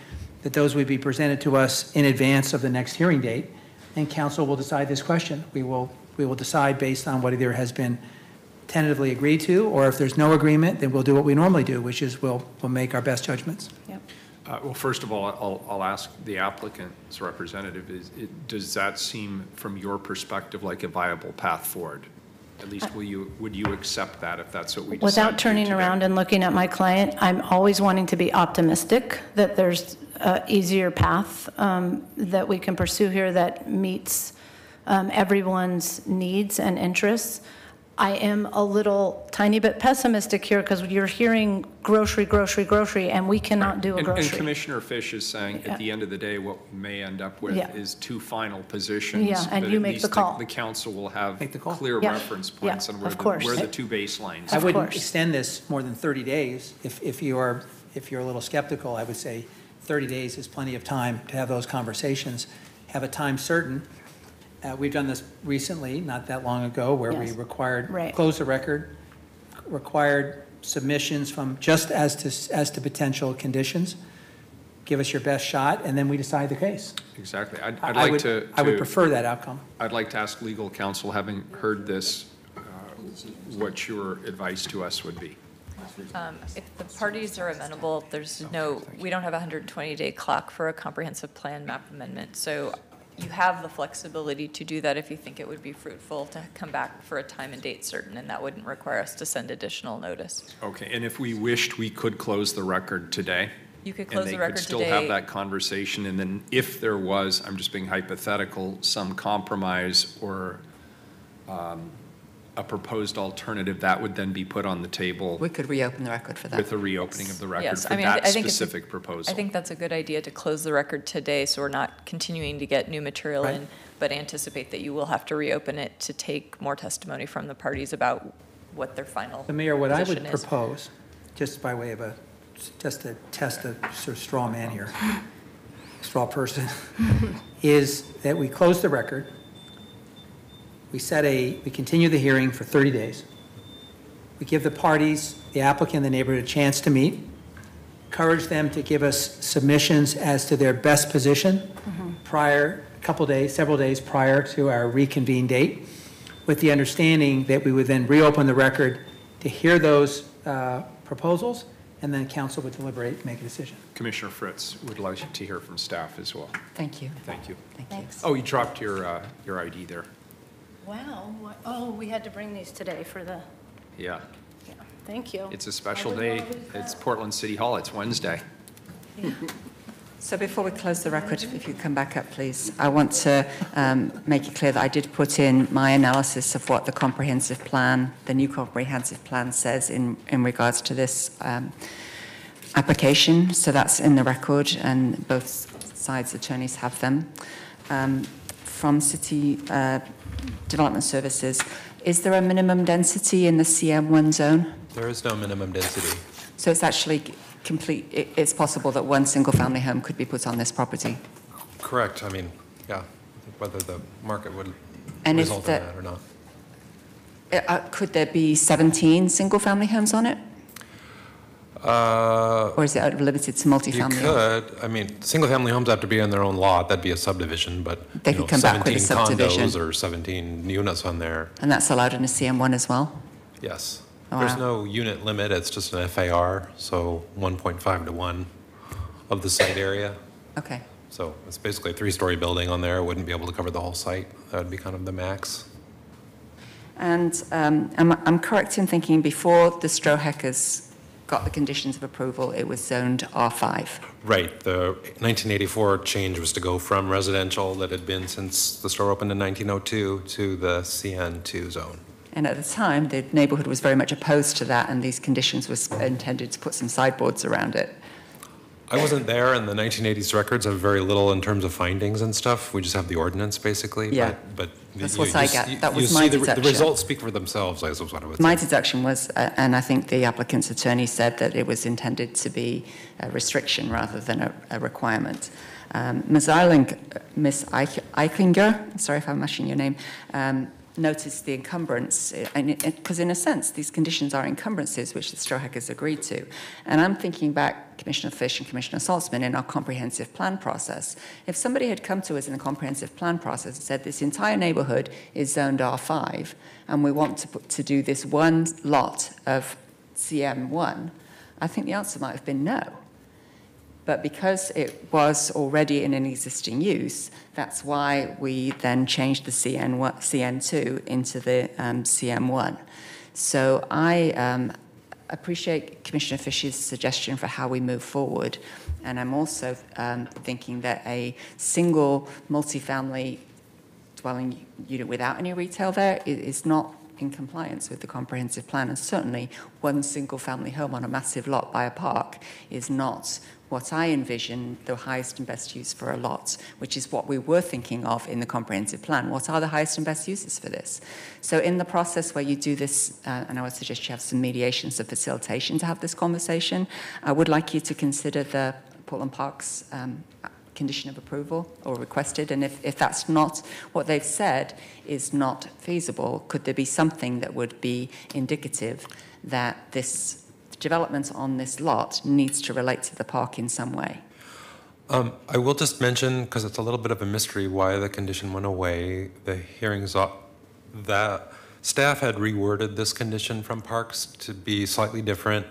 that those would be presented to us in advance of the next hearing date, and council will decide this question. We will decide based on what either has been tentatively agreed to, or if there's no agreement, then we'll do what we normally do, which is we'll make our best judgments. Yep. Well, first of all, I'll ask the applicant's representative, does that seem from your perspective like a viable path forward? At least would you accept that if that's what we decide? Without turning around and looking at my client, I'm always wanting to be optimistic that there's an easier path that we can pursue here that meets everyone's needs and interests. I am a little tiny bit pessimistic here because you're hearing grocery, grocery, grocery, and we cannot do a grocery. And Commissioner Fish is saying at the end of the day, what we may end up with is two final positions. Yeah, and you make the call. The council will have clear reference points on where the two baselines are. I wouldn't extend this more than 30 days. If you're a little skeptical, I would say 30 days is plenty of time to have those conversations. Have a time certain. We've done this recently, not that long ago, where we required, close the record, required submissions from just as to potential conditions. Give us your best shot, and then we decide the case. Exactly. I would prefer that outcome. I'd like to ask legal counsel, having heard this, what your advice to us would be. If the parties are amenable, we don't have a 120-day clock for a comprehensive plan map amendment. So you have the flexibility to do that if you think it would be fruitful to come back for a time and date certain, and that wouldn't require us to send additional notice. Okay, and if we wished, we could close the record today? You could close the record today. And they could still have that conversation, and then if there was, I'm just being hypothetical, some compromise or a proposed alternative, that would then be put on the table. We could reopen the record for that. With a reopening of the record for I that specific proposal. I think that's a good idea to close the record today, so we're not continuing to get new material in, but anticipate that you will have to reopen it to take more testimony from the parties about what their final position is. Mayor, what I would propose, just by way of just to test a sort of straw man here, straw person, is that we close the record. We continue the hearing for 30 days. We give the parties, the applicant and the neighborhood, a chance to meet, encourage them to give us submissions as to their best position several days prior to our reconvened date, with the understanding that we would then reopen the record to hear those proposals, and then council would deliberate and make a decision. Commissioner Fritz would like to hear from staff as well. Thank you. Thank you. Thanks. Oh, you dropped your ID there. Wow. Oh, we had to bring these today for the... Yeah. Thank you. It's a special day. It's Portland City Hall. It's Wednesday. Yeah. So before we close the record, if you come back up, please, I want to make it clear that I did put in my analysis of what the comprehensive plan, the new comprehensive plan says in regards to this application. So that's in the record, and both sides' attorneys have them. From City Development Services, is there a minimum density in the CM1 zone? There is no minimum density. So it's actually it's possible that one single-family home could be put on this property? Correct. I mean, yeah, whether the market would and result in that or not. Could there be 17 single-family homes on it? Or is it limited to multifamily? You could. I mean, single-family homes have to be on their own lot. That'd be a subdivision, but they could come back with a subdivision. 17 condos or 17 units on there. And that's allowed in a CM1 as well? Yes. Oh, There's wow. no unit limit. It's just an FAR, so 1.5 to 1 of the site area. Okay. So it's basically a 3-story building on there. Wouldn't be able to cover the whole site. That would be kind of the max. And I'm correct in thinking before the Stroheckers got the conditions of approval, it was zoned R5. Right. The 1984 change was to go from residential that had been since the store opened in 1902 to the CN2 zone. And at the time, the neighborhood was very much opposed to that, and these conditions was intended to put some sideboards around it. I wasn't there, and the 1980s records have very little in terms of findings and stuff. We just have the ordinance, basically. Yeah. But That's what I get. That was you my see the deduction. results speak for themselves, I suppose what I would My say. deduction was, and I think the applicant's attorney said that it was intended to be a restriction rather than a requirement. Ms. Eichinger, sorry if I'm mashing your name, noticed the encumbrance, because in a sense, these conditions are encumbrances which the Strohackers agreed to. And I'm thinking back, Commissioner Fish and Commissioner Saltzman, in our comprehensive plan process. If somebody had come to us in the comprehensive plan process and said, this entire neighbourhood is zoned R5, and we want to do this one lot of CM1, I think the answer might have been no. But because it was already in an existing use, that's why we then changed the CN2 into the CM1. So I appreciate Commissioner Fish's suggestion for how we move forward. And I'm also thinking that a single multifamily dwelling unit without any retail there is not in compliance with the comprehensive plan. And certainly one single family home on a massive lot by a park is not what I envision the highest and best use for a lot, which is what we were thinking of in the comprehensive plan. What are the highest and best uses for this? So in the process where you do this, and I would suggest you have some mediations of facilitation to have this conversation, I would like you to consider the Portland Parks condition of approval or requested, and if that's not what they've said is not feasible, could there be something that would be indicative that this development on this lot needs to relate to the park in some way? I will just mention, because it's a little bit of a mystery why the condition went away, the hearings, that staff had reworded this condition from parks to be slightly different,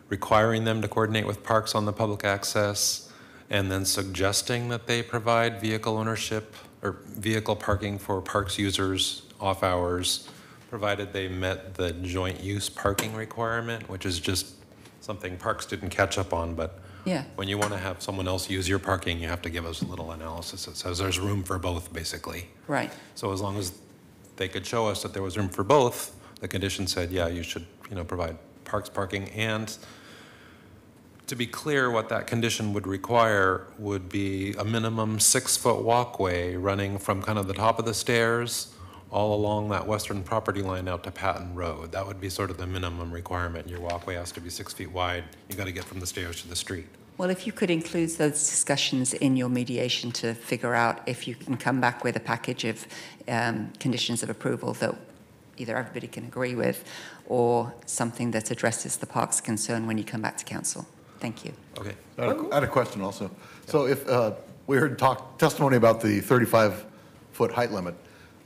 requiring them to coordinate with parks on the public access, and then suggesting that they provide vehicle ownership or vehicle parking for parks users off hours, provided they met the joint use parking requirement, which is just something parks didn't catch up on, but yeah, when you want to have someone else use your parking, you have to give us a little analysis that says there's room for both, basically. Right. So as long as they could show us that there was room for both, the condition said, yeah, you should, provide parks parking. And to be clear, what that condition would require would be a minimum 6-foot walkway running from kind of the top of the stairs all along that western property line out to Patton Road. That would be sort of the minimum requirement. Your walkway has to be 6 feet wide. You got to get from the stairs to the street. Well, if you could include those discussions in your mediation to figure out if you can come back with a package of conditions of approval that either everybody can agree with or something that addresses the park's concern when you come back to council. Thank you. Okay. I had a question also. So if we heard testimony about the 35-foot height limit,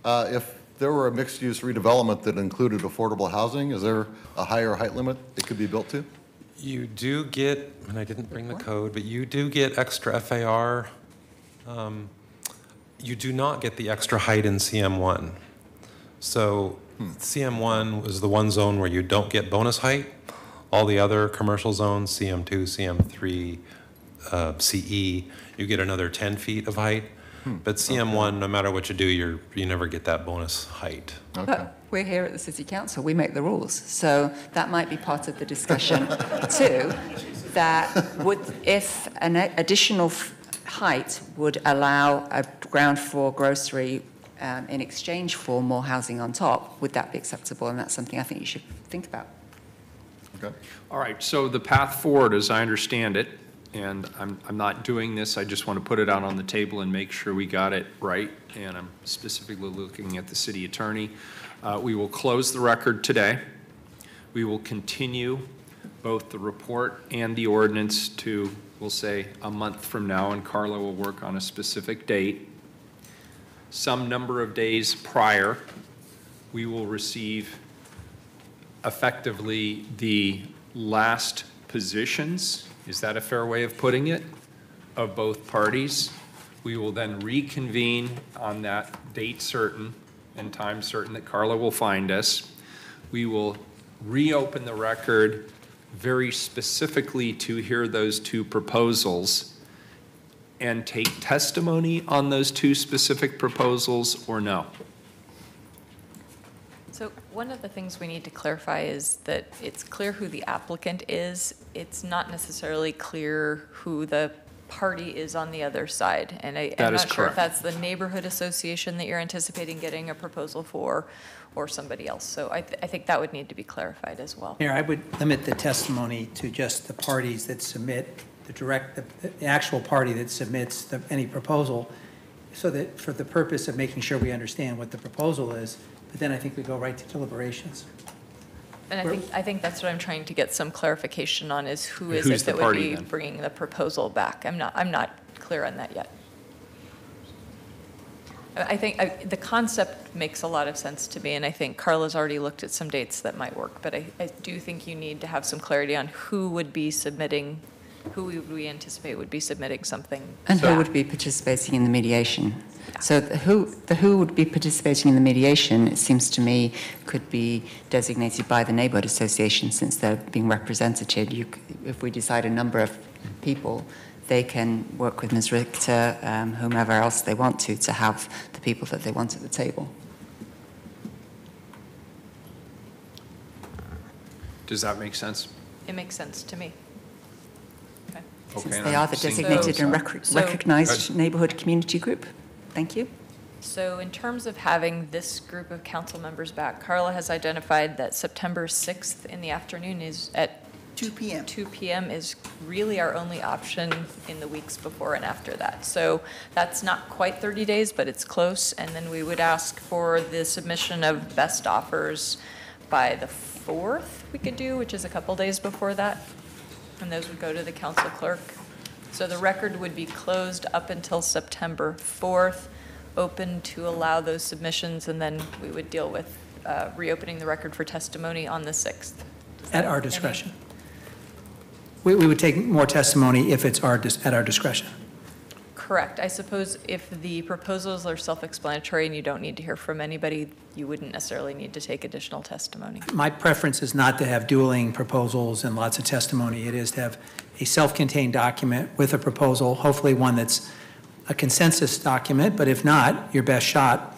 if there were a mixed-use redevelopment that included affordable housing, is there a higher height limit it could be built to? You do get, and I didn't bring the code, but you do get extra FAR. You do not get the extra height in CM1. So CM1 was the one zone where you don't get bonus height. All the other commercial zones, CM2, CM3, CE, you get another 10 feet of height. But CM1, no matter what you do, you never get that bonus height. Okay. But we're here at the City Council. We make the rules. So that might be part of the discussion too, that would, if an additional height would allow a ground floor grocery in exchange for more housing on top, would that be acceptable? And that's something I think you should think about. Okay. All right, so the path forward, as I understand it, and I'm not doing this, I just want to put it out on the table and make sure we got it right, and I'm specifically looking at the city attorney. We will close the record today. We will continue both the report and the ordinance to, we'll say, a month from now, and Carla will work on a specific date. Some number of days prior, we will receive effectively the last positions, is that a fair way of putting it, of both parties. We will then reconvene on that date certain and time certain that Carla will find us. We will reopen the record very specifically to hear those two proposals and take testimony on those two specific proposals, or no? So one of the things we need to clarify is that it's clear who the applicant is. It's not necessarily clear who the party is on the other side. And I'm not sure if that's the neighborhood association that you're anticipating getting a proposal for or somebody else. So I think that would need to be clarified as well. Mayor, I would limit the testimony to just the parties that submit, the actual party that submits any proposal, so that for the purpose of making sure we understand what the proposal is, but then I think we go right to deliberations. And I think that's what I'm trying to get some clarification on, is who is it that would be bringing the proposal back. I'm not clear on that yet. I think the concept makes a lot of sense to me, and I think Carla's already looked at some dates that might work, but I do think you need to have some clarity on who would be submitting, who we anticipate would be submitting something. And who would be participating in the mediation. Yeah. So the who would be participating in the mediation, it seems to me, could be designated by the neighborhood association, since they're being represented. If we decide a number of people, they can work with Ms. Richter, whomever else they want to have the people that they want at the table. Does that make sense? It makes sense to me. Okay. Since they are the designated and recognized neighborhood community group. Thank you. So in terms of having this group of council members back, Carla has identified that September 6th in the afternoon is at 2 p.m. 2 p.m. is really our only option in the weeks before and after that. So that's not quite 30 days, but it's close. And then we would ask for the submission of best offers by the 4th we could do, which is a couple days before that. And those would go to the council clerk. So the record would be closed up until September 4th, open to allow those submissions, and then we would deal with reopening the record for testimony on the 6th. At our discretion. We would take more testimony if it's at our discretion. Correct. I suppose if the proposals are self-explanatory and you don't need to hear from anybody, you wouldn't necessarily need to take additional testimony. My preference is not to have dueling proposals and lots of testimony. It is to have a self-contained document with a proposal, hopefully one that's a consensus document, but if not, your best shot.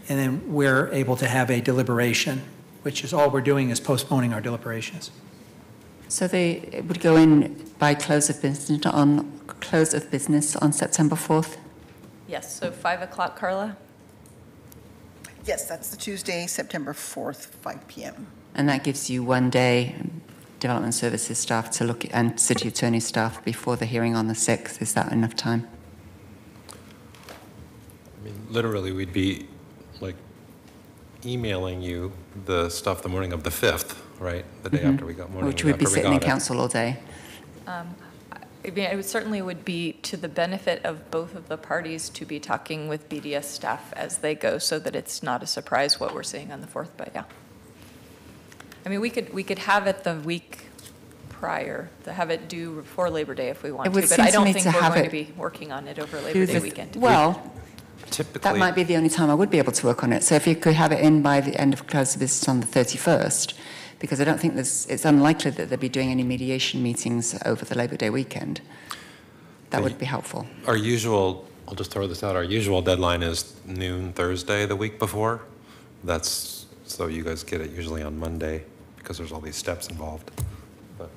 And then we're able to have a deliberation, which is all we're doing is postponing our deliberations. So it would go in by close of business on September 4th? Yes, so 5 o'clock, Carla? Yes, that's the Tuesday, September 4th, 5 p.m. And that gives you one day, Development Services staff to look, and City Attorney staff before the hearing on the 6th. Is that enough time? I mean, literally, we'd be like emailing you the stuff the morning of the 5th, right? The day after we got morning. Which would be sitting in council all day. I mean, it certainly would be to the benefit of both of the parties to be talking with BDS staff as they go, so that it's not a surprise what we're seeing on the 4th, but yeah. I mean, we could have it the week prior, to have it due before Labor Day if we want to, but I don't think we're going to be working on it over Labor Day weekend. Well, that might be the only time I would be able to work on it. So if you could have it in by the end of close of business on the 31st, because I don't think it's unlikely that they'll be doing any mediation meetings over the Labor Day weekend. That would be helpful. Our usual, I'll just throw this out, our usual deadline is noon Thursday the week before. That's, so you guys get it usually on Monday, because there's all these steps involved. But.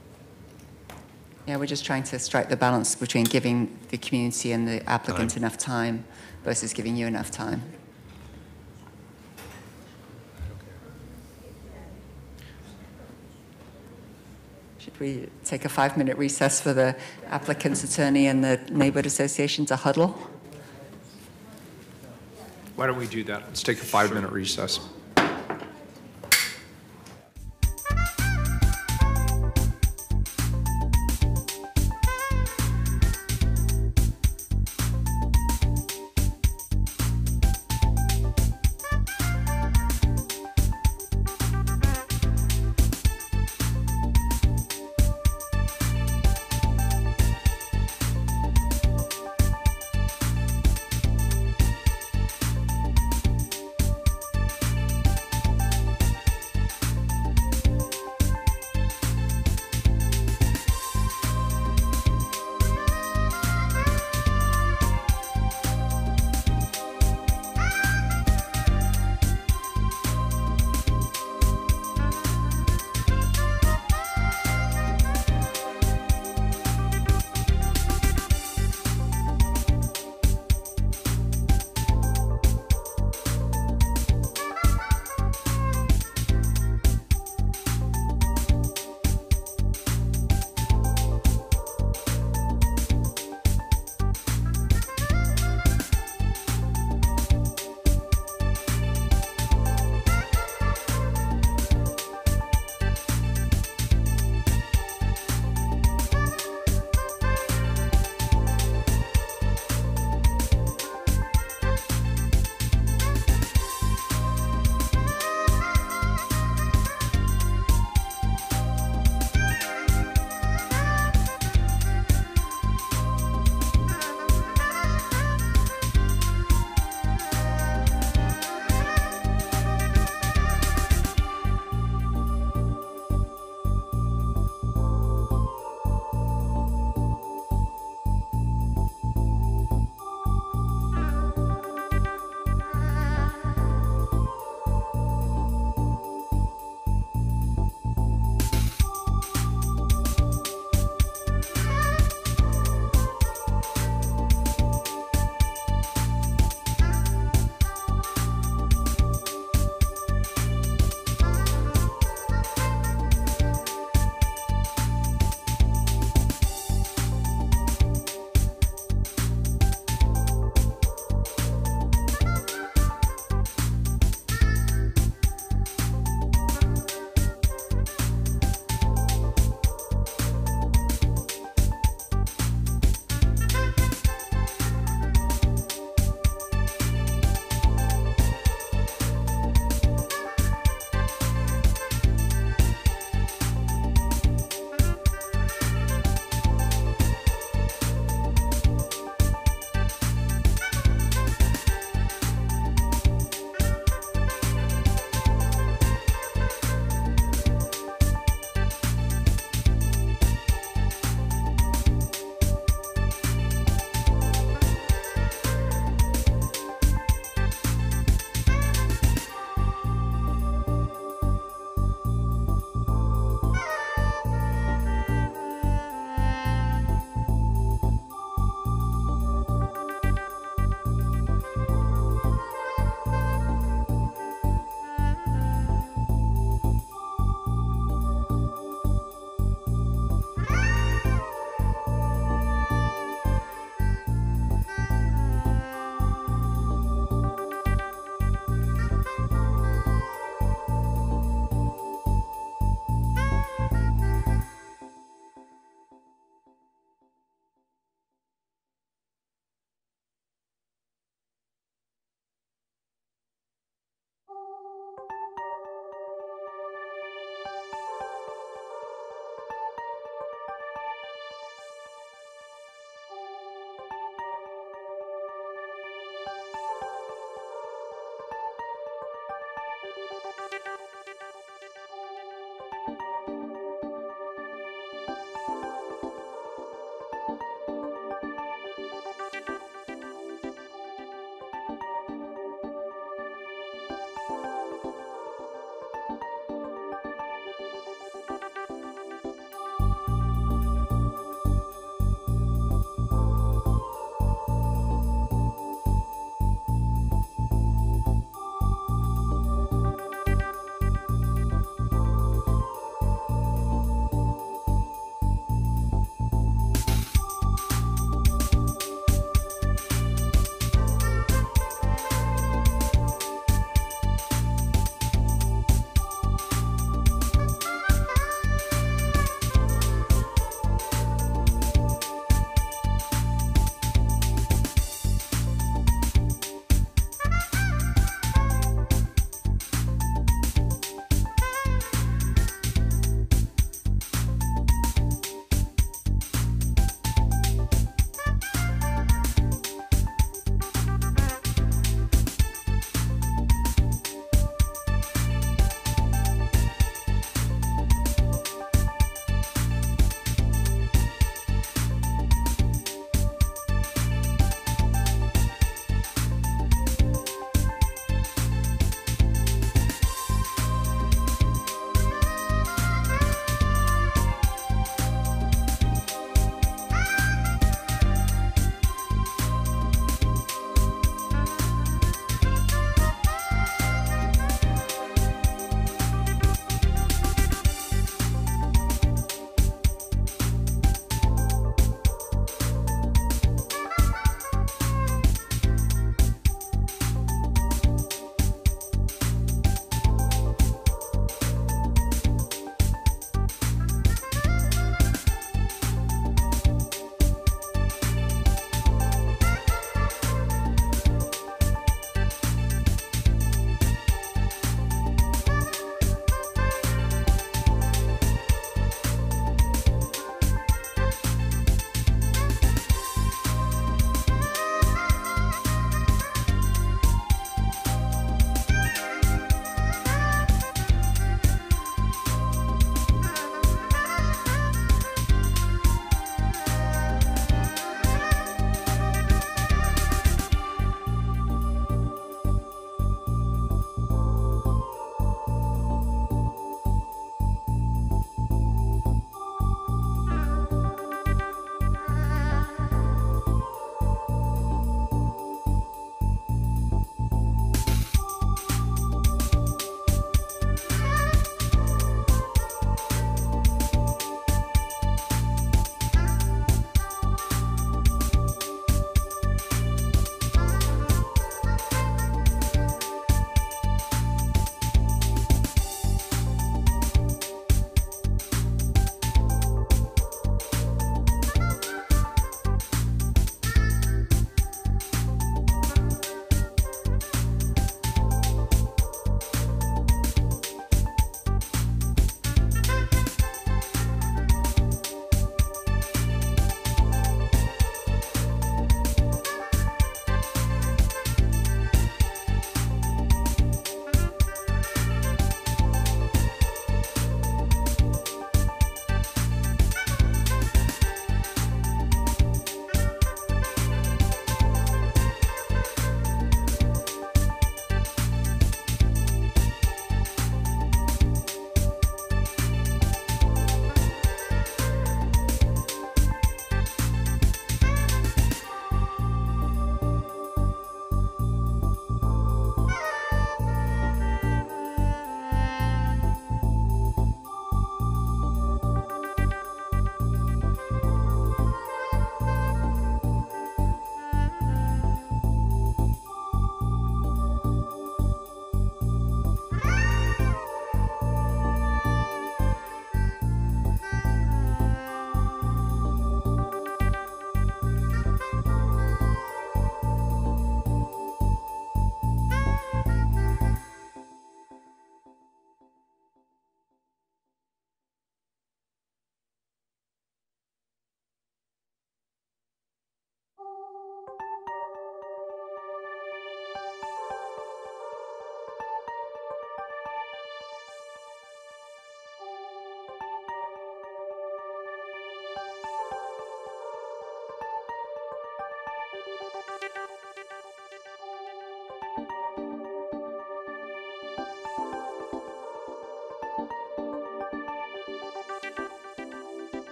Yeah, we're just trying to strike the balance between giving the community and the applicant enough time versus giving you enough time. Should we take a 5-minute recess for the applicant's attorney and the neighborhood association to huddle? Why don't we do that? Let's take a 5-minute recess.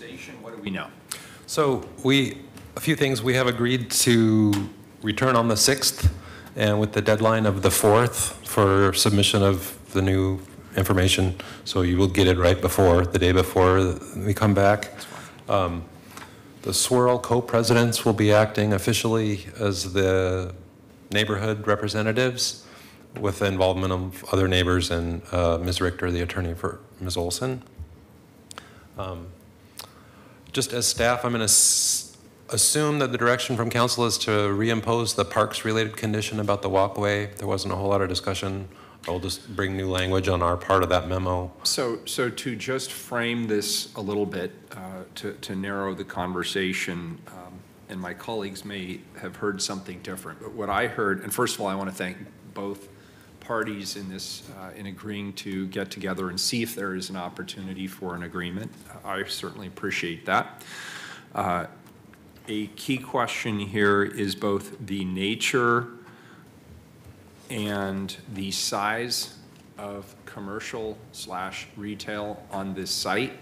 conversation? What do we know? So a few things. We have agreed to return on the 6th and with the deadline of the 4th for submission of the new information. So you will get it right before, the day before we come back. The Swirl co-presidents will be acting officially as the neighborhood representatives with the involvement of other neighbors and Ms. Richter, the attorney for Ms. Olson. Just as staff, I'm going to assume that the direction from council is to reimpose the parks-related condition about the walkway. There wasn't a whole lot of discussion. I'll just bring new language on our part of that memo. So to just frame this a little bit, to narrow the conversation, and my colleagues may have heard something different, but what I heard, and first of all, I want to thank both parties in this, in agreeing to get together and see if there is an opportunity for an agreement. I certainly appreciate that. A key question here is both the nature and the size of commercial/retail on this site.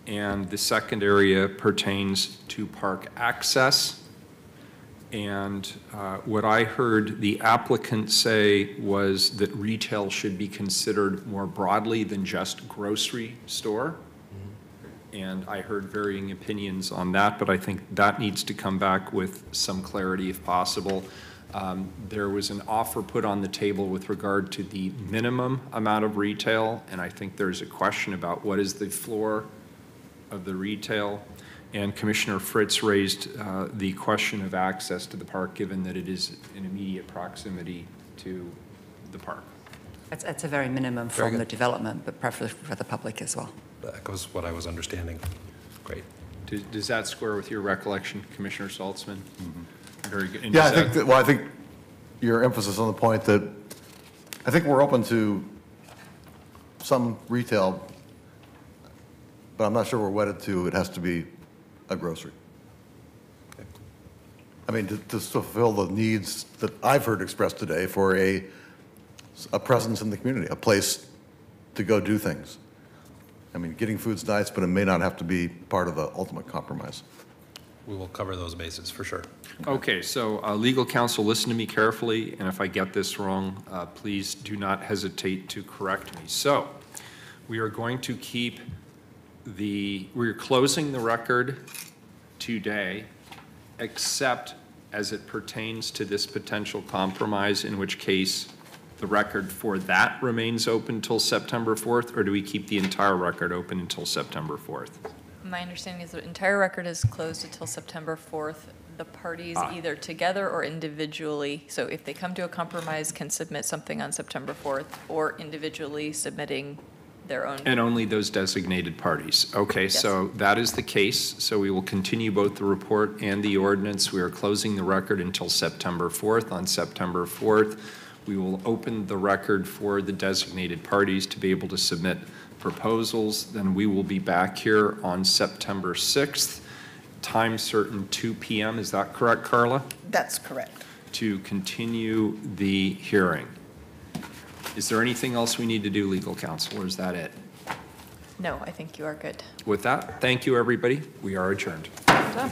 And the second area pertains to park access. And what I heard the applicant say was that retail should be considered more broadly than just grocery store. And I heard varying opinions on that, but I think that needs to come back with some clarity if possible. There was an offer put on the table with regard to the minimum amount of retail, and I think there's a question about what is the floor of the retail. And Commissioner Fritz raised the question of access to the park, given that it is in immediate proximity to the park. It's a very minimum from the development, but preferably for the public as well. That was what I was understanding. Great. Does that square with your recollection, Commissioner Saltzman? Mm-hmm. Very good. And yeah, I think your emphasis on the point that I think we're open to some retail, but I'm not sure we're wedded to it has to be a grocery. Okay. I mean, to fulfill the needs that I've heard expressed today for a presence in the community, a place to go do things. I mean, getting food's nice, but it may not have to be part of the ultimate compromise. We will cover those bases for sure. Okay, so legal counsel, listen to me carefully, and if I get this wrong, please do not hesitate to correct me. So we are going to keep we're closing the record today, except as it pertains to this potential compromise, in which case the record for that remains open until September 4th, or do we keep the entire record open until September 4th? My understanding is the entire record is closed until September 4th. The parties either together or individually, so if they come to a compromise, can submit something on September 4th, or individually submitting their own. And only those designated parties. Okay, yes. So that is the case. So we will continue both the report and the ordinance. We are closing the record until September 4th. On September 4th, we will open the record for the designated parties to be able to submit proposals. Then we will be back here on September 6th, time certain 2 p.m. Is that correct, Carla? That's correct. To continue the hearing. Is there anything else we need to do, legal counsel, or is that it? No, I think you are good. With that, thank you, everybody. We are adjourned. Good job.